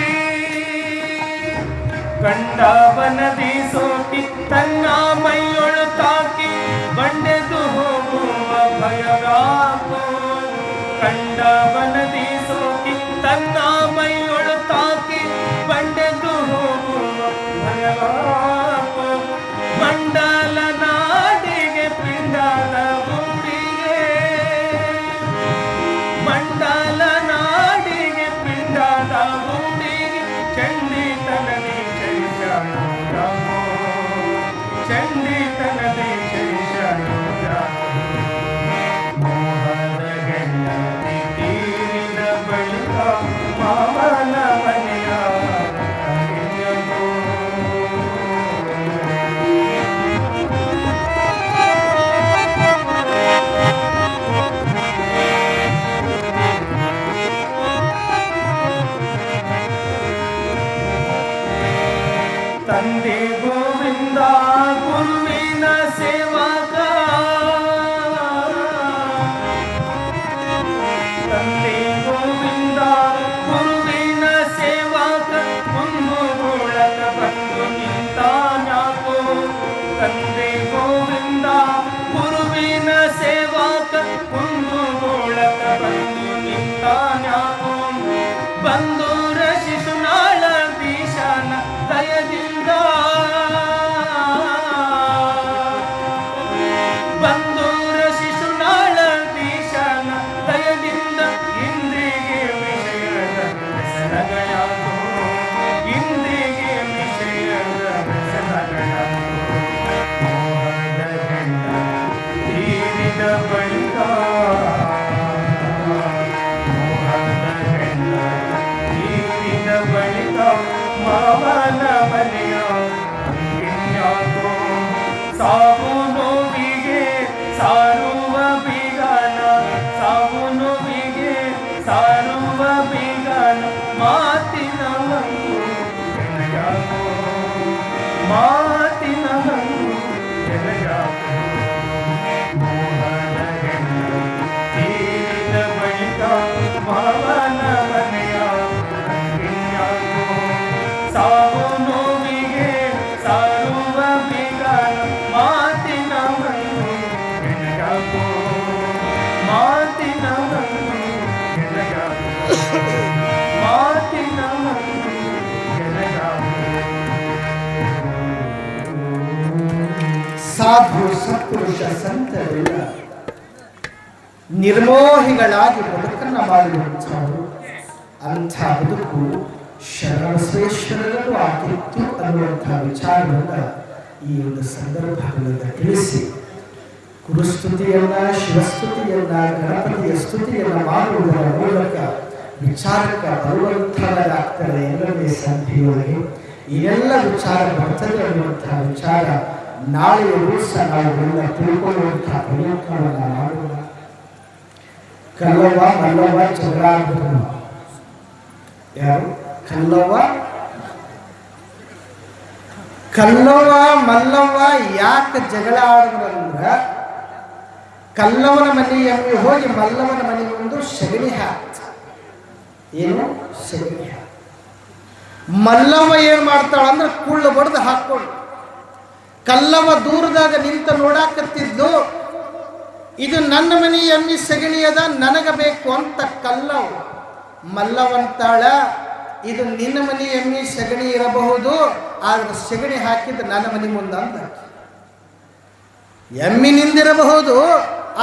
ಕಂಡವನದಿ ಸೋಕಿ ತನ್ನ ಮೈಯೊಳು ತಾಕಿ ಬಂಡೆದು ಹೋಗುವ ಭಯವಾಗೋ, ಕಂಡವನದಿ ಸೋಕಿ ತನ್ನ ಮೈಯೊಳು ತಾಕಿ ಬಂಡೆದು ಹೋಗುವ ಭಯವಾಗೋ. ಮಂಡಲ ನಾಡಿಗೆ ಪಿಂಡದ ಗುಂಡಿಗೆ, ಮಂಡಲ ನಾಡಿಗೆ ಪಿಂಡದ ಗುಂಡಿಗೆ ಚಂಡಿತನದಿ ಚೈಷಾನೋ, ಚಂಡಿತನದಿ ಚೈಷಾನೋ. ಮೋಹದ ಹೆಂಡತಿ ತೀರಿದ ಬಳಿಕ ಮಾವನ ಮನೆಯ ಹಂಗಿಯಾಕೋ. ತಂದೆ ಗೋವಿಂದ ಗುರುವಿನ ಸೇವಕ, ತಂದೆ ಗೋವಿಂದ ಗುರುವಿನ ಸೇವಕ ಕುಂದುಗೋಳಕ ಬಂದು ನಿಂತಾನ್ಯಾಕೋ, ತಂದೆ ಗೋವಿಂದ ಗುರುವಿನ ಸೇವಕ ಕುಂದುಗೋಳಕ ಬಂದು ನಿಂತಾನ್ಯಾಕೋ. ಬಂದೂರ ಶಿಶುನಾಳ ದೀಶನ ದಯದಿಂದ ಮಾವನ ಮನೆಯ ಅಂಗಿನ್ಯಾಕೋ ಸಾವು ನೋವಿಗೆ ಸಾರುವ ಬೀಗನ ಸಾವು ನೋವಿಗೆ ಸಾರುವ ಬೀಗನ ಮಾತಿನ ಹಂಗು ಎನಗ್ಯಾಕೋ ಮಾತಿನ ಹಂಗು ಎನಗ್ಯಾಕೋ ಮೋಹನ ಹೆಣ್ಣು ತೀರಿದ ಬಳಿಕ ಮಾವನ ಮನೆಯ ಅಂಗಿನ್ಯಾಕೋ ಸಾವು ನೋವಿಗೆ ಸಾರುವ ಬೀಗನ ಮಾತಿನ ಹಂಗು ಎನಗ್ಯಾಕೋ ಮಾತಿನ ಹಂಗು ಎನಗ್ಯಾಕೋ ಮಾತಿನ ಹಂಗು ಎನಗ್ಯಾಕೋ ಸಾಧು ಸತ್ಪುರುಷ ಸಂತರೆಲ್ಲ ನಿರ್ಮೋಹಿಗಳಾಗಿ ಬದುಕನ್ನು ಮಾಡಿರುವಂಥವರು. ಅಂಥ ಬದುಕು ಶರಣಬಸವೇಶ್ವರರಲ್ಲೂ ಆಗಿತ್ತು ಅನ್ನುವಂಥ ವಿಚಾರವನ್ನು ಈ ಒಂದು ಸಂದರ್ಭಗಳಿಂದ ತಿಳಿಸಿ ಗುರುಸ್ತುತಿಯನ್ನ, ಶಿವಸ್ತುತಿಯನ್ನ, ಗಣಪತಿಯ ಸ್ತುತಿಯನ್ನ ಮಾಡುವುದರ ಮೂಲಕ ವಿಚಾರಕ್ಕೆ ಬರುವಂಥವರಾಗ್ತಾರೆ. ಎಲ್ಲರೇ ಸಂಧಿಯೊಳಗೆ ಏನೆಲ್ಲ ವಿಚಾರ ಬರ್ತದೆ ಅನ್ನುವಂಥ ವಿಚಾರ ನಾಳೆಯ ದಿವಸ ನಾವೆಲ್ಲ ತಿಳ್ಕೊಳ್ಳುವಂಥ ಪ್ರಯತ್ನವನ್ನು ಮಾಡೋಣ. ಕಲ್ಲವ್ವ ಮಲ್ಲವ್ವ ಜಗಳ ಆಡ್ಬಿಟ್ರು. ಯಾರು? ಕಲ್ಲವ್ವ ಮಲ್ಲವ್ವ ಯಾಕೆ ಜಗಳ ಆಡಿದ್ರಂದ್ರ ಕಲ್ಲವನ ಮನೆಯಲ್ಲಿ ಹೋಗಿ ಮಲ್ಲವನ ಮನೆ ಮುಂದೆ ಸಗಣಿ ಹಾಕ್ತ. ಏನು? ಸಗಣಿ ಹಾಕ. ಮಲ್ಲವ್ವ ಏನ್ ಮಾಡ್ತಾಳಂದ್ರೆ ಕುಳ್ಳು ಬಡ್ದು ಹಾಕೊಂಡು ಕಲ್ಲವ ದೂರದಾಗ ನಿಂತ ನೋಡಾಕತ್ತಿದ್ದು, ಇದು ನನ್ನ ಮನೆ ಎಮ್ಮಿ ಸಗಣಿ ಅದ, ನನಗ ಬೇಕು ಅಂತ ಕಲ್ಲವ. ಮಲ್ಲವಂತಾಳ, ಇದು ನಿನ್ನ ಮನೆ ಎಮ್ಮಿ ಸಗಣಿ ಇರಬಹುದು, ಆದ್ರೆ ಸಗಣಿ ಹಾಕಿದ್ದು ನನ್ನ ಮನೆ ಮುಂದೆ ಅಂತ. ಎಮ್ಮಿ ನಿಂದಿರಬಹುದು,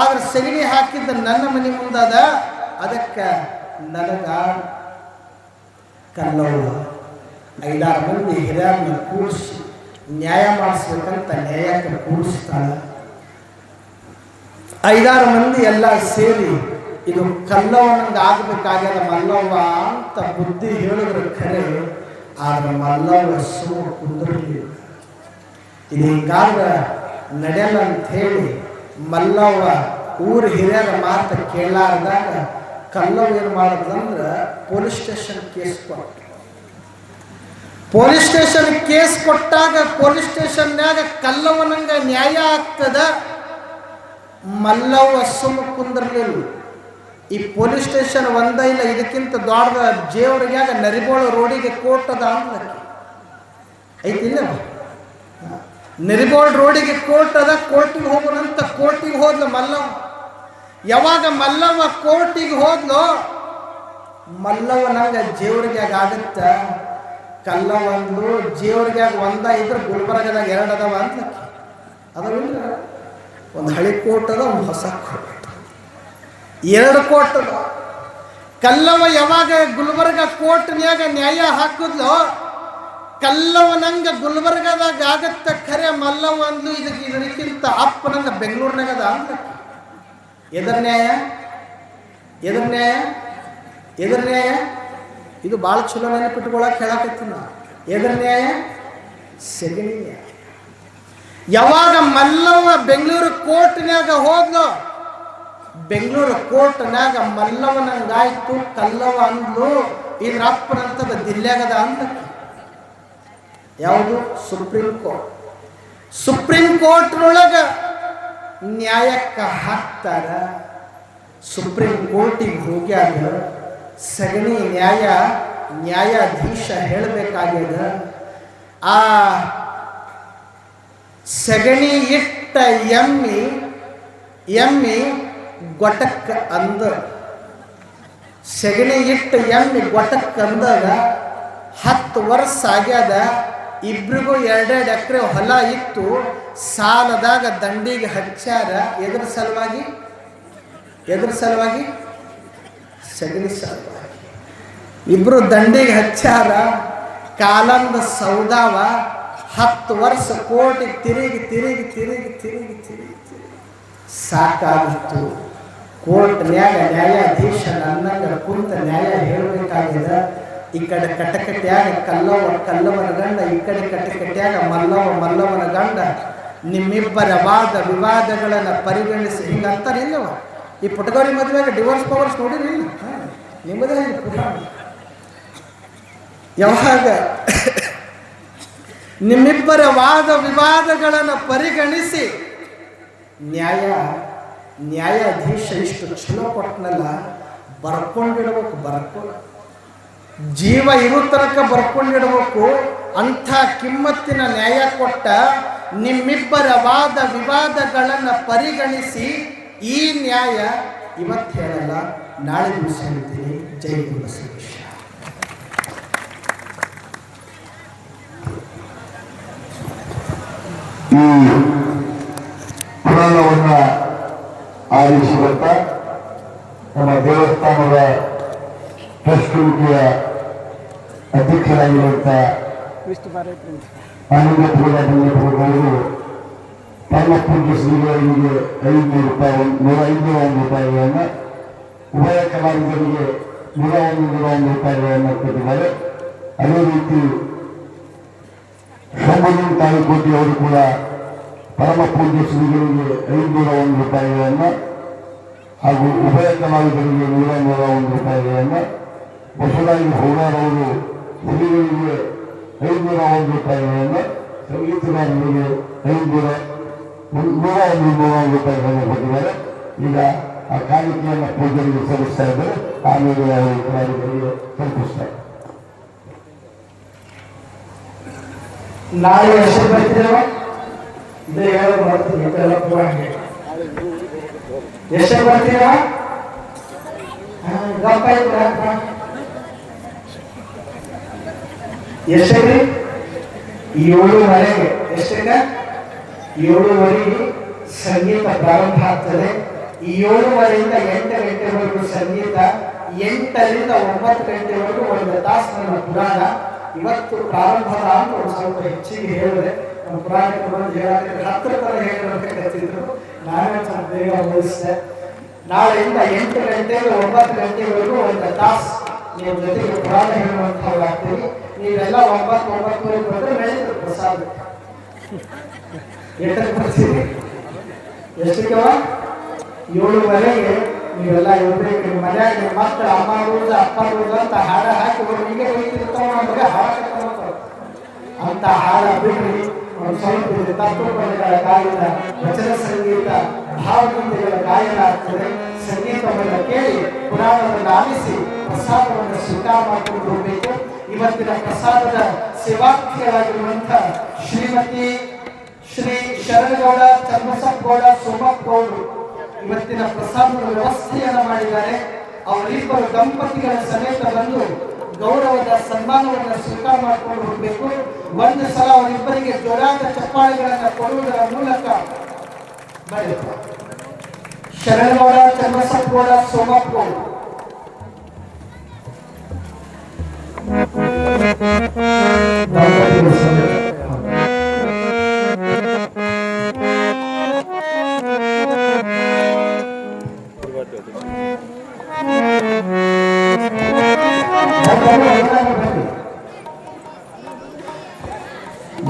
ಆದ್ರೆ ಸಗಣಿ ಹಾಕಿದ್ದು ನನ್ನ ಮನೆ ಮುಂದದ, ಅದಕ್ಕೆ ನನಗ ಕಲ್ಲವ 5-6 ಮಂದಿ ಹಿರಿಯರನ್ನ ಕೂಡಿಸಿ ನ್ಯಾಯ ಮಾಡಿಸ್ಬೇಕಂತ ನ್ಯಾಯಕ್ಕೆ ಕೂಡಿಸ್ತಾಳೆ. 5-6 ಮಂದಿ ಎಲ್ಲ ಸೇರಿ ಇದು ಕಲ್ಲವನಂಗೆ ಆಗಬೇಕಾಗ್ಯದ ಮಲ್ಲವ್ವ ಅಂತ ಬುದ್ಧಿ ಹೇಳಿದ್ರೆ ಖರೆ, ಆದ್ರೆ ಮಲ್ಲವ್ವ ಸುಮ್ಮ ಕುಂದಿರಲಿಲ್ಲ. ಇದು ಹಿಂಗಾದ್ರೆ ನಡೆಯಲ್ಲ ಅಂತ ಹೇಳಿ ಮಲ್ಲವ್ವ ಊರ ಹಿರಿಯರ ಮಾತು ಕೇಳಾರ್ದಾಗ ಕಲ್ಲವ್ವ ಏನು ಮಾಡಿದ್ರಂದ್ರೆ ಪೊಲೀಸ್ ಸ್ಟೇಷನ್ ಕೇಸ್ ಕೊಟ್ಟು. ಪೊಲೀಸ್ ಸ್ಟೇಷನ್ ಕೇಸ್ ಕೊಟ್ಟಾಗ ಪೊಲೀಸ್ ಸ್ಟೇಷನ್ಯಾಗ ಕಲ್ಲವನಂಗ ನ್ಯಾಯ ಆಗ್ತದ, ಮಲ್ಲವ್ವ ಸುಮ್ಮ ಕುಂದಿರ್ಲಿಲ್ಲ. ಈ ಪೊಲೀಸ್ ಸ್ಟೇಷನ್ ಒಂದ ಇಲ್ಲ, ಇದಕ್ಕಿಂತ ದೊಡ್ಡ ಜೇವರಿಗ್ಯಾಗ ನರಿಬೋಳ ರೋಡಿಗೆ ಕೋರ್ಟ್ ಅದ ಅಂತ ಐತಿಲ್ಲ. ನರಿಬೋಳ ರೋಡಿಗೆ ಕೋರ್ಟ್ ಅದ, ಕೋರ್ಟಿಗೆ ಹೋಗೋಣಂತ ಕೋರ್ಟಿಗೆ ಹೋದ್ಲು ಮಲ್ಲವ್ವ. ಯಾವಾಗ ಮಲ್ಲವ್ವ ಕೋರ್ಟಿಗೆ ಹೋದ್ಲು, ಮಲ್ಲವ್ವ ನಂಗೆ ಜೇವರಿಗ್ಯಾಗ ಆಗತ್ತ. ಕಲ್ಲವ್ವ ಅಂದ್ರು ಜೇವರಿಗ್ಯಾಗ ಒಂದ ಇದ್ರೆ ಗುಲ್ಬರ್ಗದಾಗ 2 ಅದಾವ ಅಂತ ಅದಲ್ಲ. ಒಂದು ಹಳಿ ಕೋರ್ಟ್ ಅದ, ಒಂದು ಹೊಸ ಕೋರ್ಟ್, 2 ಕೋರ್ಟ್ ಅದ. ಕಲ್ಲವ್ವ ಯಾವಾಗ ಗುಲ್ಬರ್ಗ ಕೋರ್ಟ್ನ್ಯಾಗ ನ್ಯಾಯ ಹಾಕಿದ್ಲು, ಕಲ್ಲವ್ವನಂಗ ಗುಲ್ಬರ್ಗದಾಗ ಆಗತ್ತ ಖರೆ, ಮಲ್ಲವ್ವ ಅಂದ್ಲು ಇದಕ್ಕಿಂತ ಅಪ್ಪ ನಂಗೆ ಬೆಂಗಳೂರಿನಾಗದ ಅಂತ. ಎದರ ನ್ಯಾಯ? ಎದರ ನ್ಯಾಯ? ಎದರ ನ್ಯಾಯ? ಇದು ಭಾಳ ಚಲೋ ನೆನಪಿಟ್ಕೊಳಕ್ಕೆ ಹೇಳಕತ್ತೀನಿ ನಾ. ಎದರ ನ್ಯಾಯ? ಸಗಣಿ ನ್ಯಾಯ. ಯಾವಾಗ ಮಲ್ಲವ್ವ ಬೆಂಗಳೂರು ಕೋರ್ಟ್ನ್ಯಾಗ ಹೋದ್ಲು, ಬೆಂಗಳೂರು ಕೋರ್ಟ್ನ್ಯಾಗ ಮಲ್ಲವ್ವನಂಗಾಯ್ತು, ಕಲ್ಲವ್ವ ಅಂದ್ಲು ಇದ್ರ ಅಪ್ಪನಂತದ ದಿಲ್ಯಾಗದ ಅಂತ. ಯಾವುದು? Supreme court. ಸುಪ್ರೀಂ ಕೋರ್ಟ್ನೊಳಗ ನ್ಯಾಯಕ್ಕೆ ಹಾಕ್ತಾರ. ಸುಪ್ರೀಂ ಕೋರ್ಟಿಗೆ ಹೋಗ್ಯಾಗ ಸಗಣಿ ನ್ಯಾಯಾಧೀಶ ಹೇಳಬೇಕಾಗ್ಯದ. ಆ ಸಗಣಿ ಇಟ್ಟ ಎಮ್ಮಿ ಗೊಟಕ್ಕ ಅಂದ. ಸಗಣಿ ಇಟ್ಟ ಎಮ್ಮಿ ಗೊಟಕ್ಕ ಅಂದಾಗ 10 ವರ್ಷ ಆಗ್ಯದ. ಇಬ್ರಿಗೂ 2 ಎಕರೆ ಹೊಲ ಇತ್ತು. ಸಾಲದಾಗ ದಂಡಿಗೆ ಹಚ್ಚಾರ. ಎದ್ರ ಸಲುವಾಗಿ? ಸಗಣಿ ಸಲುವಾಗಿ. ಇಬ್ರು ದಂಡಿಗೆ ಹಚ್ಚಾರ. ಕಾಲಂದ ಸೌದಾವ. 10 ವರ್ಷ ಕೋರ್ಟಿಗೆ ತಿರುಗಿ ಸಾಕಾಗಿತ್ತು. ಕೋರ್ಟ್ನ್ಯಾಗ ನ್ಯಾಯಾಧೀಶ ನನ್ನಂಗ ಕುಂತ ನ್ಯಾಯ ಹೇಳಬೇಕಾಗಿದೆ. ಈ ಕಡೆ ಕಟಕಟ್ಯಾಗ ಕಲ್ಲವನ ಗಂಡ, ಈ ಕಡೆ ಕಟಕಟ್ಯಾಗ ಮಲ್ಲವನ ಗಂಡ, ನಿಮ್ಮಿಬ್ಬರ ವಾದ ವಿವಾದಗಳನ್ನು ಪರಿಗಣಿಸಿ ಹಿಂಗಂತಾರಿಲ್ಲವ. ಈ ಪುಟಗೌರಿ ಮದುವೆಗೆ ಡಿವೋರ್ಸ್ ಪವರ್ಸ್ ನೋಡಿರಿಲ್ಲ, ನಿಮ್ಮದೇ ಪುರಾಣ. ಯಾವಾಗ ನಿಮ್ಮಿಬ್ಬರ ವಾದ ವಿವಾದಗಳನ್ನು ಪರಿಗಣಿಸಿ ನ್ಯಾಯಾಧೀಶ ಇಷ್ಟು ಚಲೋ ಕೊಟ್ಟನಲ್ಲ, ಬರ್ಕೊಂಡಿಡ್ಬೇಕು. ಜೀವ ಇರೋ ತನಕ ಬರ್ಕೊಂಡಿಡ್ಬೇಕು. ಅಂಥ ಕಿಮ್ಮತ್ತಿನ ನ್ಯಾಯ ಕೊಟ್ಟ ನಿಮ್ಮಿಬ್ಬರ ವಾದ ವಿವಾದಗಳನ್ನು ಪರಿಗಣಿಸಿ ಈ ನ್ಯಾಯ ಇವತ್ತು ಹೇಳಲ್ಲ, ನಾಳೆ ದಿವಸ ಹೇಳ್ತೀನಿ. ಜೈ ಬಸವೇಶ್ವರ. ಈ ಪುರಾಣವನ್ನು ಆಲಿಸುವಂತ ನಮ್ಮ ದೇವಸ್ಥಾನದ ಟ್ರಸ್ಟ್ ಕಮಿಟಿಯ ಅಧ್ಯಕ್ಷರಾಗಿರುವಂಥ ಆನಂದಪುರ ಅವರು ಪರಮ ಪೂಜ್ಯ ಶ್ರೀಗಳಿಗೆ 500 ರೂಪಾಯಿ, 101 ರೂಪಾಯಿಗಳನ್ನು, ಉಭಯ ಕಲಾವಿದರಿಗೆ 101 ರೂಪಾಯಿಗಳನ್ನು ಕೊಟ್ಟಿದ್ದಾರೆ. ಅದೇ ರೀತಿ ಶಂಭುಲಿಂಗ ತಾಯಿಕೋಟಿ ಅವರು ಕೂಡ ಪರಮ ಪೂಜ್ಯ ಶ್ರೀಗಳಿಗೆ 501 ರೂಪಾಯಿಗಳನ್ನು ಹಾಗೂ ಉಭಯ ಕಲಾವಿದರಿಗೆ 101 ರೂಪಾಯಿಗಳನ್ನು, ಬಸವರಾಜ ಹೋಗಾರವರು ಶ್ರೀಗಳಿಗೆ 501 ರೂಪಾಯಿಗಳನ್ನು, ಸಂಗೀತಗಾರರಿಗೆ 101 ರೂಪಾಯಿಗಳನ್ನು ಕೊಟ್ಟಿದ್ದಾರೆ. ಈಗ ಆ ಕಾಣಿಕೆಯನ್ನು ಪೂಜೆಗೆ ಸಲ್ಲಿಸ್ತಾ ಇದ್ದಾರೆ. ಆಮೇಲೆ ಅವರು ಕಲಾವಿದರಿಗೆ ತಲುಪಿಸ್ತಾರೆ. ನಾಳೆ ಎಷ್ಟು ಬರ್ತಿದ್ದೇವ ಇದೇ ಹೇಳೋದು ಮಾಡ್ತೀನಿ. ಎಷ್ಟು ಬರ್ತೀರ ಎಷ್ಟೇ 7:30. ಎಷ್ಟಕ್ಕೆ 7:30 ಸಂಗೀತ ಪ್ರಾರಂಭ ಆಗ್ತದೆ. 7:30ಯಿಂದ 8 ಗಂಟೆವರೆಗೂ ಸಂಗೀತ, 8ರಿಂದ 9 ಗಂಟೆವರೆಗೂ 1 ತಾಸು ನನ್ನ ಪುರಾಣ ಇವತ್ತು ಪ್ರಾರಂಭದ ಅಂತ ಒಂದು ಸ್ವಲ್ಪ ಹೆಚ್ಚಿಗೆ ಹೇಳಿದೆ. ನಮ್ಮ ಪುರಾಣಕ್ಕೆ ಬಂದು ಹೇಳಕ್ಕೆ 10 ಥರ ಹೇಳಿರ್ಬೇಕಂತಿದ್ರು, ನಾನೇ ಸ್ವಲ್ಪ ಬೇಗ ಮುಗಿಸಿದೆ. ನಾಳೆಯಿಂದ 8 ಗಂಟೆಗೆ 9 ಗಂಟೆವರೆಗೂ 1 ತಾಸು ನೀವು ಜೊತೆಗೆ ಪುರಾಣ ಹೇಳುವಂಥವ್ರು ಆಗ್ತೀವಿ. ನೀವೆಲ್ಲ 9:30 ಬಂದರೆ ನಡೀತದೆ ಪ್ರಸಾದ. ಎಷ್ಟಕ್ಕೆ ಬರ್ತೀವಿ? ಎಷ್ಟಕ್ಕೆ? 7:30ಗೆ ನೀವೆಲ್ಲ ಇರಬೇಕು. ನಿಮ್ಮ ಮನ್ಯಾಗ ನಿಮ್ಮ ಮಕ್ಕಳು ಅಮ್ಮ ರೂಢ ಅಪ್ಪ ರೂಢ ಅಂತ ಹಾಡ ಹಾಕಿ ಹೀಗೆ ಬೈತಿರ್ತಾವ. ನಮಗೆ ಹಾಡಕ್ಕೆ ಅಂತ ಹಾಡ ಬಿಡ್ರಿ. ಒಂದು ಸ್ವಲ್ಪ ತತ್ವಪದಗಳ ಗಾಯನ, ವಚನ ಸಂಗೀತ, ಭಾವಗೀತೆಗಳ ಗಾಯನ ಆಗ್ತದೆ. ಸಂಗೀತವನ್ನು ಕೇಳಿ ಪುರಾಣವನ್ನು ಆಲಿಸಿ ಪ್ರಸಾದವನ್ನು ಸ್ವೀಕಾರ ಮಾಡಿಕೊಂಡು ಹೋಗಬೇಕು. ಇವತ್ತಿನ ಪ್ರಸಾದದ ಸೇವಾರ್ಥಿಗಳಾಗಿರುವಂಥ ಶ್ರೀಮತಿ ಶ್ರೀ ಶರಣಗೌಡ ಚನ್ನಬಸಪ್ಪಗೌಡ ಸೋಮಪ್ಪಗೌಡರು ಇವತ್ತಿನ ಪ್ರಸಾದದ ವ್ಯವಸ್ಥೆಯನ್ನು ಮಾಡಿದ್ದಾರೆ. ಅವರಿಬ್ಬರು ದಂಪತಿಗಳ ಸಮೇತ ಬಂದು ಗೌರವದ ಸನ್ಮಾನವನ್ನು ಸ್ವೀಕಾರ ಮಾಡಿಕೊಂಡು ಹೋಗಬೇಕು. ಒಂದು ಸಲ ಅವರಿಬ್ಬರಿಗೆ ಜೋರಾದ ಚಪ್ಪಾಳೆಗಳನ್ನು ಕೊಡುವುದರ ಮೂಲಕ ಶರಣಗೌಡ ಚನ್ನಬಸಪ್ಪಗೌಡ ಸೋಮಪ್ಪಗೌಡರು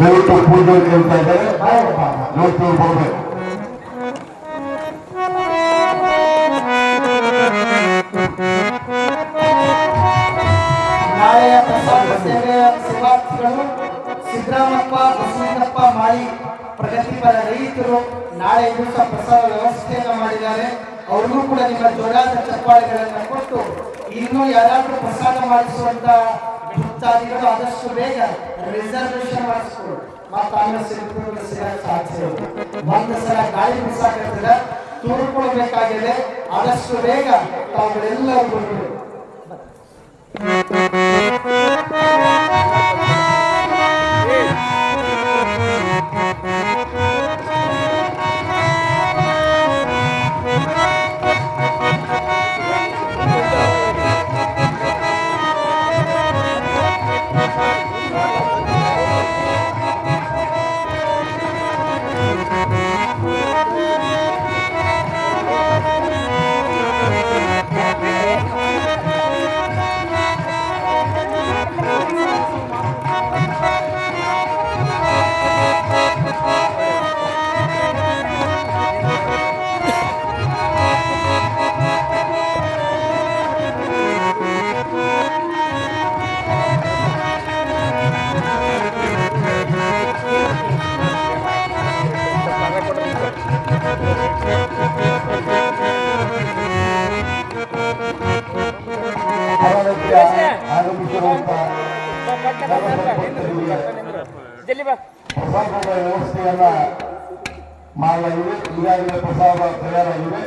ದಯವಿಟ್ಟು ಪೂಜೆ ಕೇಳ್ತಾ ಇದ್ದಾರೆ. ನೋಡ್ತೀವಿ ಬರ್ಬೇಕು. ನಾಳೆಯ ಪ್ರಸಾದ ಸೇವೆಯ ಸೇವಾರ್ಥಿಗಳು ಸಿದ್ದರಾಮಪ್ಪ, ಬಸವನಪ್ಪ ಮಾಳಿ, ಪ್ರಗತಿಪರ ರೈತರು ನಾಳೆ ದಿವಸ ಪ್ರಸಾದ ವ್ಯವಸ್ಥೆಯನ್ನು ಮಾಡಿದ್ದಾರೆ. ಅವ್ರಿಗೂ ಕೂಡ ನಿಮ್ಮ ಜೋರಾದ ಚಪ್ಪಾಳೆಗಳನ್ನು ಕೊಟ್ಟು ಇನ್ನೂ ಯಾರಾದರೂ ಪ್ರಸಾದ ಮಾಡಿಸುವಂತ ಭಕ್ತಾದಿಗಳು ಆದಷ್ಟು ಬೇಗ ರಿಸರ್ವೇಶನ್ ಮಾಡಿಸ್ಕೊಂಡು ಮತ್ತು ಆಮೇಲೆ ಸಿಗಕ್ಕೆ ಸಾಧ್ಯ. ಒಂದು ಸಲ ಗಾಳಿ ಬಿಸಾಕಿದ್ರೆ ತೂರ್ಕೊಳ್ಬೇಕಾಗಿದೆ. ಆದಷ್ಟು ಬೇಗ ತಾವುಗಳೆಲ್ಲರೂ ಬಂದು ಜಲ್ದಿ ಬಾ. ಪ್ರಸಾದದ ವ್ಯವಸ್ಥೆಯನ್ನ ಮಾಡಲಾಗಿದೆ. ಈಗಾಗಲೇ ಪ್ರಸಾದ ತಯಾರಾಗಿದೆ.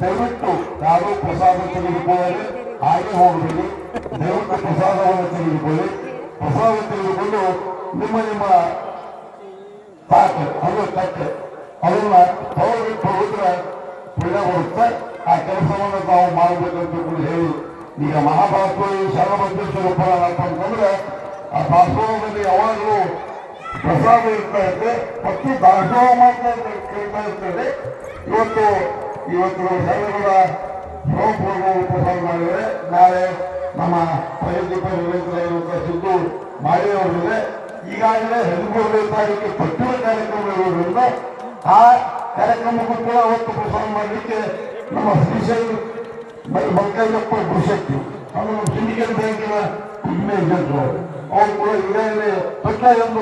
ದಯವಿಟ್ಟು ಯಾರು ಪ್ರಸಾದ ತೆಗೆದುಕೊಳ್ಳಿ, ಹಾಗೆ ಹೋಗಬೇಡಿ. ದಯವಿಟ್ಟು ಪ್ರಸಾದವನ್ನು ತೆಗೆದುಕೊಳ್ಳಿ. ಪ್ರಸಾದ ತೆಗೆದುಕೊಂಡು ನಿಮ್ಮ ಪಾತ್ರೆ ಅದು ತಟ್ಟೆ ಅದನ್ನ ತಗೊಳ್ಬಿಟ್ಟು ಹೋದ್ರೆ ಪುಣ್ಯ ಬರುತ್ತೆ. ಆ ಕೆಲಸವನ್ನು ತಾವು ಮಾಡಬೇಕಂತ ಕೂಡ ಹೇಳಿ ಈಗ ಮಹಾಭಾರತದಲ್ಲಿ ಶರಣಬಸವೇಶ್ವರ ಪುರಾಣ ಅಂತಂದ್ರೆ ಆ ದಾಸೋಹದಲ್ಲಿ ಯಾವಾಗಲೂ ಪ್ರಸಾದ ಇರ್ತಾ ಇದೆ ಮತ್ತು ದಾಸೋಹ ಮಾತ್ರ ಕೇಳ್ತಾ ಇರ್ತದೆ. ಇವತ್ತು ಸರ್ವಗಳ ಶಿವಪೂರ್ವ ಪ್ರಸಾದ ಮಾಡಿದರೆ ನಾಳೆ ನಮ್ಮ ಪ್ರಗತಿಪರ ನಿರಂತರವಾಗಿರುವಂತಹ ಸಿದ್ದು ಮಾಡಿದವರಿದೆ. ಈಗಾಗಲೇ 13ನೇ ತಾರೀಕು ಪಟ್ಟಿನ ಕಾರ್ಯಕ್ರಮ ಇರುವುದರಿಂದ ಆ ಕಾರ್ಯಕ್ರಮಕ್ಕೂ ಕೂಡ ಅವತ್ತು ಪ್ರಸಾರ ಮಾಡಲಿಕ್ಕೆ ನಮ್ಮ ಶ್ರೀಶೈಲ ಬಂಕಯ್ಯಪ್ಪ ಗುರುಶಕ್ತಿ ಅವರು ಸಿಂಡಿಕೇಟ್ ಬ್ಯಾಂಕಿನ ಇಮೇಜ್ ಅವರು ಕೂಡ ಈಗಾಗಲೇ ಪಟ್ಟ ಎಂದು